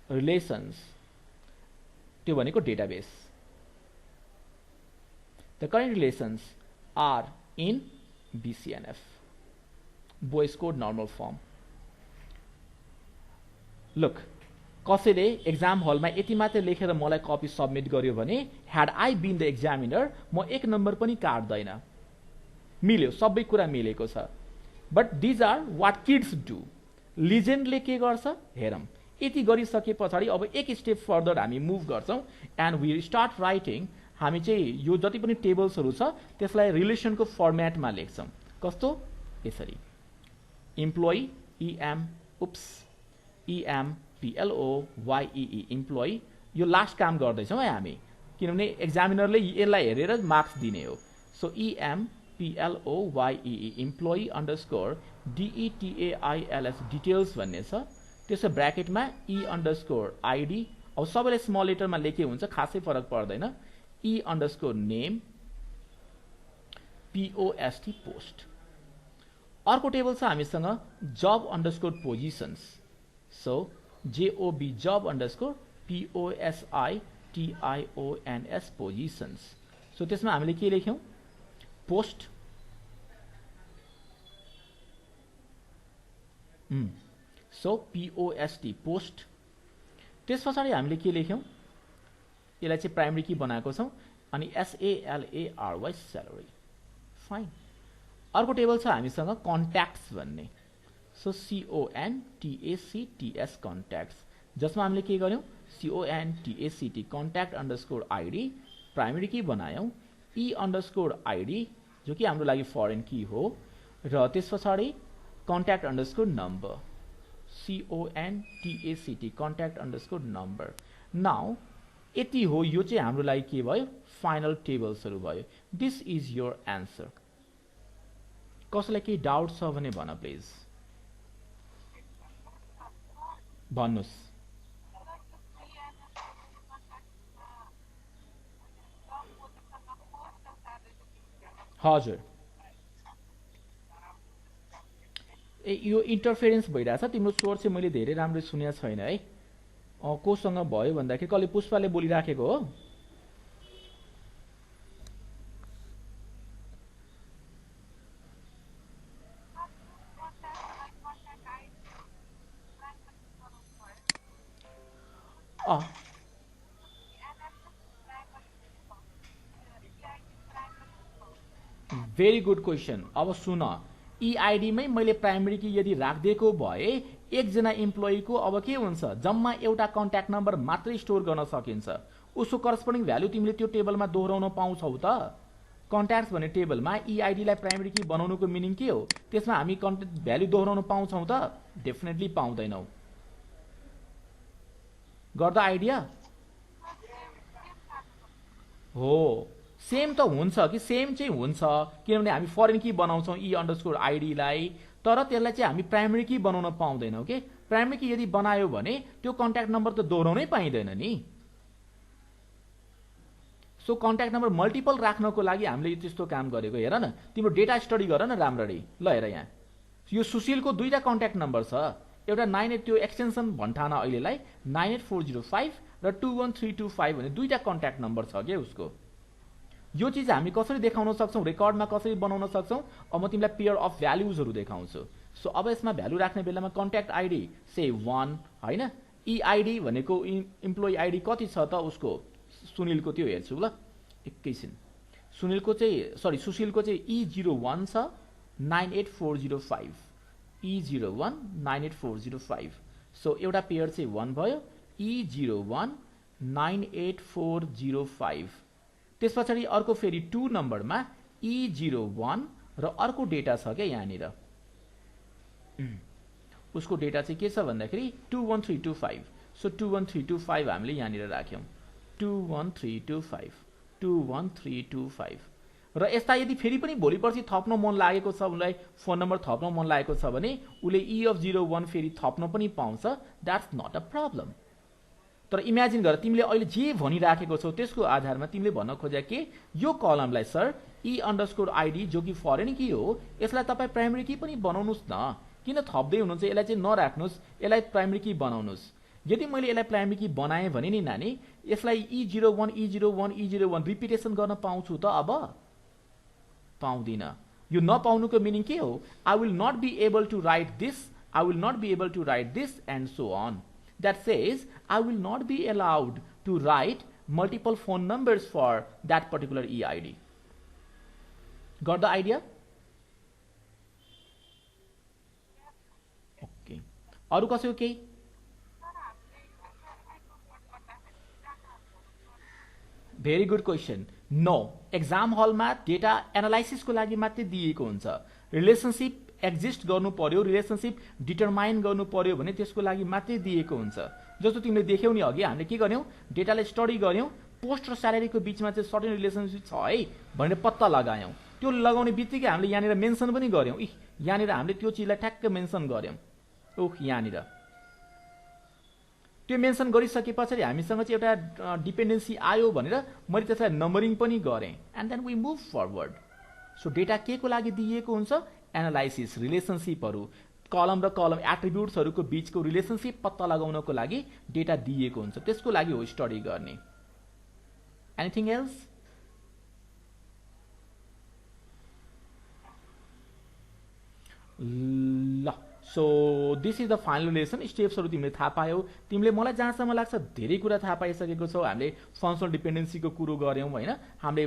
[SPEAKER 1] रिलेशन्स त्यो भनेको database the current relations are in BCNF Boyce code normal form look कसैले एक्जाम हलमा यति मात्र लेखेर मलाई कपी सबमिट गर्यो भने had I been the examiner म एक नम्बर पनि काट्दैन मिल्यो सबै कुरा मिलेको छ but these are what kids do लिजेन्डले के गर्छ हेरौं यति गरिसके पछाडि अब एक स्टेप फर्दर हामी मुभ गर्छौं एन्ड वी स्टार्ट राइटिङ हामी चाहिँ यो जति पनि टेबल्सहरु छ त्यसलाई रिलेसनको फर्म्याटमा लेख्छौं कस्तो यसरी एम्प्लोयी EMPLOYEE एम्प्लोयी यो लास्ट काम गर्दैछौं है हामी किनभने एक्जामिनरले यसलाई हेरेर मार्क्स दिने हो so EMPLOYEE employee underscore DETAILS details भन्ने छ त्यसो ब्र्याकेटमा E अंडरस्कोर ID अब सबैले स्मल लेटरमा लेखे हुन्छ खासै फरक पर्दैन E underscore name POST post अर्को टेबल छ हामीसँग जब अंडरस्कोर पोजिशन्स सो JOB जब अंडरस्कोर POSITIONS पोजिशन्स सो त्यसमा हामीले के लेख्यौं पोस्ट सो POST पोस्ट त्यसपछि हामीले के लेख्यौं यसलाई चाहिँ प्राइमरी की बनाएको छौं अनि SALARY स्यालेरी फाइन अर्को टेबल छ हामीसँग कन्ट्याक्ट्स भन्ने सो CONTACTS कन्ट्याक्ट्स जसमा हामीले के गर्यौं CONTACT contact underscore ID primary key बनायौं E अंडरस्कोर ID जो कि हाम्रो लागि फरेन की हो र त्यसपछि contact underscore number CONTACT contact underscore number now यति हो, यो चाहिँ हाम्रो लागि के भयो, फाइनल टेबल्सहरु भयो। This is your answer. कसैलाई केही डाउट छ भने भन प्लिज, भन्नुस्। हजुर, ए यो इन्टरफेरेन्स भइरहेछ, तिम्रो स्वर चाहिँ मैले धेरै राम्रो सुनेको छैन है। कोसँग भयो भन्दाखेरि कसले, पुष्पाले बोलिराखेको हो? Very good question. अब सुन, EID मै मैले प्राइमरी की यदि राखिदिएको भए एकजना इम्प्लोइको अब के हुन्छ, जम्मा एउटा कन्ट्याक्ट नम्बर मात्रै स्टोर गर्न सकिन्छ। उसको करस्पोन्डिङ भ्यालु तिमीले त्यो टेबलमा दोहोऱ्याउन पाउँछौ त? कन्ट्याक्ट्स भन्ने टेबलमा EID लाई प्राइमरी की बनाउनुको मिनिङ के हो? त्यसमा हामी कन्ट्याक्ट भ्यालु दोहोऱ्याउन पाउँछौ त? डेफिनेटली पाउँदैनौ। गर्दा आइडिया हो, सेम त हुन्छ कि, सेम चाहिँ हुन्छ, किनभने हामी फरेन की बनाउँछौँ E_ID लाई, तर त्यसलाई चाहिँ हामी प्राइमरी की बनाउन पाउँदैनौँ के। प्राइमरी की यदि बनायो भने त्यो कन्ट्याक्ट नम्बर त दोहोऱ्याउनै पाइँदैन नि। सो कन्ट्याक्ट नम्बर मल्टिपल राख्नको लागि हामीले त्यस्तो काम गरेको। हेर न, तिम्रो डेटा स्टडी गर न राम्ररी। ल हेर, यहाँ यो सुशीलको दुईटा कन्ट्याक्ट नम्बर छ, एउटा 98, त्यो एक्सटेन्सन भन्ठान अहिलेलाई 98405 र 21325 भन्ने दुईटा कन्ट्याक्ट नम्बर छ के उसको। यो चीज हामी कसरी देखाउन सक्छौं, रेकर्डमा कसरी बनाउन सक्छौं? अब म तिमीलाई पेयर अफ भ्यालुजहरु देखाउँछु। सो अब यसमा भ्यालु राख्ने बेलामा कन्ट्याक्ट आईडी से 1 हैन, EID भनेको इम्प्लोइ आईडी कति छ त उसको, सुनिलको त्यो हेर्छु ल एकैछिन। सुनिलको चाहिँ सरी सुशीलको चाहिँ E01 छ 98405, E01 98405। सो एउटा पेयर चाहिँ 1 भयो, E01 98405। त्यसपछि अर्को फेरि 2 नम्बरमा E01 र अर्को डेटा छ के यहाँनिर। उसको डेटा चाहिँ के छ भन्दाखेरि 21325। सो 21325 हामीले यहाँनिर राख्यौं, 21325। र यस्ता यदि फेरि पनि भोलि पर्सि थप्न मन लागेको छ, उलाई फोन नम्बर थप्न मन लागेको छ भने उले E01 फेरि थप्न पनि पाउँछ। That's not a problem. तर इमेजिन गर, तिमीले अहिले जे भनिराखेको छौ त्यसको आधारमा तिमीले भन्न खोजे के, यो कलमलाई सर E_ID जो कि फरेन की हो, यसलाई तपाई प्राइमरी की पनि बनाउनुस् न। किन थप्दै हुनुहुन्छ? यसलाई चाहिँ नराख्नुस्, यसलाई प्राइमरी की बनाउनुस्। यदि मैले यसलाई प्राइमरी की बनाए भने नि नानी, यसलाई E01 रिपिटेसन गर्न पाउँछु त? अब पाउँदिन। यो नपाउनुको मिनिङ के हो? I will not be able to write this, I will not be able to write this and so on. That says I will not be allowed to write multiple phone numbers for that particular EID. Got the idea? Okay. अरु कसैको केही? Very good question. No, exam हलमा data analysis को लागि मात्रै दिएको हुन्छ। Relationship exist गर्नु पर्यो, रिलेशनशिप डिटरमाइन गर्नु पर्यो भने त्यसको लागि मात्रै दिएको हुन्छ। जस्तो तिमीले देख्यौ नि अघि, हामीले के गर्यौं, डेटालाई स्टडी गर्यौं, पोस्ट र स्यालेरीको बीचमा चाहिँ सर्टेन रिलेसनशिप छ है भनेर पत्ता लगायौं। त्यो लगाउने बित्तिकै हामीले यहाँनिर मेन्सन पनि गर्यौं, यहाँनिर हामीले त्यो चीजलाई ठ्याक्क मेन्सन गर्यौं। यहाँनिर त्यो मेन्सन गरिसकेपछि हामीसँग चाहिँ एउटा डिपेन्डेन्सी आयो भनेर मैले त्यसलाई नम्बरिङ पनि गरेँ, and then we move forward. So data के को लागि दिएको हुन्छ? एनालाइसिस, रिलेशनशिपहरु, कलम र कलम एट्रिब्युट्सहरुको बीचको रिलेशनशिप पत्ता लगाउनको लागि डेटा दिएको हुन्छ, त्यसको लागि हो स्टडी गर्ने। Anything else? ल, so this is the final lesson. स्टेप्सहरु तिमीले थाहा पायौ। तिमीले मलाई जहाँसम्म लाग्छ धेरै कुरा थाहा पाइसकेको छौ। हामीले फंक्सनल डिपेन्डेन्सीको कुरो गर्यौं हैन, हामीले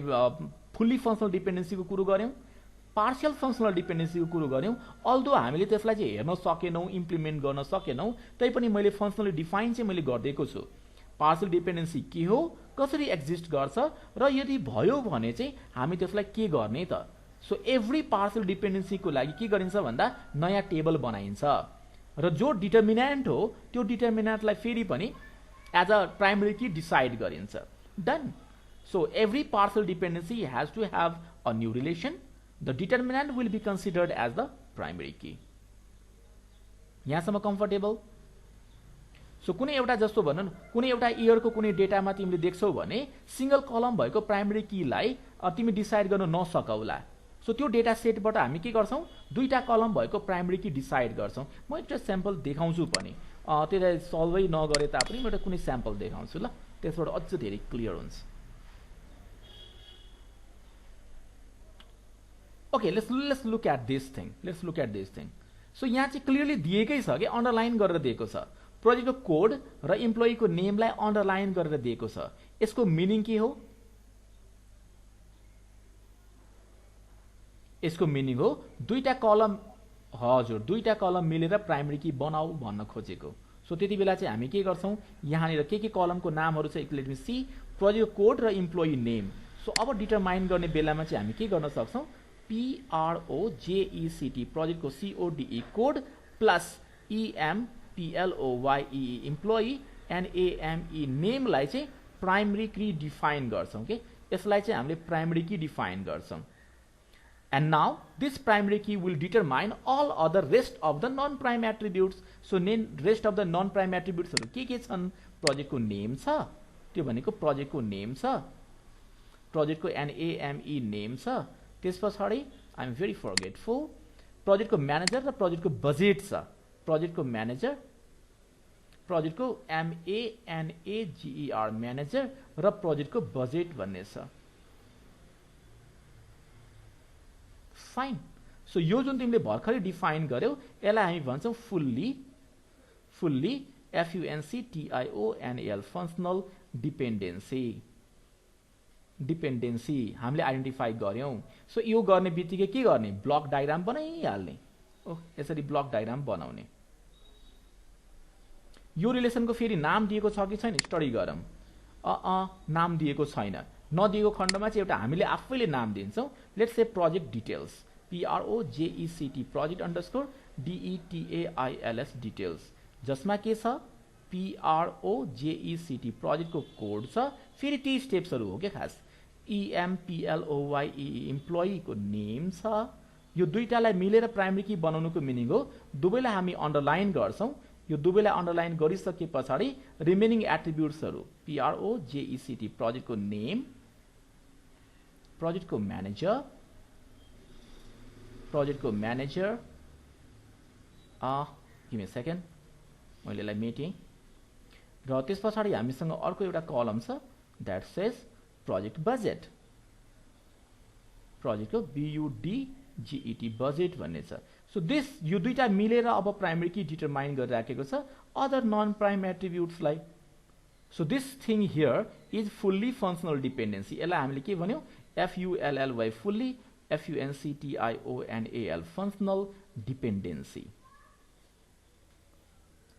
[SPEAKER 1] फुल्ली फंक्सनल डिपेन्डेन्सीको कुरो गर्यौं, पार्शियल फंक्सनल डिपेन्डेन्सीको कुरो गर्यौं। अल्दो हामीले त्यसलाई चाहिँ हेर्न सकेनौं, इम्प्लिमेन्ट गर्न सकेनौं, तैपनि मैले फंक्सनली डिफाइन चाहिँ मैले गर्दिएको छु। पार्शियल डिपेन्डेन्सी के हो, कसरी एक्जिस्ट गर्छ, र यदि भयो भने चाहिँ हामी त्यसलाई के गर्ने त। सो एभ्री पार्शियल डिपेन्डेन्सी को लागि के गरिन्छ भन्दा नयाँ टेबल बनाइन्छ, र जो डिटर्मिनेन्ट हो त्यो डिटर्मिनेन्टलाई फेरि पनि as a primary key decide गरिन्छ done so every partial dependency has to have a new relation the determinant will be considered as the primary key यहाँसम्म कम्फर्टेबल सो कुनै एउटा जस्तो भनौँ कुनै एउटा इयरको कुनै डेटामा तिमीले देख्छौ भने सिंगल कलम भएको प्राइमरी कीलाई तिमी डिसाइड गर्न नसकौला सो त्यो डेटा सेटबाट हामी के गर्छौं दुईटा कलम भएको प्राइमरी की डिसाइड गर्छौं म एउटा स्याम्पल देखाउँछु पनि त्यसलाई सल्भै नगरे तापनि म एउटा कुनै स्याम्पल देखाउँछु ल त्यसबाट अझ धेरै क्लियर हुन्छ okay let's look at this thing so यहाँ चाहिँ क्लियरली दिएकै छ कि अन्डरलाइन गरेर दिएको छ प्रोजेक्टको कोड र इम्प्लोइको नेमलाई अन्डरलाइन गरेर दिएको छ यसको मिनिङ के हो यसको मिनिङ हो दुईटा कलम हजुर दुईटा कलम मिलेर प्राइमरी की बनाऊ भन्न खोजेको सो त्यति बेला चाहिँ हामी के गर्छौं यहाँनिर के कलमको नामहरु छ let me see project code र इम्प्लोइ नेम सो अब डिटरमाइन गर्ने बेलामा चाहिँ हामी के गर्न सक्छौं PROJECT प्रोजेक्टको CODE code plus EMPLOYE employee and AME नेमलाई चाहिँ प्राइमरी की डिफाइन गर्छौं के यसलाई चाहिँ हामीले प्राइमरी की डिफाइन गर्छौं and now this primary key will determine all other rest of the non-prime attributes so rest of the non-prime attributes के छन् प्रोजेक्टको नेम छ त्यो भनेको प्रोजेक्टको नेम छ प्रोजेक्टको NAME नेम छ त्यसपछि आई एम भेरी फर्गेटफुल प्रोजेक्टको म्यानेजर र प्रोजेक्टको बजेट छ प्रोजेक्टको म्यानेजर प्रोजेक्टको MANAGER म्यानेजर र प्रोजेक्टको बजेट भन्ने छ फाइन सो यो जुन तिमीले भर्खरै डिफाइन गर्यौ यसलाई हामी भन्छौं फुल्ली FUNCTIONAL फंक्शनल डिपेन्डेन्सी हामीले आइडेन्टिफाई गर्यौं सो यो गर्ने बित्तिकै के गर्ने ब्लक डायग्राम बनाइहाल्ने यसरी ब्लक डायग्राम बनाउने यो रिलेसनको फेरि नाम दिएको छ कि छैन स्टडी गरौँ नाम दिएको छैन नदिएको खण्डमा चाहिँ एउटा हामीले आफैले नाम दिन्छौं let's say project details PROJECT project underscore DETAILS details जसमा के छ PROJECT प्रोजेक्टको कोड छ फेरि ती स्टेप्सहरु हो के खास EMPLOYE इम्प्लोइको नेम छ यो दुईटालाई मिलेर प्राइमरी की बनाउनुको मिनिङ हो दुवैलाई हामी अन्डरलाइन गर्छौं यो दुवैलाई अन्डरलाइन गरिसके पछाडी रिमेनिङ एट्रिब्युट्सहरु PROJECT प्रोजेक्टको नेम प्रोजेक्टको manager give me a second मैले यसलाई मेटेँ र त्यसपछि हामीसँग अर्को एउटा कलम छ दैट सेज प्रोजेक्ट बजेट प्रोजेक्टको BUDGET बजेट भन्ने छ सो दिस यो दुईटा मिलेर अब प्राइमरी की डिटरमाइन गरिराखेको छ अदर नन प्राइम एट्रिब्युट्सलाई so this thing here is fully functional dependency यसलाई हामीले के भन्यौ FULLY fully FUNCTIONAL functional dependency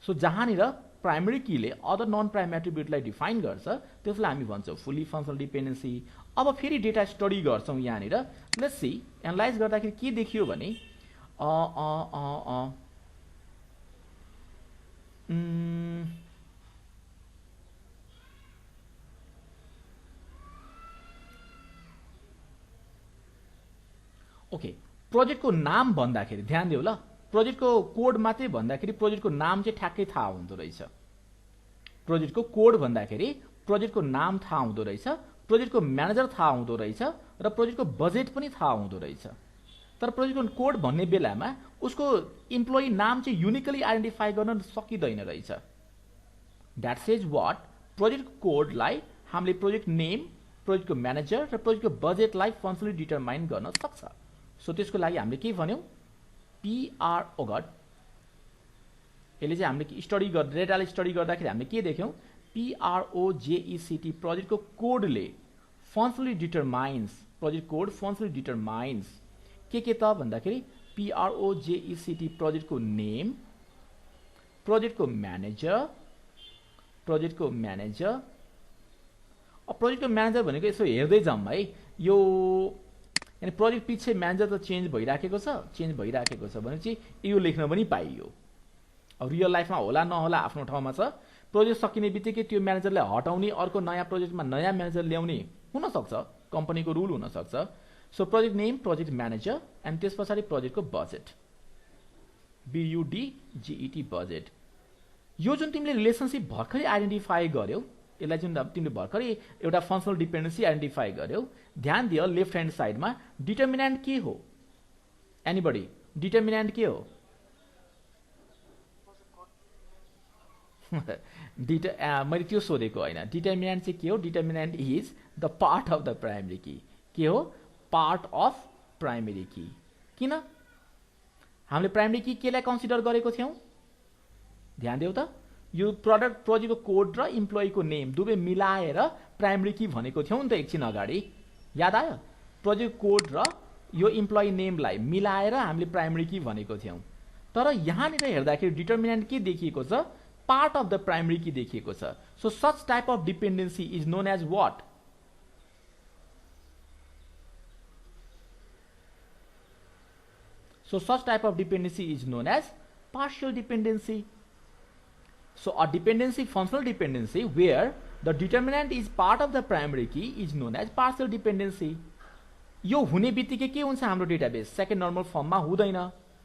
[SPEAKER 1] so जहाँनिर प्राइमरी कीले अदर नन प्राइम एट्रिब्युटलाई डिफाइन गर्छ त्यसलाई हामी भन्छौं फुल्ली फंक्शनल डिपेन्डेन्सी अब फेरि डेटा स्टडी गर्छौं यहाँनिर लेट्स सी एनालाइज गर्दाखेरि के देखियो भने ओके प्रोजेक्टको नाम भन्दाखेरि ध्यान दियौ ल प्रोजेक्टको कोड मात्रै भन्दाखेरि प्रोजेक्टको नाम चाहिँ ठ्याक्कै थाहा हुँदो रहेछ प्रोजेक्टको कोड भन्दाखेरि प्रोजेक्टको नाम थाहा हुँदो रहेछ प्रोजेक्टको म्यानेजर थाहा हुँदो रहेछ र प्रोजेक्टको बजेट पनि थाहा हुँदो रहेछ तर प्रोजेक्टको कोड भन्ने बेलामा उसको इम्प्लोइ नाम चाहिँ युनिकली आइडेन्टिफाई गर्न सकिदैन रहेछ दैट सेज व्हाट प्रोजेक्ट कोडलाई हामीले प्रोजेक्ट नेम प्रोजेक्टको म्यानेजर र प्रोजेक्टको बजेटलाई फंक्शनली डिटरमाइन गर्न सक्छ सो त्यसको लागि हामीले के भन्यौ यसले चाहिँ हामीले स्टडी डेटालाई स्टडी गर्दाखेरि हामीले के देख्यौं PROJECT प्रोजेक्टको कोडले functionally determines project code functionally determines के त भन्दाखेरि PROJECT प्रोजेक्टको नेम प्रोजेक्टको म्यानेजर प्रोजेक्टको म्यानेजर भनेको यसो हेर्दै जाउँ है यो अनि प्रोजेक्ट पछि म्यानेजर त चेन्ज भइराखेको छ भनेपछि यो लेख्न पनि पाइयो अब रियल लाइफमा होला नहोला आफ्नो ठाउँमा छ प्रोजेक्ट सकिने बित्तिकै त्यो म्यानेजरलाई हटाउने, अर्को नयाँ प्रोजेक्टमा नयाँ म्यानेजर ल्याउने हुनसक्छ, कम्पनीको रुल हुनसक्छ। So project name, project manager, and त्यस पछाडि प्रोजेक्टको बजेट, BUDGET बजेट। यो जुन तिमीले रिलेसनसिप भर्खरै आइडेन्टिफाई गर्यौ, यसलाई जुन तिमीले भर्खरै एउटा फङ्सनल डिपेन्डेन्सी आइडेन्टिफाई गर्यौ, ध्यान दियो लेफ्ट ह्यान्ड साइडमा डिटर्मिनेन्ट के हो? एनीबडी, डिटर्मिनेन्ट के हो? मैले त्यो सोधेको होइन। डिटर्मिनेन्ट चाहिँ के हो? Determinant is the part of the primary key. के हो? Part of primary key. किन हामीले प्राइमेरी की केलाई कन्सिडर गरेको थियौँ? ध्यान देऊ त, यो प्रोजेक्टको कोड र इम्प्लोइको नेम दुवै मिलाएर प्राइमेरी की भनेको थियौँ नि त एकछिन अगाडि, याद आयो? प्रोजेक्ट कोड र यो इम्प्लोइ नेमलाई मिलाएर हामीले प्राइमेरी की भनेको थियौँ। तर यहाँनिर हेर्दाखेरि डिटर्मिनेन्ट के देखिएको छ? Part of the primary key देखिएको छ। So such type of dependency is known as what? So such type of dependency is known as partial dependency. So a dependency, functional dependency, where the determinant is part of the primary key is known as partial dependency. यो हुने बित्तिकै के हुन्छ हाम्रो database? Second normal फर्ममा हुँदैन,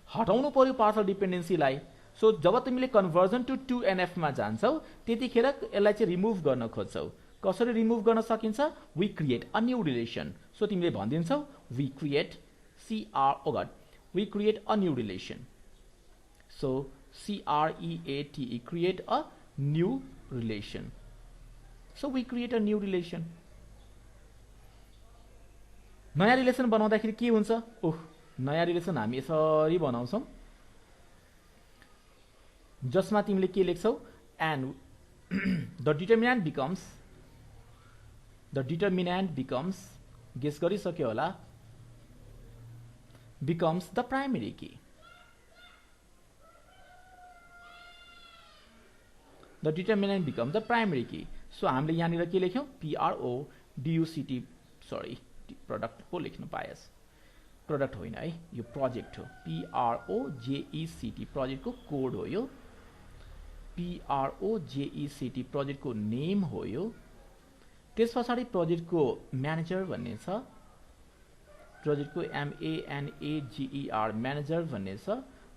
[SPEAKER 1] हटाउनु पर्यो पार्शियल डिपेन्डेन्सीलाई। सो जब तिमीले कन्भर्जन टु 2NF मा जान्छौ त्यतिखेर यसलाई चाहिँ रिमुभ गर्न खोज्छौ। कसरी रिमुभ गर्न सकिन्छ? We create a new relation. So तिमीले भनिदिन्छौ we create we create a new relation. So CREATE, create a new relation. So we create a new relation. नयाँ रिलेसन बनाउँदाखेरि के हुन्छ? ओह, नयाँ रिलेसन हामी यसरी बनाउँछौँ जसमा तिमीले के लेख्छौ? and the determinant becomes guess गरिसक्यो होला, becomes the primary key. The determinant becomes the primary key. So हामीले यहाँनिर के लेख्यौं? PRODUCT, सरी प्रोडक्ट को लेख्नु पाएस, प्रोडक्ट होइन है, यो प्रोजेक्ट हो। PROJECT प्रोजेक्टको कोड हो यो। PROJECT प्रोजेक्टको नेम हो यो। त्यस पछाडि प्रोजेक्टको म्यानेजर भन्ने छ, प्रोजेक्टको MANAGER म्यानेजर भन्ने छ,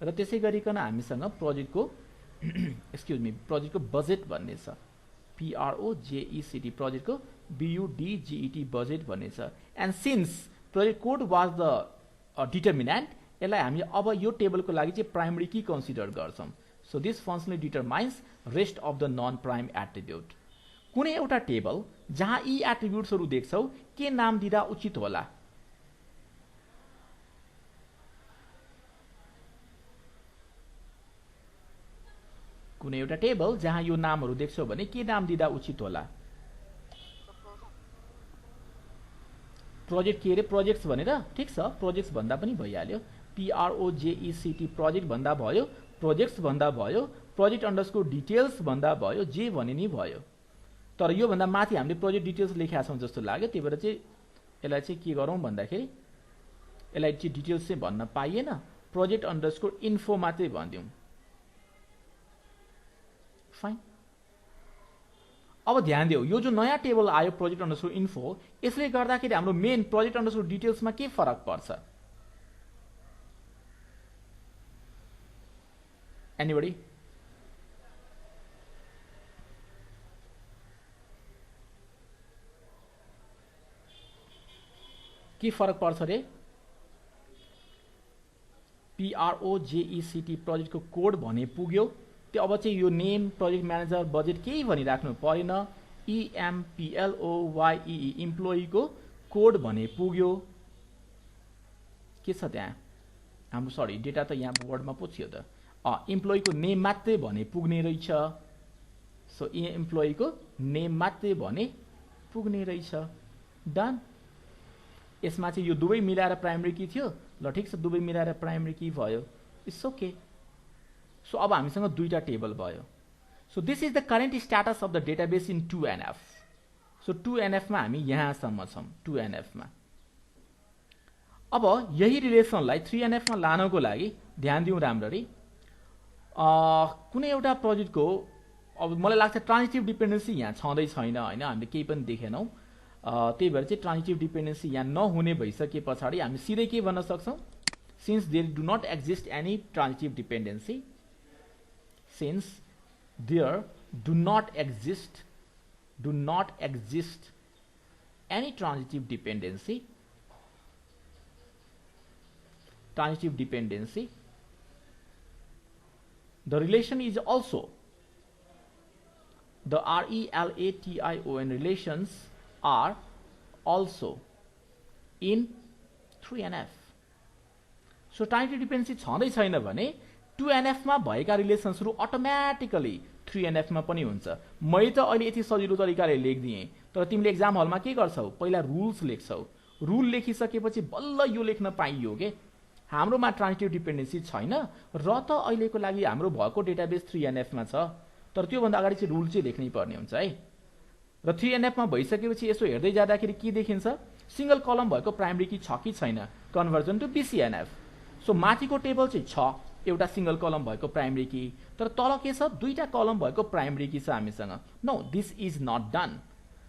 [SPEAKER 1] र त्यसै गरिकन हामीसँग प्रोजेक्टको प्रोजेक्टको बजेट भन्ने छ। PROJECT प्रोजेक्टको BUDGET बजेट भन्ने छ। And since project code was the determinant, यसलाई हामी अब यो टेबलको लागि चाहिँ प्राइमेरी की कन्सिडर गर्छौँ। So this functionally determines rest of the non prime attribute. कुनै एउटा टेबल जहाँ यी एट्रिब्युट्सहरू देख्छौ, के नाम दिँदा उचित होला? कुनै एउटा टेबल जहाँ यो नामहरू देख्छौ भने के नाम दिँदा उचित होला? प्रोजेक्ट के अरे? प्रोजेक्ट्स भनेर। ठिक छ, प्रोजेक्ट्स भन्दा पनि भइहाल्यो। PROJECT प्रोजेक्ट भन्दा भयो, प्रोजेक्ट्स भन्दा भयो, प्रोजेक्ट अंडरस्कोर डिटेल्स भन्दा भयो, जे भने नि भयो। तर यो भन्दा माथि हामीले प्रोजेक्ट डिटेल्स लेखेका छौं जस्तो लाग्यो, त्यही भएर चाहिँ यसलाई चाहिँ के गरौँ भन्दाखेरि यसलाई चाहिँ डिटेल्स चाहिँ भन्न पाइएन, प्रोजेक्ट अंडरस्कोर इन्फो मात्रै भनिदिउँ। फाइन। अब ध्यान दियो, यो जो नयाँ टेबल आयो प्रोजेक्ट अंडरस्कोर इन्फो, यसले गर्दाखेरि हाम्रो मेन प्रोजेक्ट अंडरस्कोर डिटेल्समा के फरक पर्छ? एनीबडी? के फरक पर्छ रे? PROJECT प्रोजेक्टको कोड भने पुग्यो, त्यो अब चाहिँ यो नेम, प्रोजेक्ट म्यानेजर, बजेट केही भनिराख्नु परेन। EMPLOYEE इम्प्लोइको कोड भने पुग्यो। के छ त्यहाँ? हाम्रो सरी डेटा त यहाँ वर्डमा पो थियो त। इम्प्लोइको नेम मात्रै भने पुग्ने रहेछ। सो इम्प्लोइको नेम मात्रै भने पुग्ने रहेछ। डन। यसमा चाहिँ यो दुवै मिलाएर प्राइमेरी की थियो। ल ठिक छ, दुवै मिलाएर प्राइमेरी की भयो। It's okay. सो अब हामीसँग दुईटा टेबल भयो। So this is the current status of the database in 2NF। So 2NF मा हामी यहाँसम्म छौं। 2NF मा अब यही रिलेसनलाई 3NF मा लानको लागि ध्यान दिउँ राम्ररी। कुनै एउटा प्रोजेक्टको अब मलाई लाग्छ ट्रान्जिटिभ डिपेन्डेन्सी यहाँ छँदै छैन हैन, हामीले केही पनि देखेनौँ। त्यही भएर चाहिँ ट्रान्जिटिभ डिपेन्डेन्सी यहाँ नहुने भइसके पछाडि हामी सिधै के भन्न सक्छौँ, since there do not exist any transitive dependency, since there do not exist any transitive dependency, the relation is also, the RELATION relations are also in 3NF. So transitive dependency छँदै छैन भने 2NF मा भएका रिलेसन्सहरु automatically 3NF मा पनि हुन्छ। मै त अहिले यति सजिलो तरिकाले लेख्दिएँ, तर तिमीले एक्जाम हलमा के गर्छौ, पहिला रुल्स लेख्छौ, रुल लेखिसकेपछि बल्ल यो लेख्न पाइयो के हाम्रोमा ट्रान्जिटिभ डिपेन्डेन्सी छैन र त अहिलेको लागि हाम्रो भएको डेटाबेस 3NF मा छ, तर त्यो भन्दा अगाडि चाहिँ रुल चाहिँ लेख्नै पर्ने हुन्छ है। र 3NF मा भइसकेपछि यसो हेर्दै जाँदाखेरि के देखिन्छ, सिंगल कलम भएको प्राइमरी की छ कि छैन, कन्भर्जन टु BCNF। सो माथिको टेबल चाहिँ छ, एउटा सिंगल कलम भएको प्राइमरी की, तर तल के छ, दुईटा कलम भएको प्राइमरी की छ हामीसँग। No, this is not done.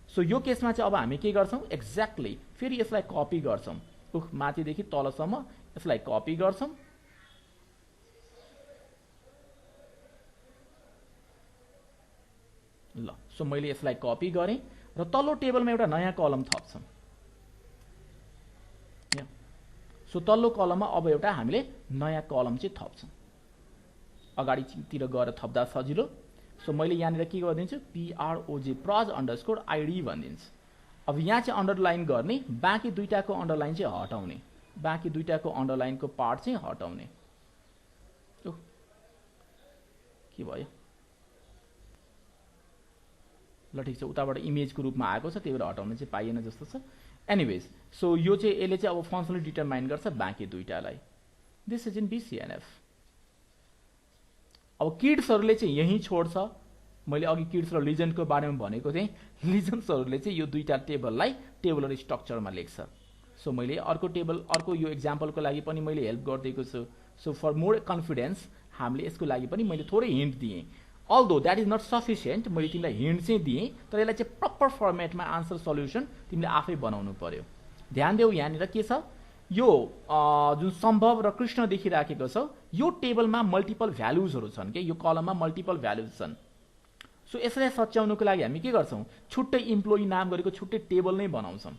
[SPEAKER 1] So यो केसमा चाहिँ अब हामी के गर्छौं, एक्ज्याक्टली फेरि यसलाई कपी गर्छौं, माथिदेखि तलसम्म यसलाई कपी गर्छौं। ल, सो मैले यसलाई कपी गरेँ र तल्लो टेबलमा एउटा नयाँ कलम थप्छौं। सो तल्लो कलममा अब एउटा हामीले नयाँ कलम चाहिँ थप्छौं, अगाडितिर गएर थप्दा सजिलो। सो मैले यहाँनिर के गरिदिन्छु, PROJ भनिदिन्छु। अब यहाँ चाहिँ अन्डरलाइन गर्ने, बाँकी दुईटाको अन्डरलाइन चाहिँ हटाउने, बाँकी दुईटाको अन्डरलाइनको पार्ट चाहिँ हटाउने। के भयो, ल ठिक छ, उताबाट इमेजको रूपमा आएको छ, त्यही भएर हटाउन चाहिँ पाइएन जस्तो छ। एनीवेज, सो यो चाहिँ यसले चाहिँ अब फङ्सनली डिटरमाइन गर्छ बाँकी दुईटालाई। This is in BCNF। अब किड्सहरूले चाहिँ यही छोड्छ। मैले अघि किड्स र लिजेन्डको बारेमा भनेको थिएँ, लिजेन्ड्सहरूले चाहिँ यो दुईटा टेबललाई टेबुलर स्ट्रक्चरमा लेख्छ। सो मैले अर्को टेबल, अर्को यो एक्जाम्पलको लागि पनि मैले हेल्प गरिदिएको छु। सो फर मोर कन्फिडेन्स हामीले यसको लागि पनि मैले थोरै हिन्ट दिएँ, although that is not sufficient. मैले तिमीलाई हिन्ट चाहिँ दिएँ, तर यसलाई चाहिँ प्रपर फर्मेटमा आन्सर सल्युसन तिमीले आफै बनाउनु पर्यो। ध्यान देऊ, यहाँनिर के छ, यो जुन सम्भव र कृष्ण देखिराखेको छ, यो टेबलमा मल्टिपल भ्यालुजहरू छन् के, यो कलममा मल्टिपल भ्यालुज छन्। सो यसलाई सच्याउनुको लागि हामी के गर्छौँ, छुट्टै इम्प्लोइ नाम गरेको छुट्टै टेबल नै बनाउँछौँ।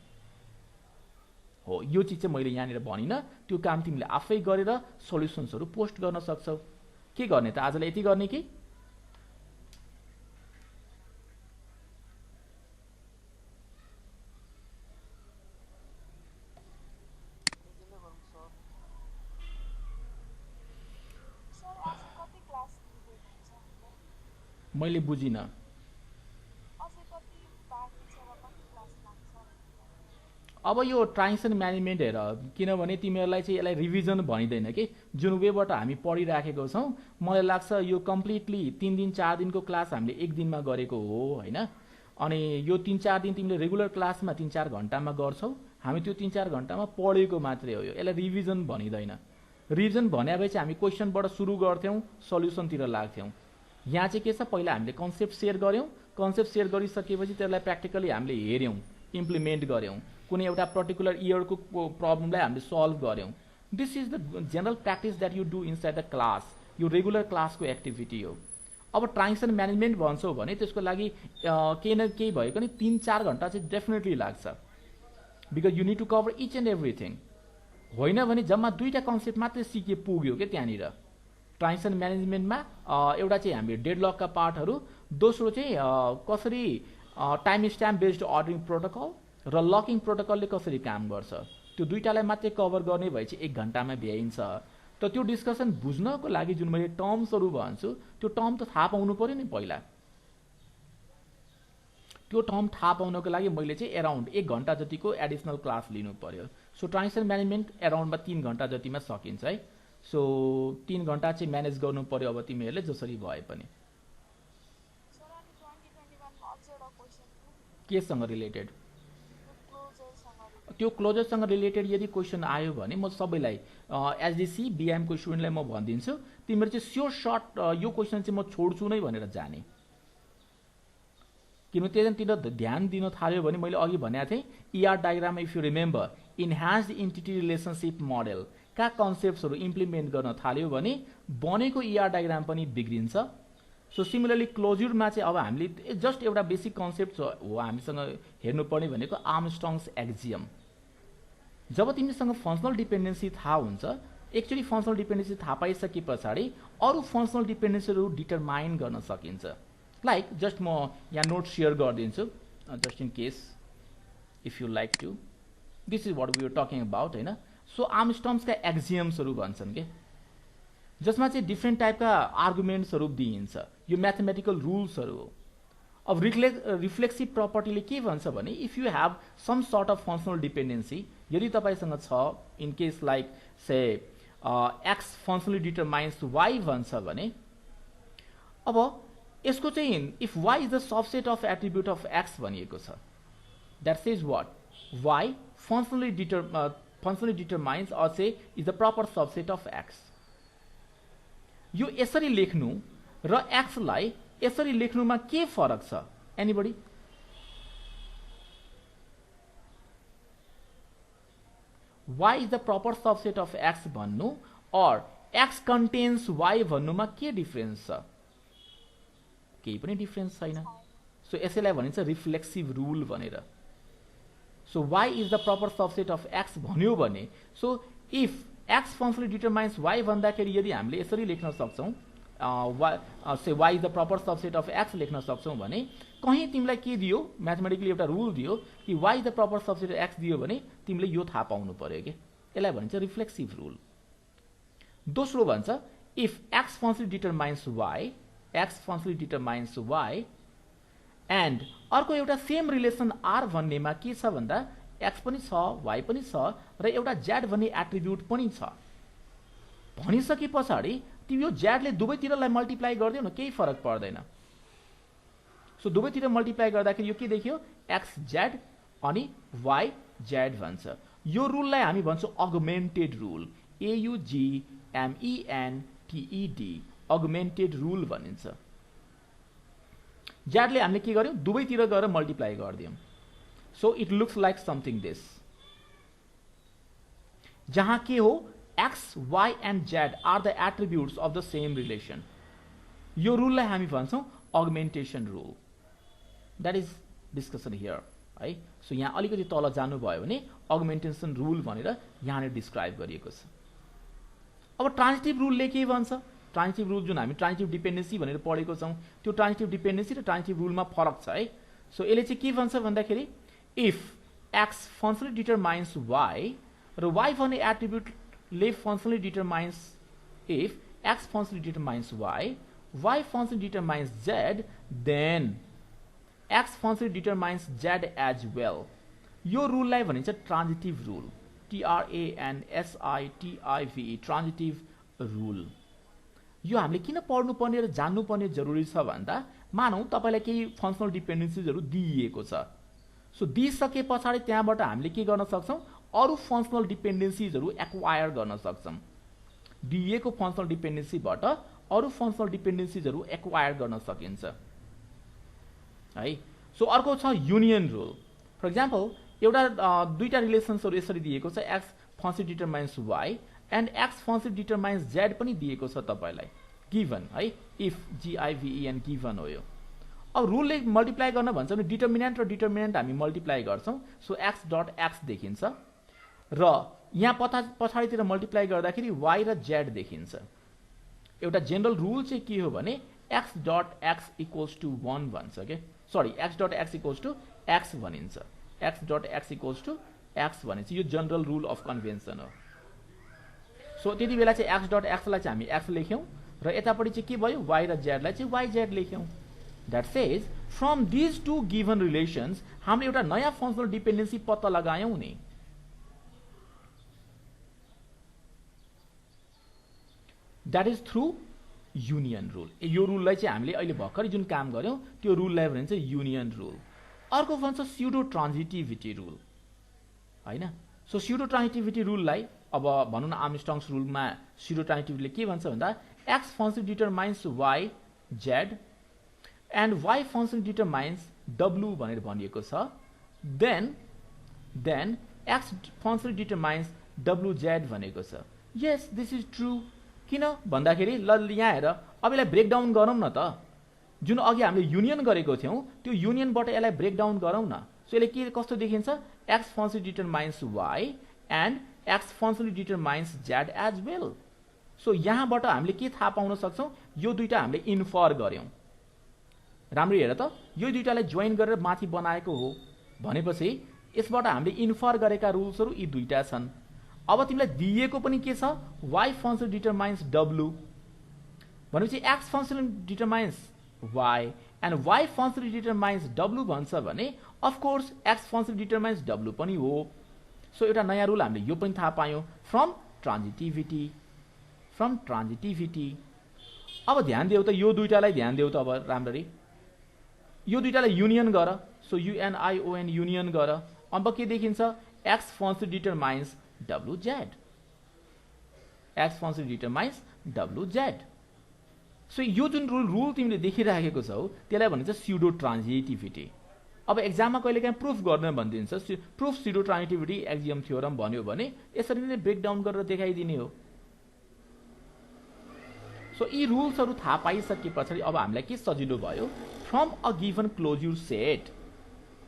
[SPEAKER 1] हो, यो चिज चाहिँ मैले यहाँनिर भनिनँ, त्यो काम तिमीले आफै गरेर सल्युसन्सहरू पोस्ट गर्न सक्छौ। के गर्ने त, आजलाई यति गर्ने कि मैले बुझिन। अब यो ट्रान्जिसन म्यानेजमेन्ट हेर, किनभने तिमीहरूलाई चाहिँ यसलाई रिभिजन भनिँदैन कि, जुन वेबाट हामी पढिराखेको छौँ, मलाई लाग्छ यो कम्प्लिटली 3 दिन 4 दिनको क्लास हामीले एक दिनमा गरेको हो हैन। अनि यो 3-4 दिन तिमीले रेगुलर क्लासमा 3-4 घण्टामा गर्छौ, हामी त्यो 3-4 घण्टामा पढेको मात्रै हो। यसलाई रिभिजन भनिँदैन। रिभिजन भने भए चाहिँ हामी क्वेसनबाट सुरु गर्थ्यौँ, सल्युसनतिर लाग्थ्यौँ। यहाँ चाहिँ के छ, पहिला हामीले कन्सेप्ट सेयर गर्यौँ, कन्सेप्ट सेयर गरिसकेपछि त्यसलाई प्र्याक्टिकली हामीले हेर्यौँ, इम्प्लिमेन्ट गर्यौँ, कुनै एउटा पर्टिकुलर इयरको प्रब्लमलाई हामीले सल्भ गर्यौँ। This is the general practice that you do inside the class. यो रेगुलर क्लासको एक्टिभिटी हो। अब ट्रान्जिसन म्यानेजमेन्ट भन्छौ भने त्यसको लागि केही न केही भएको नि 3-4 घण्टा चाहिँ डेफिनेटली लाग्छ, because you need to cover each and everything. होइन भने जम्मा दुईटा कन्सेप्ट मात्रै सिके पुग्यो क्या त्यहाँनिर। ट्रान्जिसन म्यानेजमेन्टमा एउटा चाहिँ हामी डेडलकका पार्टहरू, दोस्रो चाहिँ कसरी time stamp based ordering protocol र लकिङ प्रोटोकलले कसरी काम गर्छ, त्यो दुईटालाई मात्रै कभर गर्ने भए चाहिँ 1 घण्टामा भ्याइन्छ। त त्यो डिस्कसन बुझ्नको लागि जुन मैले टर्म्सहरू भन्छु, त्यो टर्म त थाहा पाउनु पर्यो नि पहिला। त्यो टर्म थाहा पाउनको लागि मैले चाहिँ एराउन्ड 1 घण्टा जतिको एडिसनल क्लास लिनु पर्यो। सो ट्रान्जिसन म्यानेजमेन्ट एराउन्डमा 3 घण्टा जतिमा सकिन्छ है। सो 3 घण्टा चाहिँ म्यानेज गर्नु पर्यो अब तिमीहरूले जसरी भए पनि। केसँग रिलेटेड, त्यो क्लोजरसँग रिलेटेड यदि क्वेसन आयो भने म सबैलाई एसडिसी BIM को स्टुडेन्टलाई म भनिदिन्छु, तिमीहरू चाहिँ स्योर सर्ट यो क्वेसन चाहिँ म छोड्छु नै भनेर जाने। किनभने त्यहाँतिर ध्यान दिन थाल्यो भने मैले अघि भनेको थिएँ ER diagram if you remember enhanced entity relationship model का कन्सेप्ट्सहरू इम्प्लिमेन्ट गर्न थाल्यो भने बनेको ER डायग्राम पनि बिग्रिन्छ। सो सिमिलरली क्लोज्युरमा चाहिँ अब हामीले जस्ट एउटा बेसिक कन्सेप्ट हो हामीसँग हेर्नुपर्ने भनेको आर्मस्ट्रङ्स एक्जियम। जब तिमीसँग फङ्सनल डिपेन्डेन्सी थाहा हुन्छ, एक्चुअली फङ्सनल डिपेन्डेन्सी थाहा पाइसके पछाडि अरू फङ्सनल डिपेन्डेन्सीहरू डिटरमाइन गर्न सकिन्छ। लाइक जस्ट म यहाँ नोट सेयर गरिदिन्छु just in case if you like to. This is what we are talking about हैन। सो आर्मस्ट्रङ्सका एक्जियम्सहरू भन्छन् के, जसमा चाहिँ डिफ्रेन्ट टाइपका आर्गुमेन्ट्सहरू दिइन्छ। यो म्याथमेटिकल रुल्सहरू हो। अब रिफ्लेक्सिभ प्रपर्टीले के भन्छ भने if you have some sort of functional dependency, यदि तपाईँसँग छ in case like say X functionally determines Y भन्छ भने अब यसको चाहिँ if Y is the subset of attribute of X भनिएको छ, that says what Y functionally determines or say is the proper subset of X. यो यसरी लेख्नु र एक्सलाई यसरी लेख्नुमा के फरक छ? Anybody? y is the proper subset of x भन्नु or x contains y भन्नुमा के डिफरेन्स छ? केही पनि डिफरेन्स छैन। सो यसैलाई भनिन्छ रिफ्लेक्सिभ रुल भनेर। So y is the proper subset of x भन्यो भने so if x functionally determines y भन्दाखेरि यदि हामीले यसरी लेख्न सक्छौँ y is the proper subset of x लेख्न सक्छौँ भने कहीँ तिमीलाई के दियो म्याथमेटिकली एउटा रुल दियो कि y is the proper subset of x दियो भने तिमीले यो थाहा पाउनु पर्यो के, यसलाई भनिन्छ रिफ्लेक्सिभ रुल। दोस्रो भन्छ if x functionally determines y and अर्को एउटा सेम रिलेसन r भन्नेमा के छ भन्दा x पनि छ y पनि छ र एउटा z भन्ने एट्रिब्युट पनि छ भनिसके पछाडि तिमी यो z ले दुवैतिरलाई मल्टिप्लाई गर्दियौ न, केही फरक पर्दैन। सो दुवैतिर मल्टिप्लाई गर्दाखेरि यो के देखियो xz अनि yz भन्छ। यो रुललाई हामी भन्छौँ augmented rule, AUGMENTED augmented rule भनिन्छ। z ले हामीले के गर्यौँ दुवैतिर गएर मल्टिप्लाई गर्दियौँ। So it looks like something this, जहाँ के हो x, y and z are the attributes of the same relation। यो रुललाई हामी भन्छौँ augmentation rule. That is discussion here है। सो यहाँ अलिकति तल जानुभयो भने अगमेन्टेसन रुल भनेर यहाँनिर डिस्क्राइब गरिएको छ। अब ट्रान्जिटिभ रुलले के भन्छ? ट्रान्जिटिभ रुल जुन हामी ट्रान्जिटिभ डिपेन्डेन्सी भनेर पढेको छौँ त्यो ट्रान्जिटिभ डिपेन्डेन्सी र ट्रान्जिटिभ रुलमा फरक छ है। सो यसले चाहिँ के भन्छ भन्दाखेरि if X functionally determines Y र वाइ भन्ने एट्रिब्युटले functionally determines if X functionally determines Y, Y functionally determines Z, then X functionally determines Z as well. यो रुललाई भनिन्छ transitive rule, TRANSITIVE transitive rule. यो हामीले किन पढ्नुपर्ने र जान्नुपर्ने जरुरी छ भन्दा मानौँ तपाईँलाई केही फङ्सनल डिपेन्डेन्सिजहरू दिइएको छ। सो दिइसके पछाडि त्यहाँबाट हामीले के गर्न सक्छौँ अरू फङ्सनल डिपेन्डेन्सिजहरू एक्वायर गर्न सक्छौँ। दिइएको फङ्सनल डिपेन्डेन्सीबाट अरू फङ्सनल डिपेन्डेन्सिजहरू एक्वायर गर्न सकिन्छ है। सो अर्को छ युनियन रुल। फर इक्जाम्पल एउटा दुईटा रिलेसन्सहरू यसरी दिएको छ X functionally determines Y and X functionally determines Z पनि दिएको छ तपाईँलाई गिभन है। इफ GIVEN गिभन हो यो। अब रुलले मल्टिप्लाई गर्न भन्छ भने डिटर्मिनेन्ट र डिटर्मिनेन्ट हामी मल्टिप्लाई गर्छौँ। सो x डट x देखिन्छ र यहाँ पछाडितिर मल्टिप्लाई गर्दाखेरि y र z देखिन्छ। एउटा जेनरल रुल चाहिँ के हो भने x dot x equals to 1 भन्छ के, sorry x dot x equals to x भनिन्छ, x dot x equals to x भनिन्छ। यो जनरल रुल अफ कन्भेन्सन हो। सो त्यति बेला चाहिँ x डट x लाई चाहिँ हामी x लेख्यौँ र यतापट्टि चाहिँ के भयो y र z लाई चाहिँ yz लेख्यौँ। That says from these two given relations हामीले एउटा नयाँ फङ्सनल डिपेन्डेन्सी पत्ता लगायौँ नि। That is through union rule. यो रुललाई चाहिँ हामीले अहिले भर्खरै जुन काम गर्यौँ त्यो रुललाई भनिन्छ युनियन रुल। अर्को भन्छ स्युडो ट्रान्जिटिभिटी रुल होइन। सो स्युडो ट्रान्जिटिभिटी रुललाई अब भनौँ न आर्मस्ट्रङ्स रुलमा स्युडो ट्रान्जिटिभिटीले के भन्छ भन्दा X function determines Y Z and Y function determines W भनेर भनिएको छ, then X functionally determines WZ भनेको छ. Yes, this is true. किन भन्दाखेरि ल यहाँ हेर, अब यसलाई ब्रेक डाउन गरौँ न त. जुन अघि हामीले युनियन गरेको थियौं त्यो युनियनबाट यसलाई ब्रेक डाउन गरौँ न. सो यसले के कस्तो देखिन्छ, X functionally determines Y and X functionally determines Z as well. So यहाँबाट हामीले के थाहा पाउन सक्छौं, यो दुईटा हामीले इन्फर गर्यौं. राम्ररी हेर त, यो दुईटालाई जोइन गरेर माथि बनाएको हो भनेपछि यसबाट हामीले इन्फर गरेका रुल्सहरु यी दुईटा छन्. अब तिमीलाई दिएको पनि के छ, Y functionally determines W भनेपछि X functionally determines Y and Y functionally determines W भन्छ भने of course X functionally determines W पनि हो. सो एउटा नयाँ रुल हामीले यो पनि थाहा पायौं फ्रम ट्रान्जिटिभिटी. अब ध्यान देऊ त, यो दुईटालाई ध्यान देऊ त अब राम्ररी. यो दुईटालाई युनियन गर. सो UNION युनियन गर. अब के देखिन्छ, X functionally determines WZ. X functionally determines WZ. So यो जुन रुल तिमीले देखिराखेको छौ त्यसलाई भनिन्छ स्युडो ट्रान्जिटिभिटी. अब एक्जाममा कहिलेकाहीँ प्रुफ गर्न भनिदिन्छ, प्रुफ स्युडो ट्रान्जिटिभिटी एक्जियम थ्योरम भन्यो भने यसरी नै ब्रेक डाउन गरेर देखाइदिने हो. सो यी रुल्सहरु थाहा पाइसकेपछि अब हामीलाई के सजिलो भयो, फ्रम अ गिभन क्लोज्युर सेट,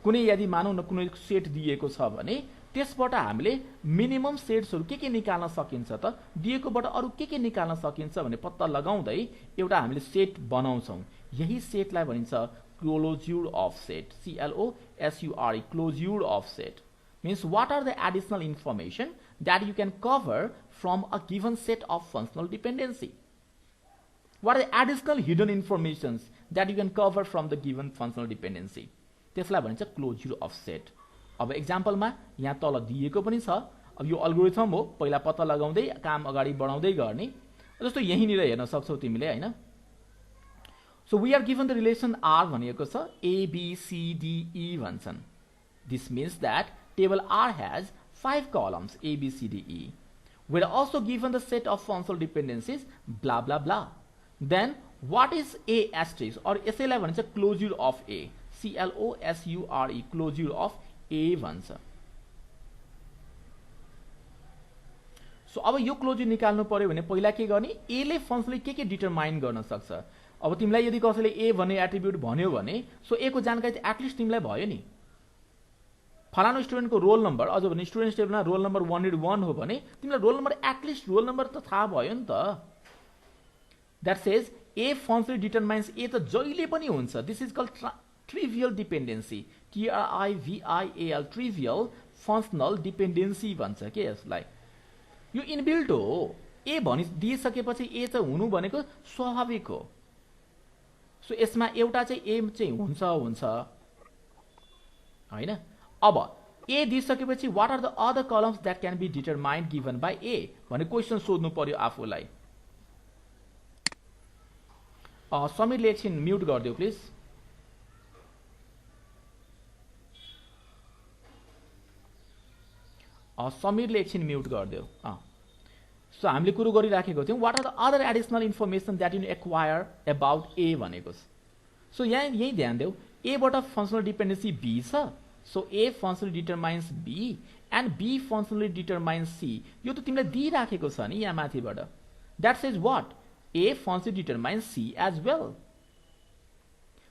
[SPEAKER 1] कुनै यदि मानौ न कुनै सेट दिएको छ भने त्यसबाट हामीले मिनिमम सेट्सहरु के निकाल्न सकिन्छ त, दिएकोबाट अरु के निकाल्न सकिन्छ भने पत्ता लगाउँदै एउटा हामीले सेट बनाउँछौं. यही सेटलाई भनिन्छ closure of set. CLOSURE, closure of set means what are the additional information that you can cover from a given set of functional dependency. What are the additional hidden informations that you can cover from the given functional dependency? त्यसलाई भनिन्छ closure of set. अब एक्जाम्पलमा यहाँ तल दिएको पनि छ. अब यो अल्गोरिथम हो, पहिला पत्ता लगाउँदै काम अगाडि बढाउँदै गर्ने. जस्तो यही निर हेर्न सक्छौ तिमीले हैन. So we are given the relation R भनेको छ ABCDE भन्छन्. This means that table R has 5 columns ABCDE. We are also given the set of functional dependencies blah blah blah. Then what is A asterisk or यसैलाई भनिन्छ closure of A. CLOSURE, closure of A भन्छ. So अब यो क्लोज्युर निकाल्नु पर्यो भने पहिला के गर्ने, A ले फंक्सनली के डिटरमाइन गर्न सक्छ. अब तिमीलाई यदि कसैले A भन्ने एट्रिब्युट भन्यो भने सो A को जानकारी त एटलिस्ट तिमीलाई भयो नि. फलानु स्टुडेन्टको रोल नम्बर, अझ भने स्टुडेन्ट टेबलमा रोल नम्बर 101 हो भने तिमीलाई roll number at least roll number त थाहा भयो नि त. That says A functionally determines A त जहिले पनि हुन्छ. This is called trivial dependency. TRIVIAL, trivial functional dependency भन्छ के यसलाई. यो इनबिल्ट हो. A भनि दिइसकेपछि A चाहिँ हुनु भनेको स्वाभाविक हो. सो यसमा एउटा चाहिँ A चाहिँ हुन्छ हैन. अब A दिइसकेपछि what are the other columns that can be determined given by A भने क्वेशन सोध्नु पर्यो आफूलाई. समीरले एकछिन म्युट गरिदियो प्लिज. समीरले एकछिन म्युट गरिदियो. सो हामीले कुरो गरिराखेको थियौं what are the other additional information that you acquire about A भनेको. सो यही ध्यान देऊ, A बाट फंक्शनल डिपेन्डेन्सी B छ. So A functionally determines B and B functionally determines C. यो त तिमीलाई दिइराखेको छ नि यहाँ माथिबाट. That says what? A functionally determines C as well.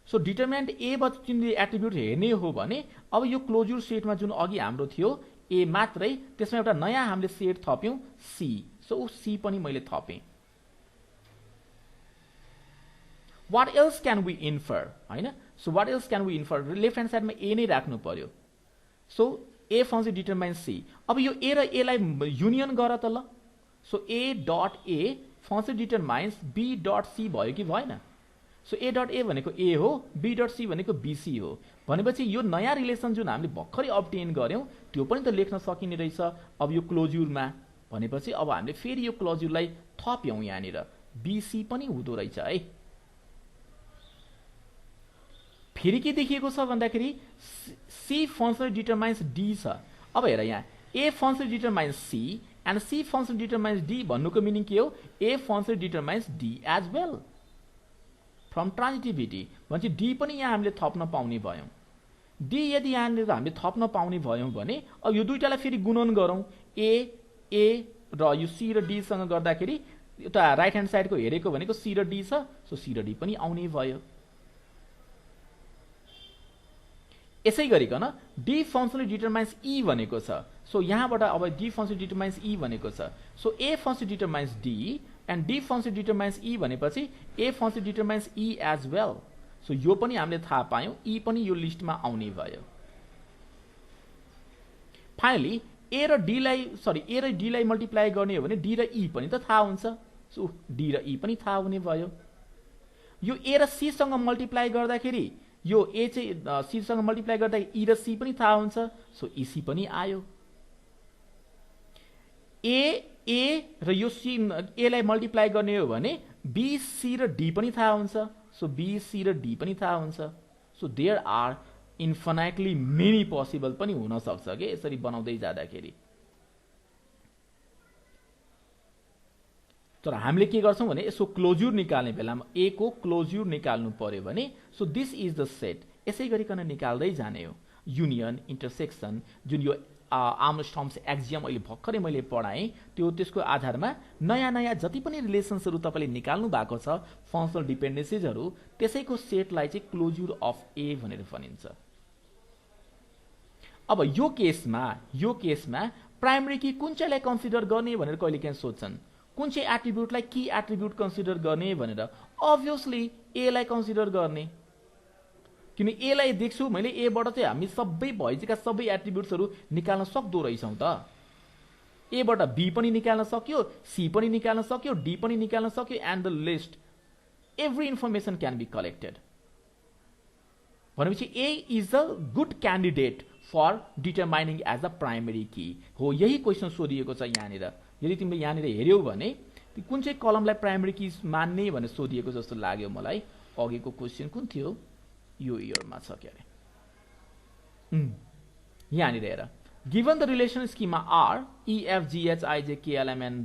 [SPEAKER 1] So determinant A बाट तिमीले एट्रिब्युट हेर्ने हो भने अब यो क्लोज्युर सेटमा जुन अघि हाम्रो थियो A मात्रै, त्यसमा एउटा नयाँ हामीले सेट थप्यौं C. सो C पनि मैले थपेँ. What else can we infer? हैन. So what else can we infer? Left hand साइडमा A नै राख्नु पर्यो. So A functionally determines C. अब यो A र A लाई युनियन गर त ल. So A dot A functionally determines B dot C भयो कि भएन. सो A डट A भनेको A हो, B डट C भनेको BC हो. भनेपछि यो नयाँ रिलेसन जुन हामीले भर्खरै अब्टेन गर्यौं त्यो पनि त लेख्न सकिने रहेछ. अब यो क्लोज्युरमा भनेपछि अब हामीले फेरि यो क्लोज्युरलाई थप्यौं यहाँनिर. BC पनि हुँदो रहेछ है. फेरि के देखिएको छ भन्दाखेरि C functionally determines D छ. अब हेर यहाँ A functionally determines C and C functionally determines D भन्नुको मिनिङ के हो? A functionally determines D as well. From ट्रान्जिटिभिटी भनेपछि डी पनि यहाँ हामीले थप्न पाउने भयौँ। डी यदि यहाँनिर हामीले थप्न पाउने भयौँ भने अब यो दुईटालाई फेरि गुणन गरौँ। ए र यो सी र डी सँग गर्दाखेरि एउटा राइट ह्यान्ड साइडको हेरेको भनेको सी र डी छ, सो सी र डी पनि आउने भयो। यसै गरिकन डी फङ्सनली डिटरमाइन्स ई भनेको छ, सो यहाँबाट अब डी फङ्सनली डिटरमाइन्स ई भनेको छ, so A functionally determines D and D functionally determines E भनेपछि A functionally determines E as well. So यो पनि हामीले थाहा पायौँ, ई पनि यो लिस्टमा आउने भयो। फाइनली ए र डीलाई मल्टिप्लाई गर्ने हो भने डी र ई पनि त थाहा हुन्छ, सो डी र ई पनि थाहा हुने भयो। यो ए र सी सँग मल्टिप्लाई गर्दाखेरि यो ए चाहिँ सी सँग मल्टिप्लाई गर्दा ई र सी पनि थाहा हुन्छ, सो ई सी पनि आयो। ए र यो सी ए लाई मल्टिप्लाई गर्ने हो भने बी सी र डी पनि थाहा हुन्छ, सो बी सी र डी पनि थाहा हुन्छ। So there are infinitely many possible पनि हुन सक्छ के यसरी बनाउँदै जाँदाखेरि। तर हामीले के गर्छौं भने यसो क्लोज्युर निकाल्ने बेलामा ए को क्लोज्युर निकाल्नु पर्यो भने so this is the set, यसै गरिकन निकाल्दै जाने हो। युनियन इन्टरसेक्सन जुन यो आर्मस्ट्रङ्स एक्जियम अहिले भर्खरै मैले पढाएँ त्यो त्यसको आधारमा नयाँ नयाँ जति पनि रिलेसन्सहरू तपाईँले निकाल्नु भएको छ फङ्सनल डिपेन्डेन्सिजहरू त्यसैको सेटलाई चाहिँ क्लोज्युर अफ ए भनेर भनिन्छ। अब यो केसमा प्राइमरी की कुन चाहिँलाई कन्सिडर गर्ने भनेर कहिलेकाहीँ सोध्छन्, कुन चाहिँ एट्रिब्युटलाई की एट्रिब्युट कन्सिडर गर्ने भनेर। अभियसली ए लाई कन्सिडर गर्ने, किन ए लाई देख्छु मैले एबाट चाहिँ हामी सबै भइसकेका सबै एट्रिब्युट्सहरू निकाल्न सक्दो रहेछौँ त। एबाट बी पनि निकाल्न सक्यो, सी पनि निकाल्न सक्यो, डी पनि निकाल्न सक्यो, and the list every information can be collected. भनेपछि A is a good candidate for determining as a primary key हो। यही क्वेसन सोधिएको छ यहाँनिर। यदि तिमीले यहाँनिर हेऱ्यौ भने कुन चाहिँ कलमलाई प्राइमरी की मान्ने भनेर सोधिएको जस्तो लाग्यो मलाई। अघिको क्वेसन कुन थियो, यो इयरमा छ के अरे, यहाँनिर हेर, given the relation schema are EFGHIJKLMN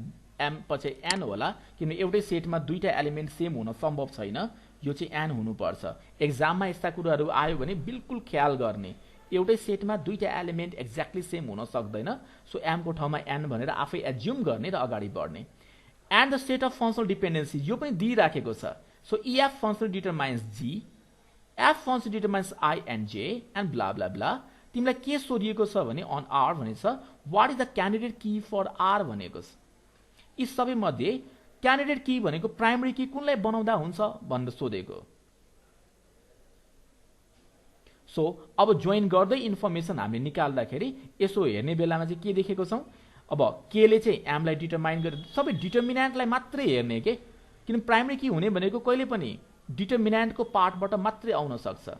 [SPEAKER 1] M पछि एन होला, किन एउटै सेटमा दुईटा एलिमेन्ट सेम हुन सम्भव छैन, यो चाहिँ एन हुनुपर्छ। एक्जाममा यस्ता कुराहरू आयो भने बिल्कुल ख्याल गर्ने, एउटै सेटमा दुईटा एलिमेन्ट एक्ज्याक्टली सेम हुन सक्दैन, सो एम को ठाउँमा एन भनेर आफै एज्युम गर्ने र अगाडि बढ्ने। And the set of functional dependency यो पनि दिइराखेको छ, so EF functional determines G, F function determines I and J and blah blah blah। तिमीलाई के सोधिएको छ भने अन R भनेछ what is the candidate key for R भनेको छ। यी सबै मध्ये क्यान्डिडेट की भनेको प्राइमरी की कुनलाई बनाउँदा हुन्छ भनेर सोधेको। सो अब जोइन गर्दै इन्फर्मेसन हामीले निकाल्दाखेरि यसो हेर्ने बेलामा चाहिँ के देखेको छौं, अब के ले चाहिँ एम लाई डिटरमाइन गरे सबै डिटर्मिनेन्टलाई मात्रै हेर्ने के, किन प्राइमरी की हुने भनेको कहिले पनि डिटर्मिनेन्टको पार्टबाट मात्रै आउन सक्छ।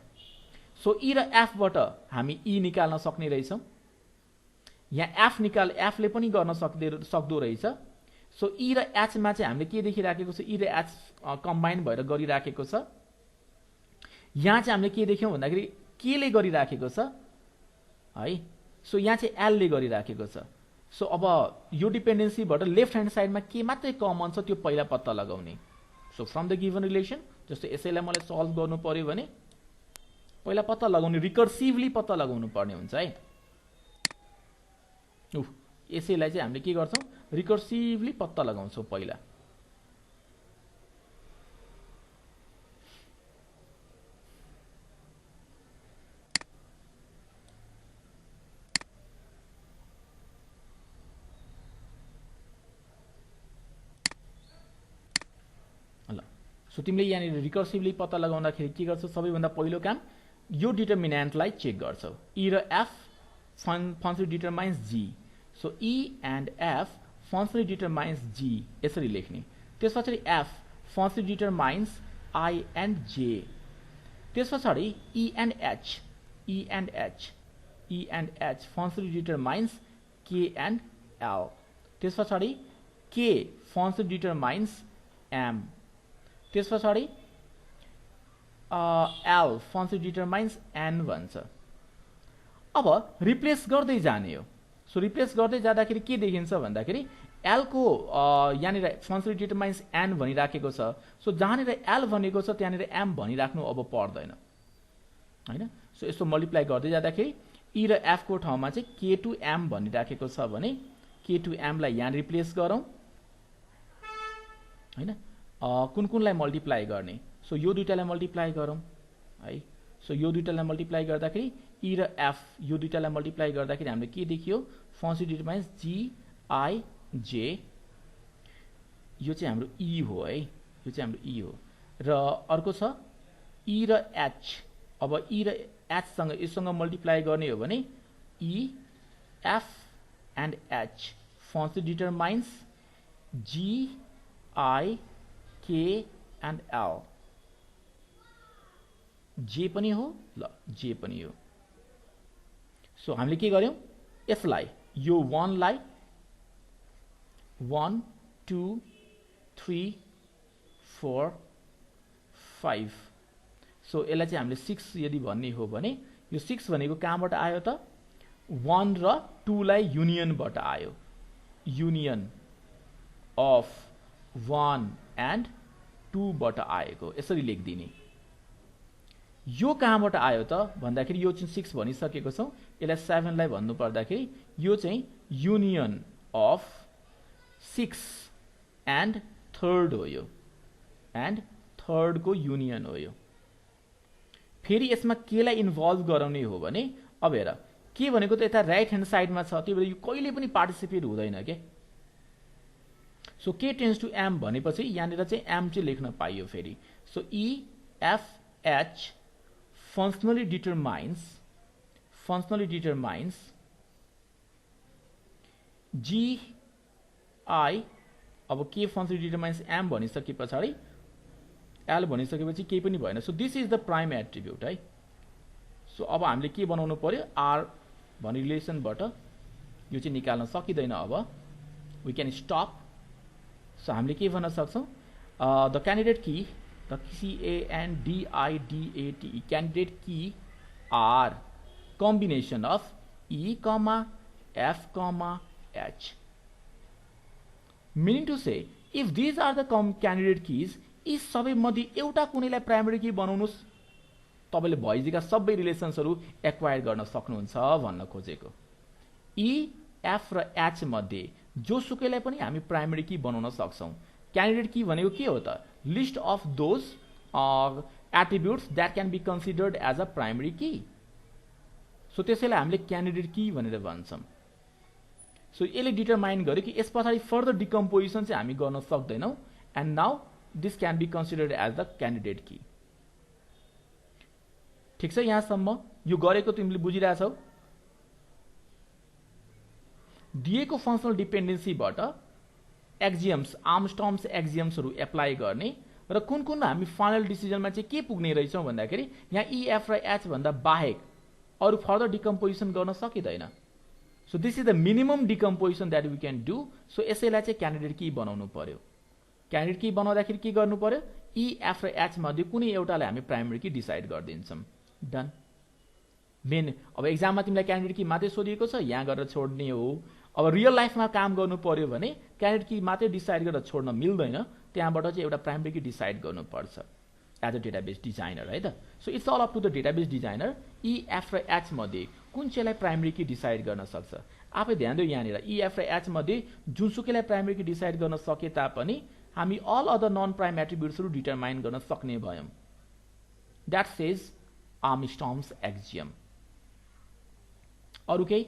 [SPEAKER 1] सो ई र एफ बाट हामी ई निकाल्न सक्ने रहेछौं, यहाँ एफ ले पनि गर्न सक्दो रहेछ। सो ई र एच मा चाहिँ हामीले के देखिराखेको छ, ई र एच कम्बाइन भएर गरिराखेको छ। यहाँ चाहिँ हामीले के देख्यौं भन्दाखेरि के ले गरिराखेको छ है, सो यहाँ चाहिँ एल ले गरिराखेको छ। सो अब यो डिपेन्डेन्सीबाट लेफ्ट ह्यान्ड साइडमा के मात्रै कमन छ त्यो पहिला पत्ता लगाउने। So from the given relation जस्तो यसैलाई मलाई सल्भ गर्नु पर्यो भने पहिला पत्ता लगाउने, रिकर्सिभली पत्ता लगाउनु पर्ने हुन्छ है। यसैलाई चाहिँ हामीले के गर्छौं, रिकर्सिभली पत्ता लगाउँछौं पहिला। सो तिमीले यहाँनिर रिकर्सिभली पत्ता लगाउँदाखेरि के गर्छौ, सबैभन्दा पहिलो काम यो डिटर्मिनेन्टलाई चेक गर्छौ। ई र F functionally determines G, so E and F functionally determines G यसरी लेख्ने। त्यस पछाडि F functionally determines I and J, त्यस पछाडि E and H functionally determines K and L, त्यस पछाडि के फङ्सनली डिटरमाइन्स एम, त्यस पछाडि एल फङ्सन डिटरमाइन्स एन भन्छ। अब रिप्लेस गर्दै जाने हो। सो रिप्लेस गर्दै जाँदाखेरि के देखिन्छ भन्दाखेरि एल को यहाँनिर फंक्सनली डिटरमाइन्स एन भनिराखेको छ सो जहाँनिर एल भनेको छ त्यहाँनिर एम भनिराख्नु अब पर्दैन हैन सो यसो मल्टिप्लाई गर्दै जाँदाखेरि ई र एफ को ठाउँमा चाहिँ के टु एम भनिराखेको छ भने के टु एम लाई यहाँ रिप्लेस गरौँ हैन कुन कुनलाई मल्टिप्लाई गर्ने सो यो दुईटालाई मल्टिप्लाई गरौँ है सो यो दुईटालाई मल्टिप्लाई गर्दाखेरि ई र एफ यो दुईटालाई मल्टिप्लाई गर्दाखेरि हामीले के देखियो फंक्सन डिटरमाइन्स जी आई जे यो चाहिँ हाम्रो ई हो है यो चाहिँ हाम्रो ई हो र अर्को छ ई र एच अब ई र एच सँग यससँग मल्टिप्लाई गर्ने हो भने E F and H function determines G I K and L J पनि हो ल जे पनि हो सो हामीले के गर्यौं यसलाई यो 1 लाई 1 2 3 4 5 सो यसलाई चाहिँ हामीले 6 यदि भन्ने हो भने यो 6 भनेको कहाँबाट आयो त 1 र 2 लाई युनियनबाट आयो युनियन अफ 1 एन्ड 2 बाट आएको यसरी लेखिदिने यो कहाँबाट आयो त भन्दाखेरि यो चाहिँ 6 भनिसकेको छौं यसलाई 7 लाई भन्नु पर्दाखेरि यो चाहिँ युनियन अफ 6 एन्ड थर्ड हो यो एन्ड थर्ड को युनियन हो यो फेरि यसमा के लाई इन्भल्भ गराउने हो भने अब हेर के भनेको त यता राइट ह्यान्ड साइडमा छ त्यही भएर यो कहिले पनि पार्टिसिपेट हुँदैन के सो के टेन्स टु एम भनेपछि यहाँनिर चाहिँ एम चाहिँ लेख्न पाइयो फेरि so E F H functionally determines G I अब के functionally determines M भनिसके पछाडि L भनिसकेपछि केही पनि भएन so this is the prime attribute है सो अब हामीले के बनाउनु पर्यो R भन्ने रिलेसनबाट यो चाहिँ निकाल्न सकिदैन अब वी क्यान स्टप सो हामीले के भन्न सक्छौं the candidate key the CANDIDAT candidate key are combination of E, F, H. Meaning to say, if these are the candidate keys, यी सबै मध्ये एउटा कुनैलाई प्राइमरी की बनाउनुस् तपाईले भइजीका सबै रिलेसन्सहरु एक्वायर गर्न सक्नुहुन्छ भन्न खोजेको E, F र H मध्ये जोसुकैलाई पनि हामी प्राइमरी की बनाउन सक्छौं क्यान्डिडेट की भनेको के हो त list of those attributes that can be considered as a primary key so त्यसैलाई हामीले क्यान्डिडेट की भनेर भन्छौं सो यसले डिटरमाइन गर्यो कि यस पछाडि फर्दर डिकम्पोजिसन चाहिँ हामी गर्न सक्दैनौं and now this can be considered as the candidate key ठीक छ यहाँसम्म यो गरेको तिमीले बुझिरहेछौ दिएको फंक्शनल डिपेन्डेन्सीबाट एक्जियम्स आर्मस्ट्रङ्स एक्जियम्सहरु एप्लाई गर्ने र कुन कुन हामी फाइनल डिसिजनमा चाहिँ के पुग्ने रहेछौं भन्दाखेरि यहाँ EF र H भन्दा बाहेक अरु फर्दर डिकम्पोजिसन गर्न सकिदैन so this is the minimum decomposition that we can do so यसैलाई चाहिँ क्यान्डिडेट की बनाउनु पर्यो क्यान्डिडेट की बनाउँदाखेरि के गर्नु पर्यो EF र H मध्ये कुनै एउटालाई हामी primary key decide गर्दिन्छौं done main अब एक्जाममा तिमीलाई क्यान्डिडेट की मात्रै सोधिएको छ यहाँ गरेर छोड्ने हो अब रियल लाइफमा काम गर्नु पर्यो भने क्यान्डिडेट की मात्रै डिसाइड गरेर छोड्न मिल्दैन त्यहाँबाट चाहिँ एउटा प्राइमरी की डिसाइड गर्नुपर्छ एज अ डेटाबेस डिजाइनर है त so it's all up to the database designer EF र H मध्ये कुन चाहिँलाई प्राइमरी की डिसाइड गर्न सक्छ आफै ध्यान दिऊ यहाँनिर EF र H मध्ये जुनसुकैलाई प्राइमरी की डिसाइड गर्न सके तापनि हामी अल अदर नन प्राइम एट्रिब्युट्सहरु डिटरमाइन गर्न सक्ने भयौं दैट सेज आर्मस्ट्रङ्स एक्जियम अरु केही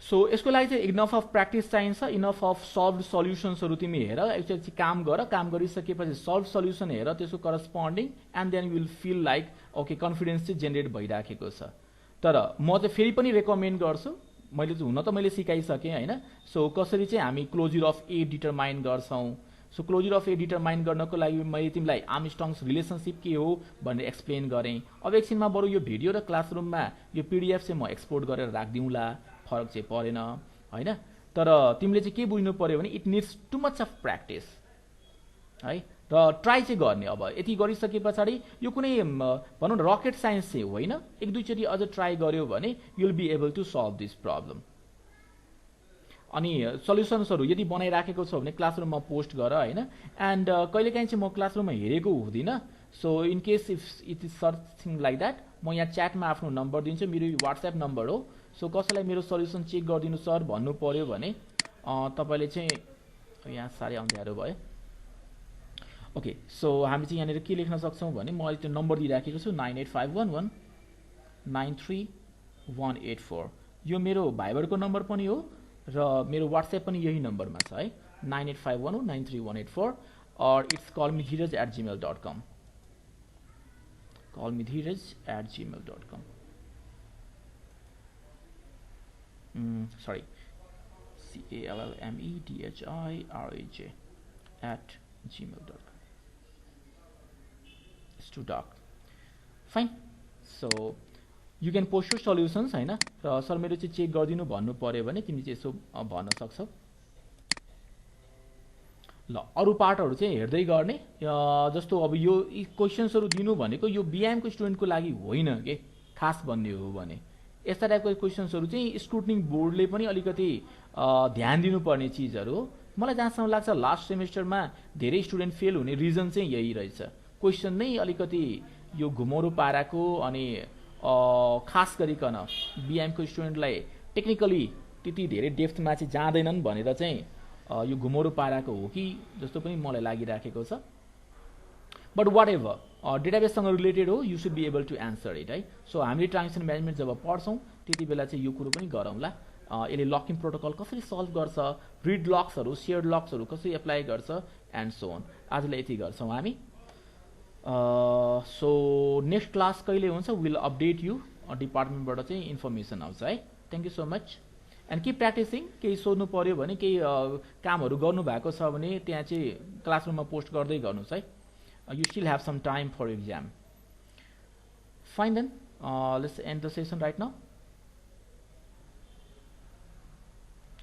[SPEAKER 1] सो यसको लागि चाहिँ इनफ अफ प्र्याक्टिस चाहिन्छ इनफ अफ सल्भड सल्युशन्सहरु तिमी हेर एकचोटी काम गर काम गरिसकेपछि सल्भ सल्युसन हेर त्यसको corresponding and then you will feel like okay confidence चाहिँ जेनेरेट भइराखेको छ तर म चाहिँ फेरि पनि रेकमेन्ड गर्छु मैले चाहिँ हुन त मैले सिकाइसके हैन सो कसरी चाहिँ हामी क्लोजर अफ ए डिटरमाइन गर्छौं so closure of A determine गर्नको लागि मैले तिमीलाई आर्मस्ट्रङ्स रिलेसनशिप के हो भनेर एक्सप्लेन गरे अब एकछिनमा बरु यो भिडियो र क्लासरुममा यो पीडीएफ चाहिँ म एक्सपोर्ट गरेर राख्दिउँला फरक चाहिँ परेन हैन तर तिमीले चाहिँ के बुझ्नु पर्यो भने it needs too much of practice है र ट्राई चाहिँ गर्ने। अब यति गरिसके पछाडि यो कुनै भनौँ न रकेट साइन्स चाहिँ होइन, एक दुईचोटि अझ ट्राई गर्यो भने you will be able to solve this problem. अनि सल्युसन्सहरू यदि बनाइराखेको छ भने क्लासरुममा पोस्ट गर होइन। एन्ड कहिलेकाहीँ चाहिँ म क्लासरुममा हेरेको हुँदिनँ, so in case if it is something like that म यहाँ च्याटमा आफ्नो नम्बर दिन्छु, मेरो वाट्सएप नम्बर हो। सो कसैलाई मेरो सल्युसन चेक गरिदिनु सर भन्नु पऱ्यो भने तपाईँले चाहिँ यहाँ साह्रै अँध्यारो भयो। ओके, सो हामी चाहिँ यहाँनिर के लेख्न सक्छौँ भने म अहिले त्यो नम्बर दिइराखेको छु 9851193184। यो मेरो भाइबरको नम्बर पनि हो र मेरो वाट्सएप पनि यही नम्बरमा छ है, 9851193184 और it's callmedheeraj@gmail.com, callmedheeraj@gmail.com। sorry, callmedhiRaj@gmail.com. It's too dark. Fine. So you can post your solutions हैन। र सर मेरो चाहिँ चेक गरिदिनु भन्नु पर्यो भने तिमी चाहिँ यसो भन्न सक्छौ। ल अरू पार्टहरू चाहिँ हेर्दै गर्ने। जस्तो अब यो क्वेसन्सहरू दिनु भनेको यो बीएम को स्टुडेन्टको लागि होइन के, खास भन्ने हो भने यस्ता टाइपको क्वेसन्सहरू चाहिँ स्क्रुटनिङ बोर्डले पनि अलिकति ध्यान दिनुपर्ने चिजहरू हो। मलाई जहाँसम्म लाग्छ लास्ट सेमेस्टरमा धेरै स्टुडेन्ट फेल हुने रिजन चाहिँ यही रहेछ, क्वेसन नै अलिकति यो घुमौरो पाराको अनि खास गरिकन बीएमको स्टुडेन्टलाई टेक्निकली त्यति धेरै डेप्थमा चाहिँ जाँदैनन् भनेर चाहिँ यो घुमौरो पाराको हो कि जस्तो पनि मलाई लागिराखेको छ। बट वाट एभर डेटाबेससँग रिलेटेड हो, you should be able to answer it है। सो हामीले ट्रान्जेक्सन म्यानेजमेन्ट जब पढ्छौँ त्यति बेला चाहिँ यो कुरो पनि गरौँला, यसले लकिङ प्रोटोकल कसरी सल्भ गर्छ, रिड लक्सहरू सेयर्ड लक्सहरू कसरी एप्लाई गर्छ एन्ड सो अन। आजलाई यति गर्छौँ हामी। सो नेक्स्ट क्लास कहिले हुन्छ विल अपडेट यु, डिपार्टमेन्टबाट चाहिँ इन्फर्मेसन आउँछ है। Thank you so much and keep practising. केही सोध्नु पऱ्यो भने केही कामहरू गर्नु भएको छ भने त्यहाँ चाहिँ क्लासरुममा पोस्ट गर्दै गर्नुहोस् है। You still have some time for exam. Fine then, let's end the session right now.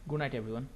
[SPEAKER 1] Good night everyone.